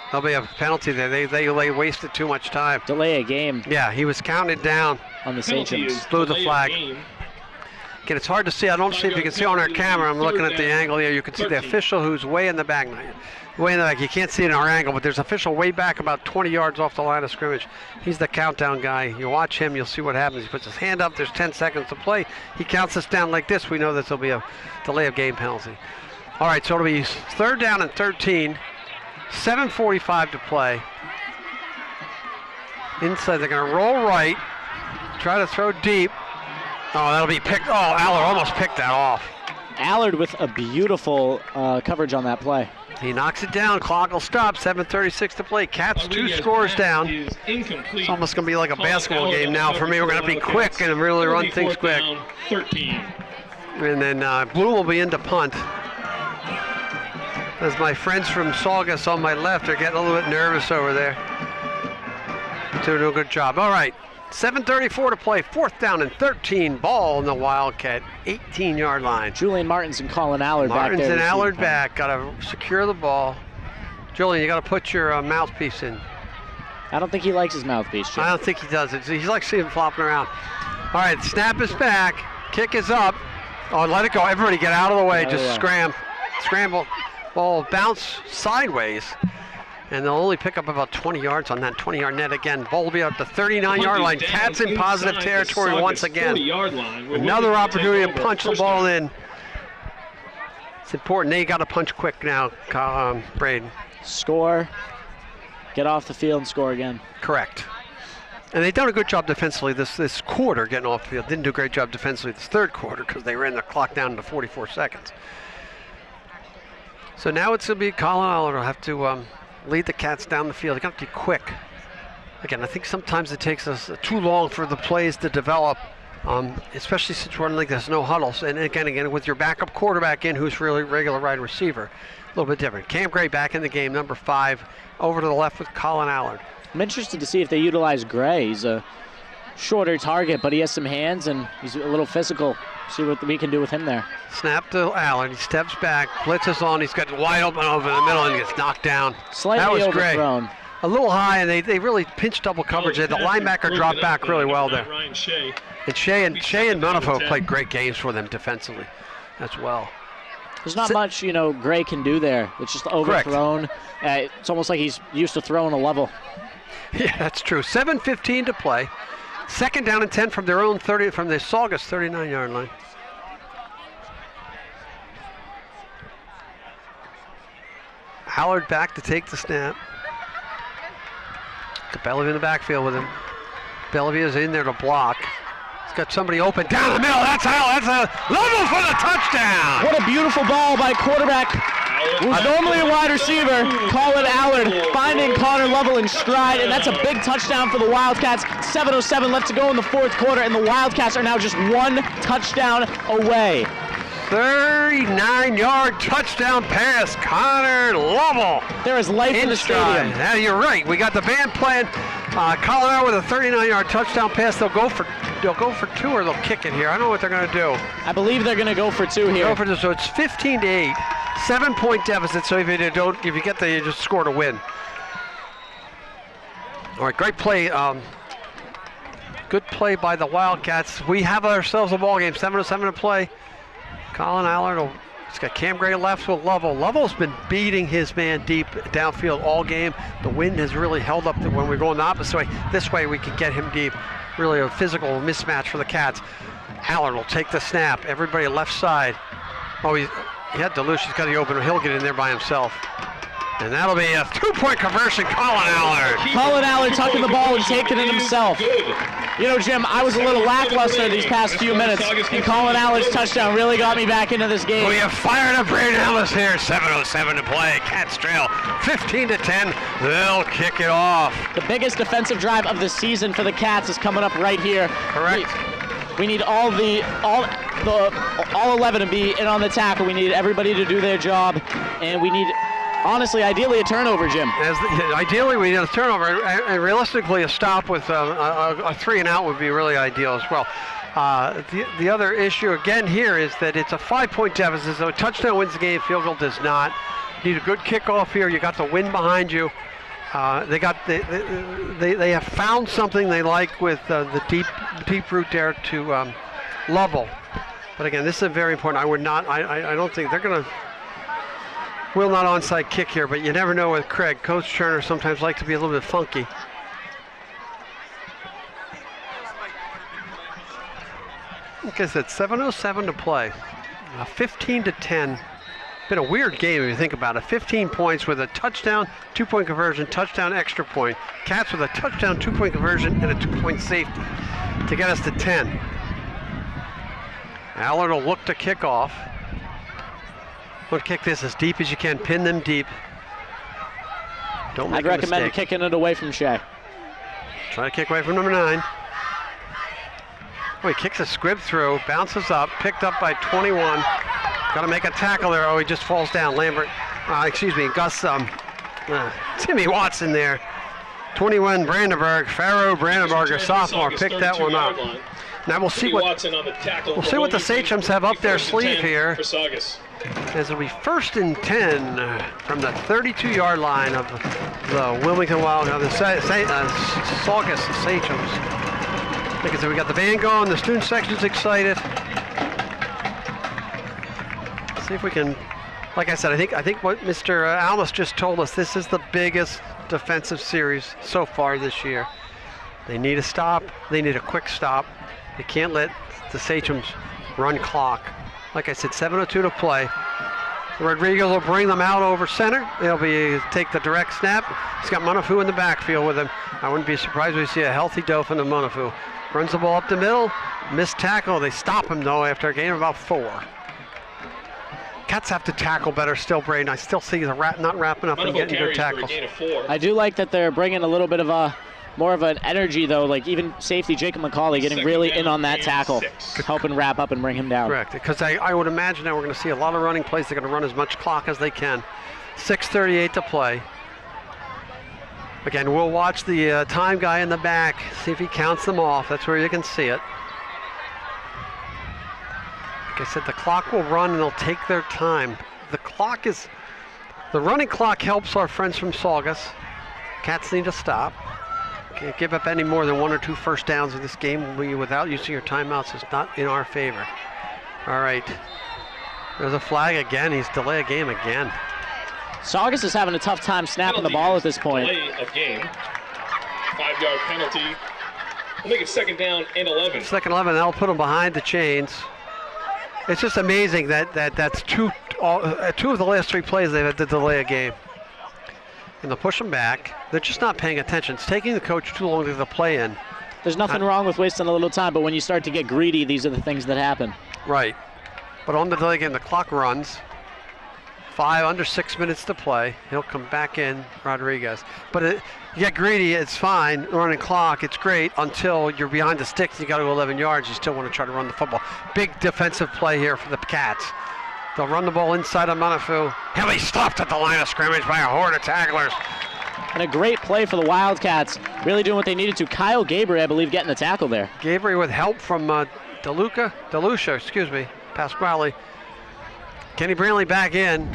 There'll be a penalty there. They wasted too much time. Delay a game. Yeah, he was counted down. On the Sachems. Blew the flag. Again, it's hard to see. I don't see if you can see on our camera. I'm looking at the angle here. You can see the official who's way in the back. Way in the back. You can't see it in our angle, but there's an official way back about 20 yards off the line of scrimmage. He's the countdown guy. You watch him, you'll see what happens. He puts his hand up. There's 10 seconds to play. He counts us down like this. We know this will be a delay of game penalty. All right, so it'll be 3rd down and 13. 7:45 to play. Inside, they're going to roll right. try to throw deep. Oh, that'll be picked. Oh, Allard almost picked that off. Allard with a beautiful coverage on that play. He knocks it down. Clock will stop. 7:36 to play. Cats 2 scores down. It's almost going to be like a basketball game now for me. We're going to be quick and really run things quick. 13. And then Blue will be in to punt. As my friends from Saugus on my left are getting a little bit nervous over there. They're doing a good job. All right. 7:34 to play. 4th down and 13. Ball in the Wildcat 18-yard line. Julian Martins and Colin Allard back there. Martins and Allard back. Got to secure the ball. Julian, you got to put your mouthpiece in. I don't think he likes his mouthpiece, Jim. I don't think he does it. He likes seeing him flopping around. All right, snap is back. Kick is up. Oh, let it go. Everybody get out of the way. Just scramble. Ball bounce sideways. And they'll only pick up about 20 yards on that 20-yard net again. Ball will be up the 39-yard line. Cats in positive territory once again. Another opportunity to punch the ball in. It's important. They got to punch quick now, Braedon. Score. Get off the field and score again. Correct. And they've done a good job defensively this quarter getting off the field. Didn't do a great job defensively this third quarter because they ran the clock down to 44 seconds. So now it's going to be Colin Allard will have to lead the Cats down the field. They got to be quick. Again, I think sometimes it takes us too long for the plays to develop, especially since we're in like there's no huddles. And again, with your backup quarterback in who's really regular wide receiver, a little bit different. Cam Gray back in the game, number 5, over to the left with Colin Allard. I'm interested to see if they utilize Gray. He's a shorter target, but he has some hands and he's a little physical. See what we can do with him there. Snap to Allard. He steps back, blitzes on. He's got wide open over the middle and gets knocked down. Slightly overthrown. Great. A little high, and they really pinch double coverage. The linebacker dropped back really well there. And Shea and Monaco played great games for them defensively as well. There's not much, Gray can do there. It's just overthrown. It's almost like he's used to throwing a level. Yeah, that's true. 7:15 to play. 2nd down and 10 from their own 30, from the Saugus 39-yard line. Allard back to take the snap. Bellevue in the backfield with him. Bellevue is in there to block. He's got somebody open down the middle. That's a level for the touchdown. What a beautiful ball by quarterback who's normally a wide receiver, Colin Allard, finding Connor Lovell in stride, and that's a big touchdown for the Wildcats. 7:07 left to go in the 4th quarter, and the Wildcats are now just 1 touchdown away. 39-yard touchdown pass, Connor Lovell. There is life in the stadium. Yeah, you're right. We got the band playing. Colin Allard with a 39-yard touchdown pass. They'll go for 2 or they'll kick it here. I don't know what they're going to do. I believe they're going to go for 2 here. Go for 2, so it's 15-8, 7-point deficit. So if you get there, you just score to win. All right, great play. Good play by the Wildcats. We have ourselves a ball game. 7:07 to play. Colin Allard, he's got Cam Gray left with Lovell. Lovell's been beating his man deep downfield all game. The wind has really held up when we're going the opposite way. This way we can get him deep. Really a physical mismatch for the Cats. Allard will take the snap. Everybody left side. Oh, he had Dollase. He's got the open. He'll get in there by himself. And that'll be a 2-point conversion, Colin Allard. Colin Allard tucking the ball and taking it himself. Jim, I was a little lackluster these past few minutes, and Colin Allard's touchdown really got me back into this game. We have fired up Braedon Almas here. 7:07 to play. Cats trail 15-10. They'll kick it off. The biggest defensive drive of the season for the Cats is coming up right here. Correct. We need all 11 to be in on the tackle. We need everybody to do their job, and we need, honestly, ideally a turnover, Jim. Ideally, we need a turnover, and realistically, a stop with a 3-and-out would be really ideal as well. The other issue again here is that it's a 5-point deficit, so a touchdown wins the game, field goal does not. Need a good kickoff here. You got the wind behind you. They have found something they like with the deep route there to Lovell. But again, this is very important. I don't think they're going to. Will not onside kick here, but you never know with Craig. Coach Turner sometimes likes to be a little bit funky. Like I said, 7:07 to play. 15-10. Been a weird game if you think about it. 15 points with a touchdown, 2-point conversion, touchdown, extra point. Cats with a touchdown, 2-point conversion, and a 2-point safety. to get us to 10. Allard will look to kick off. We'll kick this as deep as you can. Pin them deep. Don't make I'd a recommend mistake. kicking it away from Shea. Try to kick away from number 9. Oh, he kicks a squib through, bounces up, picked up by 21. Got to make a tackle there. Oh, he just falls down. Gus Timmy Watson there. 21 Brandenburg, Pharaoh Brandenburg, a sophomore, picked that one up. Now we'll see what the Sachems have up their sleeve here. As it'll be 1st and 10 from the 32-yard line of the Wilmington Wild, the Saugus Sachems. Like I said, we got the band going, the student section's excited. See if we can, like I said, I think what Mr. Almas just told us, this is the biggest defensive series so far this year. They need a stop, they need a quick stop. They can't let the Sachems run clock. Like I said, 7:02 to play. Rodriguez will bring them out over center. They'll take the direct snap. He's got Munifu in the backfield with him. I wouldn't be surprised if we see a healthy Dauphin of Munifu. Runs the ball up the middle, missed tackle. They stop him though after a gain of about 4. Cats have to tackle better still, Braedon. I still see the not wrapping up and getting good tackles. I do like that they're bringing a little bit of more of an energy though, like even safety Jacob McCauley getting really in on that tackle, helping wrap up and bring him down. Correct, because I would imagine that we're going to see a lot of running plays. They're going to run as much clock as they can. 6:38 to play. Again, we'll watch the time guy in the back, see if he counts them off. That's where you can see it. Like I said, the clock will run and they'll take their time. The running clock helps our friends from Saugus. Cats need to stop. Can't give up any more than 1 or 2 first downs in this game without using your timeouts. It's not in our favor. All right. There's a flag again. He's delay a game again. Saugus is having a tough time snapping the ball at this point. Delay of game. 5-yard penalty. We'll make it 2nd down and 11. 2nd 11. That'll put them behind the chains. It's just amazing that's two of the last 3 plays they've had to delay a game. And they'll push them back. They're just not paying attention. It's taking the coach too long to get the play in. There's nothing wrong with wasting a little time, but when you start to get greedy, these are the things that happen. Right. But on the delay game, the clock runs. Under 6 minutes to play. He'll come back in, Rodriguez. But you get greedy, it's fine. Running clock, it's great until you're behind the sticks. You got to go 11 yards. You still want to try to run the football. Big defensive play here for the Cats. They'll run the ball inside on Munifu. He'll be stopped at the line of scrimmage by a horde of tacklers. And a great play for the Wildcats, really doing what they needed to. Kyle Gabriel, I believe, getting the tackle there. Gabriel with help from DeLucia, Pasquale. Kenny Brantley back in.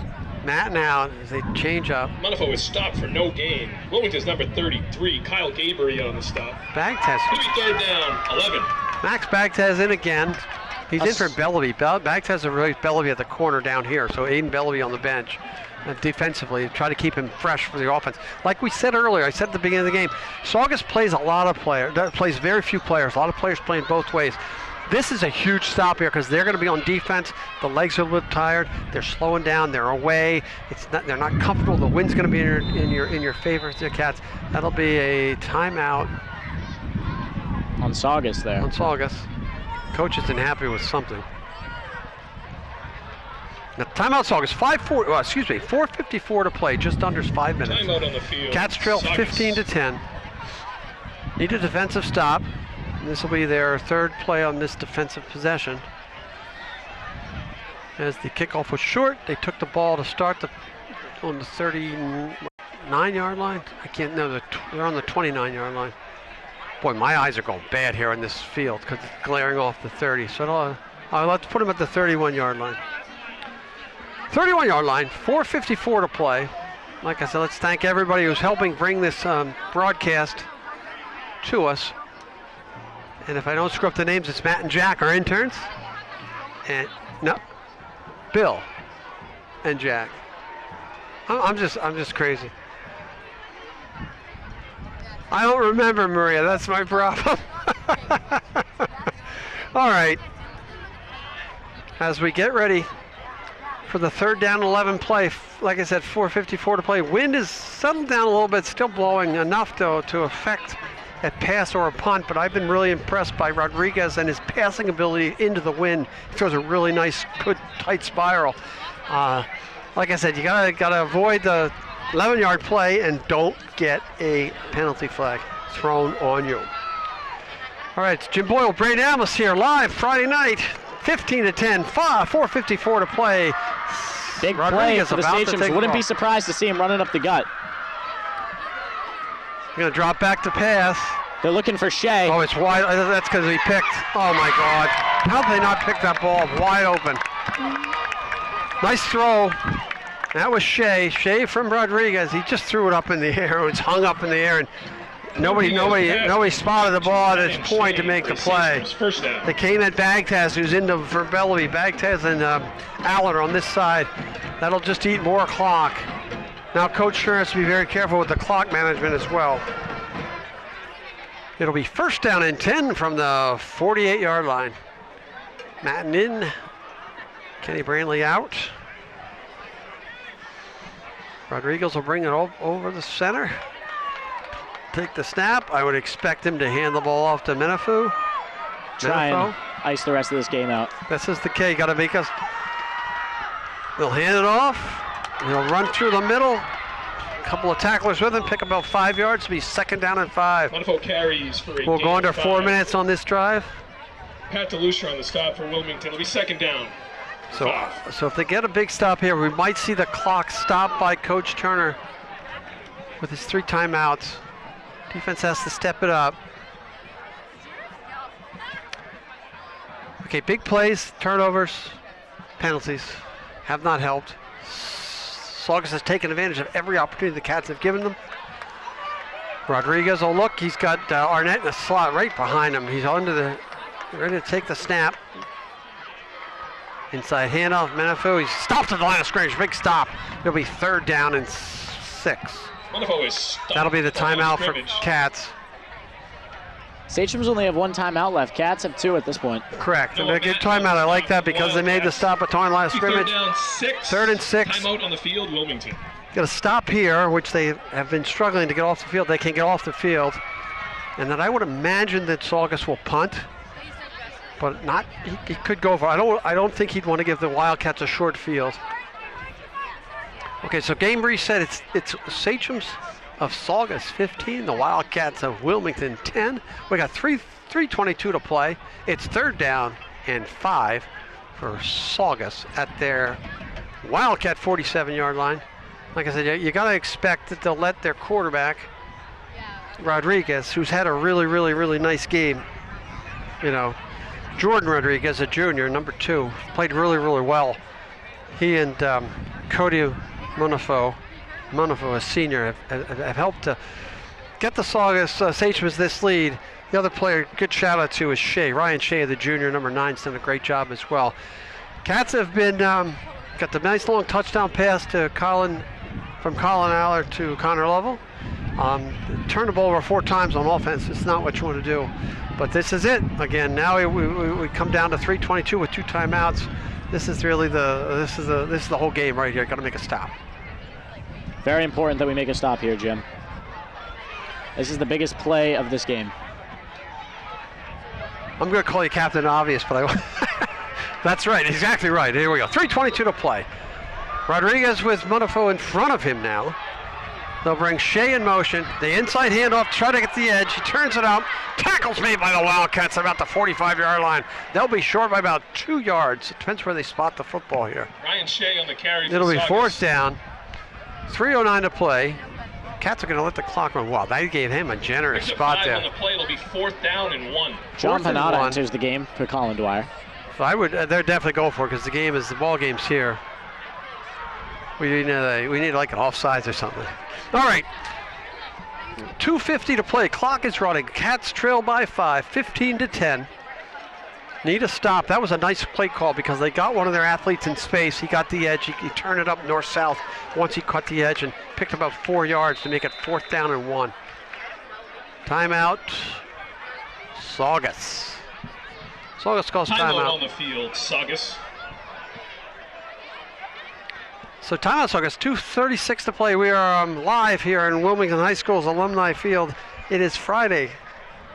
Matt now as they change up. Munifu is stopped for no gain. Wilmington's number 33, Kyle Gabriel on the stop. Bagtez. It'll be 3rd down, 11. Max Bagtez in again. He's in for Bellaby. Bagtez a really Bellaby at the corner down here, so Aiden Bellaby on the bench. Defensively, try to keep him fresh for the offense. Like we said earlier, I said at the beginning of the game, Saugus plays a lot of players, plays very few players, a lot of players playing both ways. This is a huge stop here because they're going to be on defense. The legs are a little tired. They're slowing down. They're away. They're not comfortable. The wind's going to be in your favor, the Cats. That'll be a timeout on Saugus there. On Saugus. Coach isn't happy with something. Now, timeout Saugus. 4:54 to play. Just under 5 minutes. Timeout on the field. Cats trail 15-10. Need a defensive stop. This will be their 3rd play on this defensive possession. As the kickoff was short, they took the ball to start on the 39-yard line. They're on the 29-yard line. Boy, my eyes are going bad here in this field because it's glaring off the 30. So I'll have to put them at the 31-yard line. 31-yard line, 4:54 to play. Like I said, let's thank everybody who's helping bring this broadcast to us. And if I don't screw up the names, it's Matt and Jack, our interns. And Bill and Jack. I'm just crazy. I don't remember, Maria. That's my problem. All right. As we get ready for the 3rd down 11 play, like I said, 4:54 to play. Wind is settled down a little bit, still blowing enough to affect at pass or a punt, but I've been really impressed by Rodriguez and his passing ability into the wind. He throws a really nice, good, tight spiral. Like I said, you gotta avoid the 11-yard play and don't get a penalty flag thrown on you. All right, it's Jim Boyle, Braedon Almas here live Friday night, 15-10, 4:54 to play. Big Rodriguez play for the about to Sachems. take Wouldn't off. be surprised to see him running up the gut. Gonna drop back to pass. They're looking for Shea. Oh, it's wide. That's because he picked. Oh my God! How did they not pick that ball wide open? Nice throw. That was Shea. Shea from Rodriguez. He just threw it up in the air. It's hung up in the air, and nobody spotted the ball at its point to make the play. First down. They came at Bagtaz, who's into for Bellevue. Bagtaz and Allen are on this side. That'll just eat more clock. Now Coach Stern has to be very careful with the clock management as well. It'll be first down and 10 from the 48-yard line. Madden in. Kenny Brantley out. Rodriguez will bring it over the center. Take the snap. I would expect him to hand the ball off to Menafu. Try and ice the rest of this game out. This is the K. Got to make us. They'll hand it off. He'll run through the middle. A couple of tacklers with him. Pick about 5 yards. It'll be second down and 5. Wonderful carries for a We'll gain go under of 4 5. minutes on this drive. Pat DeLucia on the stop for Wilmington. It'll be second down. So if they get a big stop here, we might see the clock stopped by Coach Turner with his 3 timeouts. Defense has to step it up. Okay, big plays, turnovers, penalties have not helped. Saugus has taken advantage of every opportunity the Cats have given them. Rodriguez will look. He's got Arnett in the slot right behind him. He's ready to take the snap. Inside handoff, Menafu. He's stopped at the line of scrimmage. Big stop. It'll be third down and 6. Wonderful is stopped That'll be the at line of timeout for scrimmage. Cats. Sachems only have 1 timeout left. Cats have 2 at this point. Correct. And they get timeout. I like that because they made the stop at line of scrimmage. Third down, 6. Third and 6. Timeout on the field, Wilmington. Got to stop here, which they have been struggling to get off the field. They can get off the field. And then I would imagine that Saugus will punt. But not, he could go for. I don't think he'd want to give the Wildcats a short field. Okay, so game reset. It's Sachems of Saugus 15, the Wildcats of Wilmington 10. We got 3:22 to play. It's third down and 5 for Saugus at their Wildcat 47-yard line. Like I said, you got to expect that they'll let their quarterback Rodriguez, who's had a really nice game, Jordan Rodriguez, a junior, number 2, played really well. He and Cody Munafo, a senior, have helped to get the Saugus Sachems this lead. The other player, good shout out to, is Shea. Ryan Shea, the junior, number 9, has done a great job as well. Cats have been, got the nice long touchdown pass to Colin Aller to Connor Lovell. Turned the ball over 4 times on offense. It's not what you want to do. But this is it. Again, now we come down to 3:22 with 2 timeouts. This is really this is the whole game right here. Got to make a stop. Very important that we make a stop here, Jim. This is the biggest play of this game. I'm going to call you Captain Obvious, but that's right. Exactly right. Here we go. 3:22 to play. Rodriguez with Munafo in front of him now. They'll bring Shea in motion. The inside handoff, try to get the edge. He turns it out. Tackles made by the Wildcats about the 45-yard line. They'll be short by about 2 yards. It depends where they spot the football here. Ryan Shea on the carry. It'll be Saugus. fourth down. 3:09 to play. Cats are going to let the clock run. Wow, they gave him a generous Brings up spot 5 there. on the play. It'll be 4th down and 1. John 4th and Panada 1. enters the game for Colin Dwyer. So I would. They're definitely going for it because the ball game's here. We need like an offsides or something. All right. 2:50 to play. Clock is running. Cats trail by 5, 15-10. Need a stop. That was a nice play call because they got one of their athletes in space. He got the edge. He turned it up north-south once he caught the edge and picked about 4 yards to make it 4th down and 1. Timeout. Saugus. Saugus calls Timeout on timeout. the field, Saugus. So timeout, Saugus. 2:36 to play. We are live here in Wilmington High School's Alumni Field. It is Friday,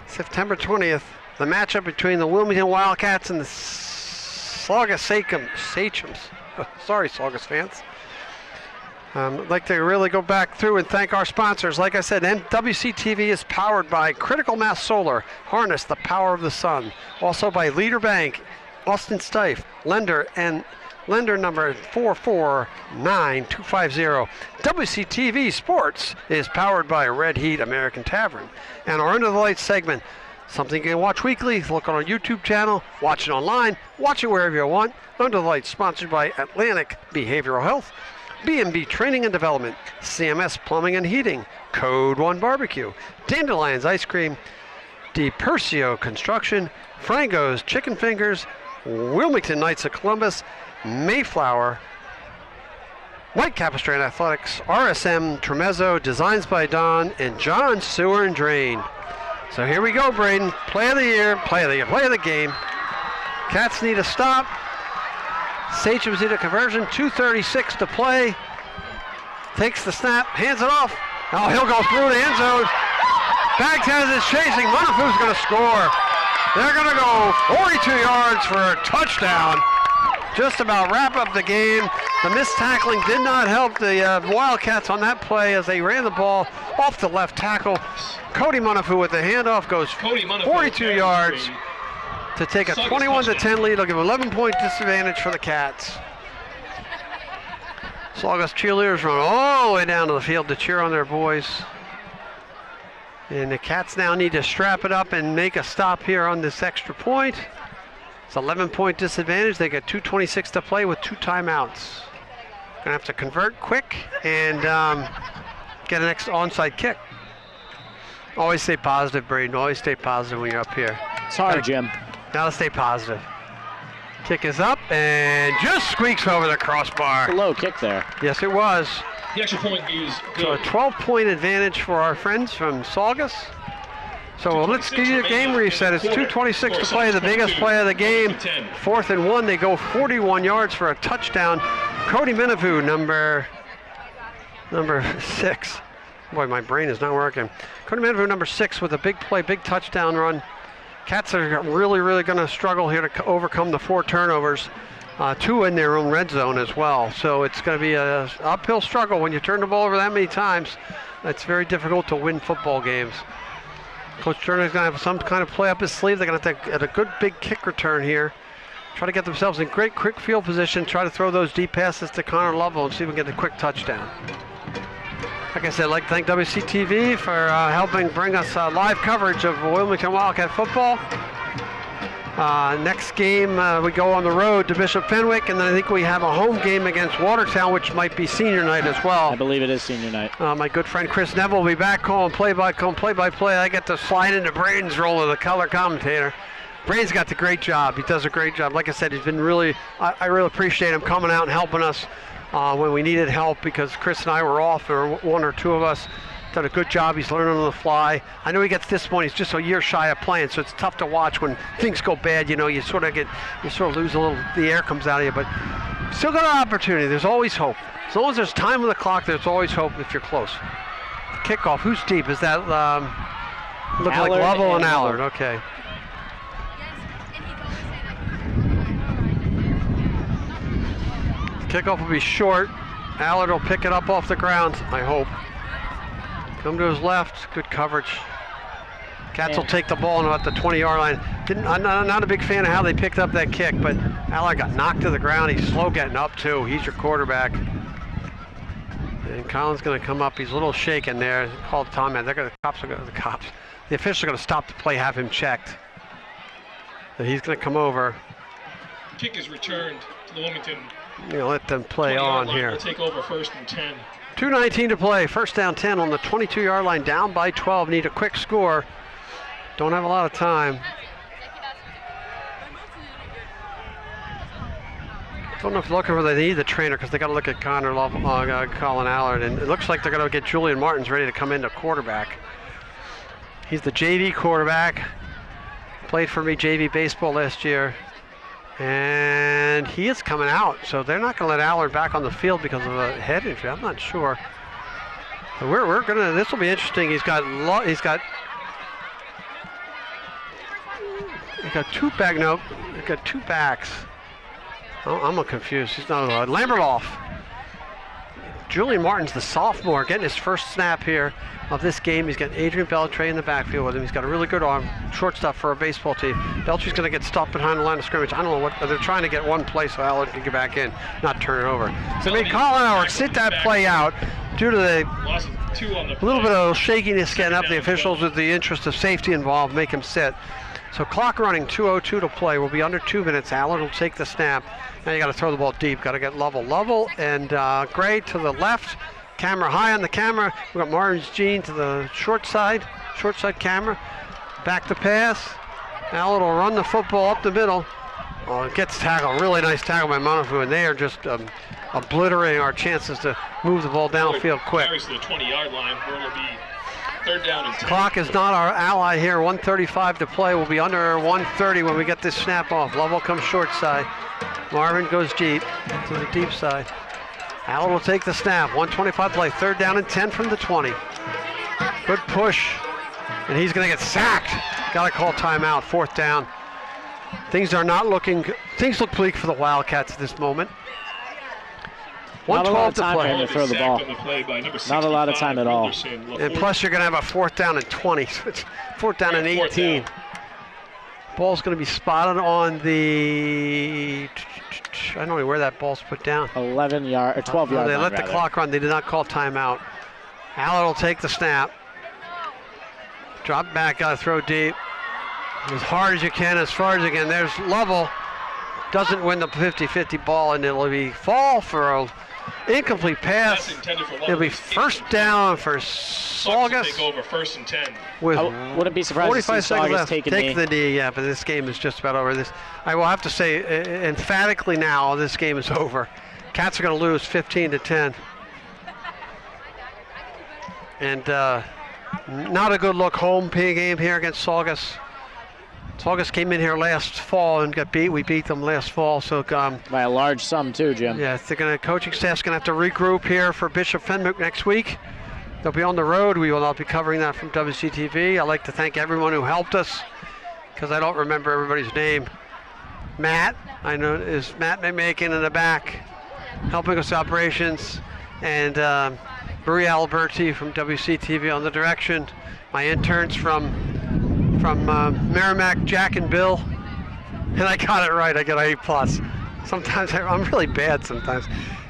September 20th, the matchup between the Wilmington Wildcats and the Saugus Sachems. Sorry, Saugus fans. I'd like to really go back through and thank our sponsors. Like I said, WCTV is powered by Critical Mass Solar. Harness the power of the sun. Also by Leader Bank, Austin Stife, lender number 449250. WCTV Sports is powered by Red Heat American Tavern. And our Under the Lights segment, something you can watch weekly. Look on our YouTube channel, watch it online, watch it wherever you want. Under the Lights, sponsored by Atlantic Behavioral Health, B&B Training and Development, CMS Plumbing and Heating, Code 1 Barbecue, Dandelions Ice Cream, DiPercio Construction, Frango's Chicken Fingers, Wilmington Knights of Columbus, Mayflower, White Capistrano Athletics, RSM Tremezzo, Designs by Don, and John Sewer and Drain. So here we go, Braedon. Play of the year, play of the game. Cats need a stop. Sachems need a conversion. 2:36 to play. Takes the snap, hands it off. Oh, he'll go through the end zone. Bagtaz is chasing. Monafu's going to score. They're going to go 42 yards for a touchdown. Just about wrap up the game. The missed tackling did not help the Wildcats on that play as they ran the ball off the left tackle. Cody Monafu with the handoff goes 42 yards to take a 21-10 lead. They'll give 11-point disadvantage for the Cats. Saugus cheerleaders run all the way down to the field to cheer on their boys. And the Cats now need to strap it up and make a stop here on this extra point. It's 11-point disadvantage. They got 2:26 to play with 2 timeouts. Gonna have to convert quick and get an extra onside kick. Always stay positive, Braedon. Always stay positive when you're up here. It's hard, Jim. Now let's stay positive. Kick is up and just squeaks over the crossbar. A low kick there. Yes, it was. The extra point is good. So a 12-point advantage for our friends from Saugus. So let's give you a game reset. It's 2:26 to play, the biggest play of the game. 4th and 1, they go 41 yards for a touchdown. Cody Monafu, number 6. Boy, my brain is not working. Cody Monafu, number 6, with a big play, big touchdown run. Cats are really going to struggle here to overcome the 4 turnovers. 2 in their own red zone as well. So it's going to be an uphill struggle when you turn the ball over that many times. It's very difficult to win football games. Coach Turner's going to have some kind of play up his sleeve. They're going to have to get a good big kick return here. Try to get themselves in great quick field position. Try to throw those deep passes to Connor Lovell and see if we can get a quick touchdown. Like I said, I'd like to thank WCTV for helping bring us live coverage of Wilmington Wildcat football. Next game, we go on the road to Bishop Fenwick, and then I think we have a home game against Watertown, which might be senior night as well. I believe it is senior night. My good friend Chris Neville will be back calling play-by-play. I get to slide into Braedon's role of the color commentator. Braedon's got the great job. He does a great job. Like I said, he's been I really appreciate him coming out and helping us when we needed help, because Chris and I were off, or 1 or 2 of us. Done a good job. He's learning on the fly. I know he gets this point. He's just a year shy of playing, so it's tough to watch when things go bad. You know, you sort of lose a little. The air comes out of you, but still got an opportunity. There's always hope. As long as there's time on the clock, there's always hope if you're close. Kickoff. Who's deep? Is that look like Lovell and Allard? Okay. Kickoff will be short. Allard will pick it up off the ground, I hope. Come to his left, good coverage. Cats will take the ball at the 20-yard line. I'm not a big fan of how they picked up that kick, but Allard got knocked to the ground. He's slow getting up too. He's your quarterback. And Colin's going to come up. He's a little shaken there. Called timeout. The officials are going to stop the play, have him checked. So he's going to come over. Kick is returned to the Wilmington. Let them play on here. We'll take over 1st and 10. 2:19 to play. 1st down 10 on the 22-yard line. Down by 12. Need a quick score. Don't have a lot of time. Don't know if they're looking for they need the trainer, because they got to look at Colin Allard, and it looks like they're going to get Julian Martins ready to come into quarterback. He's the JV quarterback. Played for me JV baseball last year. And he is coming out, so they're not going to let Allard back on the field because of a head injury. I'm not sure. But we're gonna. This will be interesting. He's got You got two back. Nope. You got two backs. Oh, I'm confused. He's not allowed. Lamberloff. Julian Martin's the sophomore, getting his first snap here of this game. He's got Adrian Beltray in the backfield with him. He's got a really good arm, short stuff for a baseball team. Beltray's going to get stopped behind the line of scrimmage. I don't know what they're trying to get one play so Allard can get back in, not turn it over. So they made Colin Howard sit that play out due to the little bit of shakiness getting up. The officials, with the interest of safety involved, make him sit. So clock running, 2:02 to play. We'll be under 2 minutes. Allard will take the snap. Now you got to throw the ball deep. Got to get Lovell and Gray to the left. Camera high on the camera. We got Martin's Jean to the short side camera. Back to pass. Allard will run the football up the middle. Oh, it gets tackled. Really nice tackle by Monafu, and they are just obliterating our chances to move the ball downfield quick. Carries to the 20-yard line, where it'll be 3rd down and 10. Clock is not our ally here. 1:35 to play. We'll be under 1:30 when we get this snap off. Lovell comes short side. Marvin goes deep to the deep side. Allard will take the snap. 1:25 play. 3rd down and 10 from the 20. Good push. And he's going to get sacked. Got to call timeout. 4th down. Things look bleak for the Wildcats at this moment. Not a lot of time for play. him to throw the ball. Not a lot of time at all. And plus you're going to have a 4th down and 20. So it's 4th down and 18. Ball's going to be spotted on the, I don't know where that ball's put down. 11-yard or 12-yard. They let the clock run. They did not call timeout. Allard will take the snap. Drop back, got to throw deep. As hard as you can, as far as you can. There's Lovell. Doesn't win the 50-50 ball, and it'll be fall for an incomplete pass. It'll be 1st down for Saugus. Take over 1st and 10. With wouldn't be surprised 45 to see seconds Saugus left. Take the knee, yeah, but this game is just about over. I will have to say emphatically now, this game is over. Cats are going to lose 15-10. And not a good look home game here against Saugus. Saugus came in here last fall and got beat. We beat them last fall, so by a large sum too, Jim. Yeah, coaching staff's gonna have to regroup here for Bishop Fenwick next week. They'll be on the road. We will not be covering that from WCTV. I'd like to thank everyone who helped us, because I don't remember everybody's name. Matt, I know, is Matt McMakin in the back, helping us operations, and Maria Alberti from WCTV on the direction. My interns from Merrimack, Jack and Bill, and I got it right. I got an A+. Sometimes I'm really bad sometimes.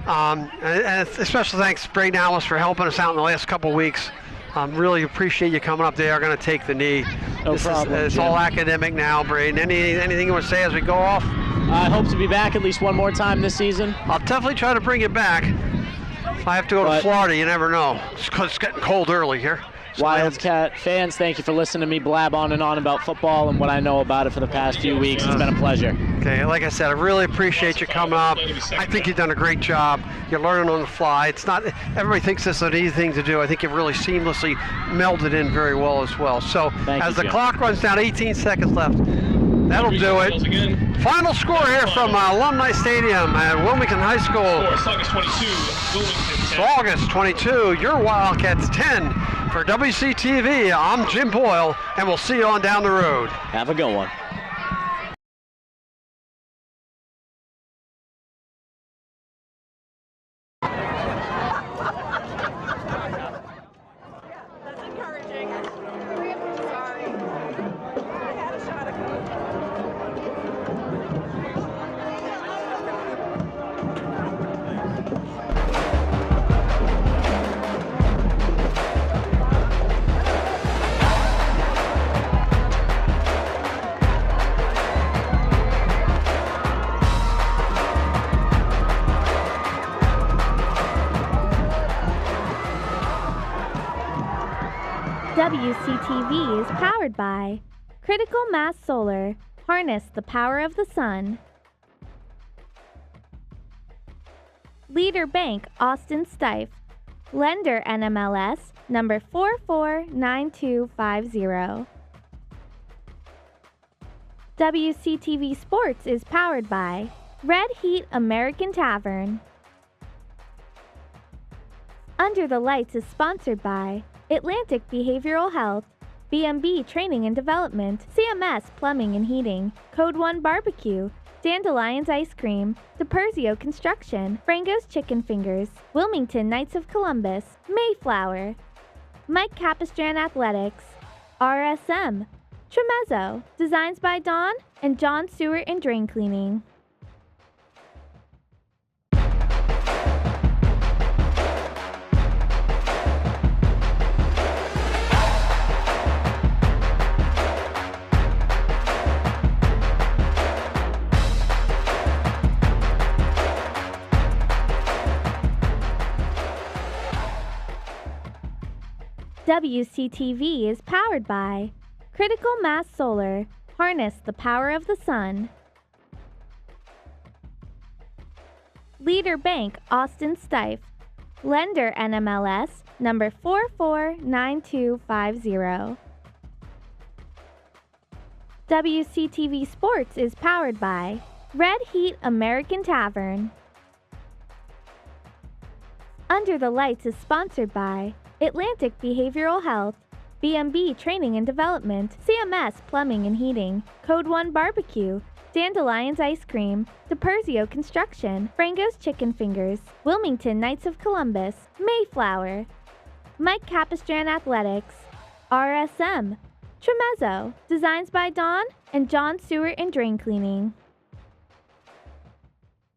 And special thanks Braedon Almas for helping us out in the last couple weeks. Really appreciate you coming up. They are going to take the knee. No problem. It's all academic now, Braedon. Anything you want to say as we go off? I hope to be back at least one more time this season. I'll definitely try to bring you back. If I have to go to Florida, you never know. It's getting cold early here. Wildcat fans, thank you for listening to me blab on and on about football and what I know about it for the past few weeks. It's been a pleasure. Okay, like I said, I really appreciate you coming up. I think you've done a great job. You're learning on the fly. It's not, everybody thinks this is an easy thing to do. I think you've really seamlessly melded in very well as well. So as the clock runs down, 18 seconds left. That'll do it. Final score here from Alumni Stadium at Wilmington High School. Saugus 22, Wilmington 10. Saugus 22, your Wildcats 10. For WCTV, I'm Jim Boyle, and we'll see you on down the road. Have a good one. That's encouraging. Sorry. I had a shot at WCTV is powered by Critical Mass Solar. Harness the power of the sun. Leader Bank Austin Stife. Lender NMLS number 449250. WCTV Sports is powered by Red Heat American Tavern. Under the Lights is sponsored by Atlantic Behavioral Health, B&B Training and Development, CMS Plumbing and Heating, Code 1 Barbecue, Dandelions Ice Cream, DiPerzio Construction, Frango's Chicken Fingers, Wilmington Knights of Columbus, Mayflower, Mike Capistran Athletics, RSM, Tremezzo, Designs by Dawn, and John Stewart and Drain Cleaning. WCTV is powered by Critical Mass Solar. Harness the power of the sun. Leader Bank Austin Stife. Lender NMLS number 449250. WCTV Sports is powered by Red Heat American Tavern. Under the Lights is sponsored by Atlantic Behavioral Health, B&B Training and Development, CMS Plumbing and Heating, Code 1 Barbecue, Dandelions Ice Cream, DiPerzio Construction, Frango's Chicken Fingers, Wilmington Knights of Columbus, Mayflower, Mike Capistran Athletics, RSM, Tremezzo, Designs by Dawn, and John Stewart and Drain Cleaning.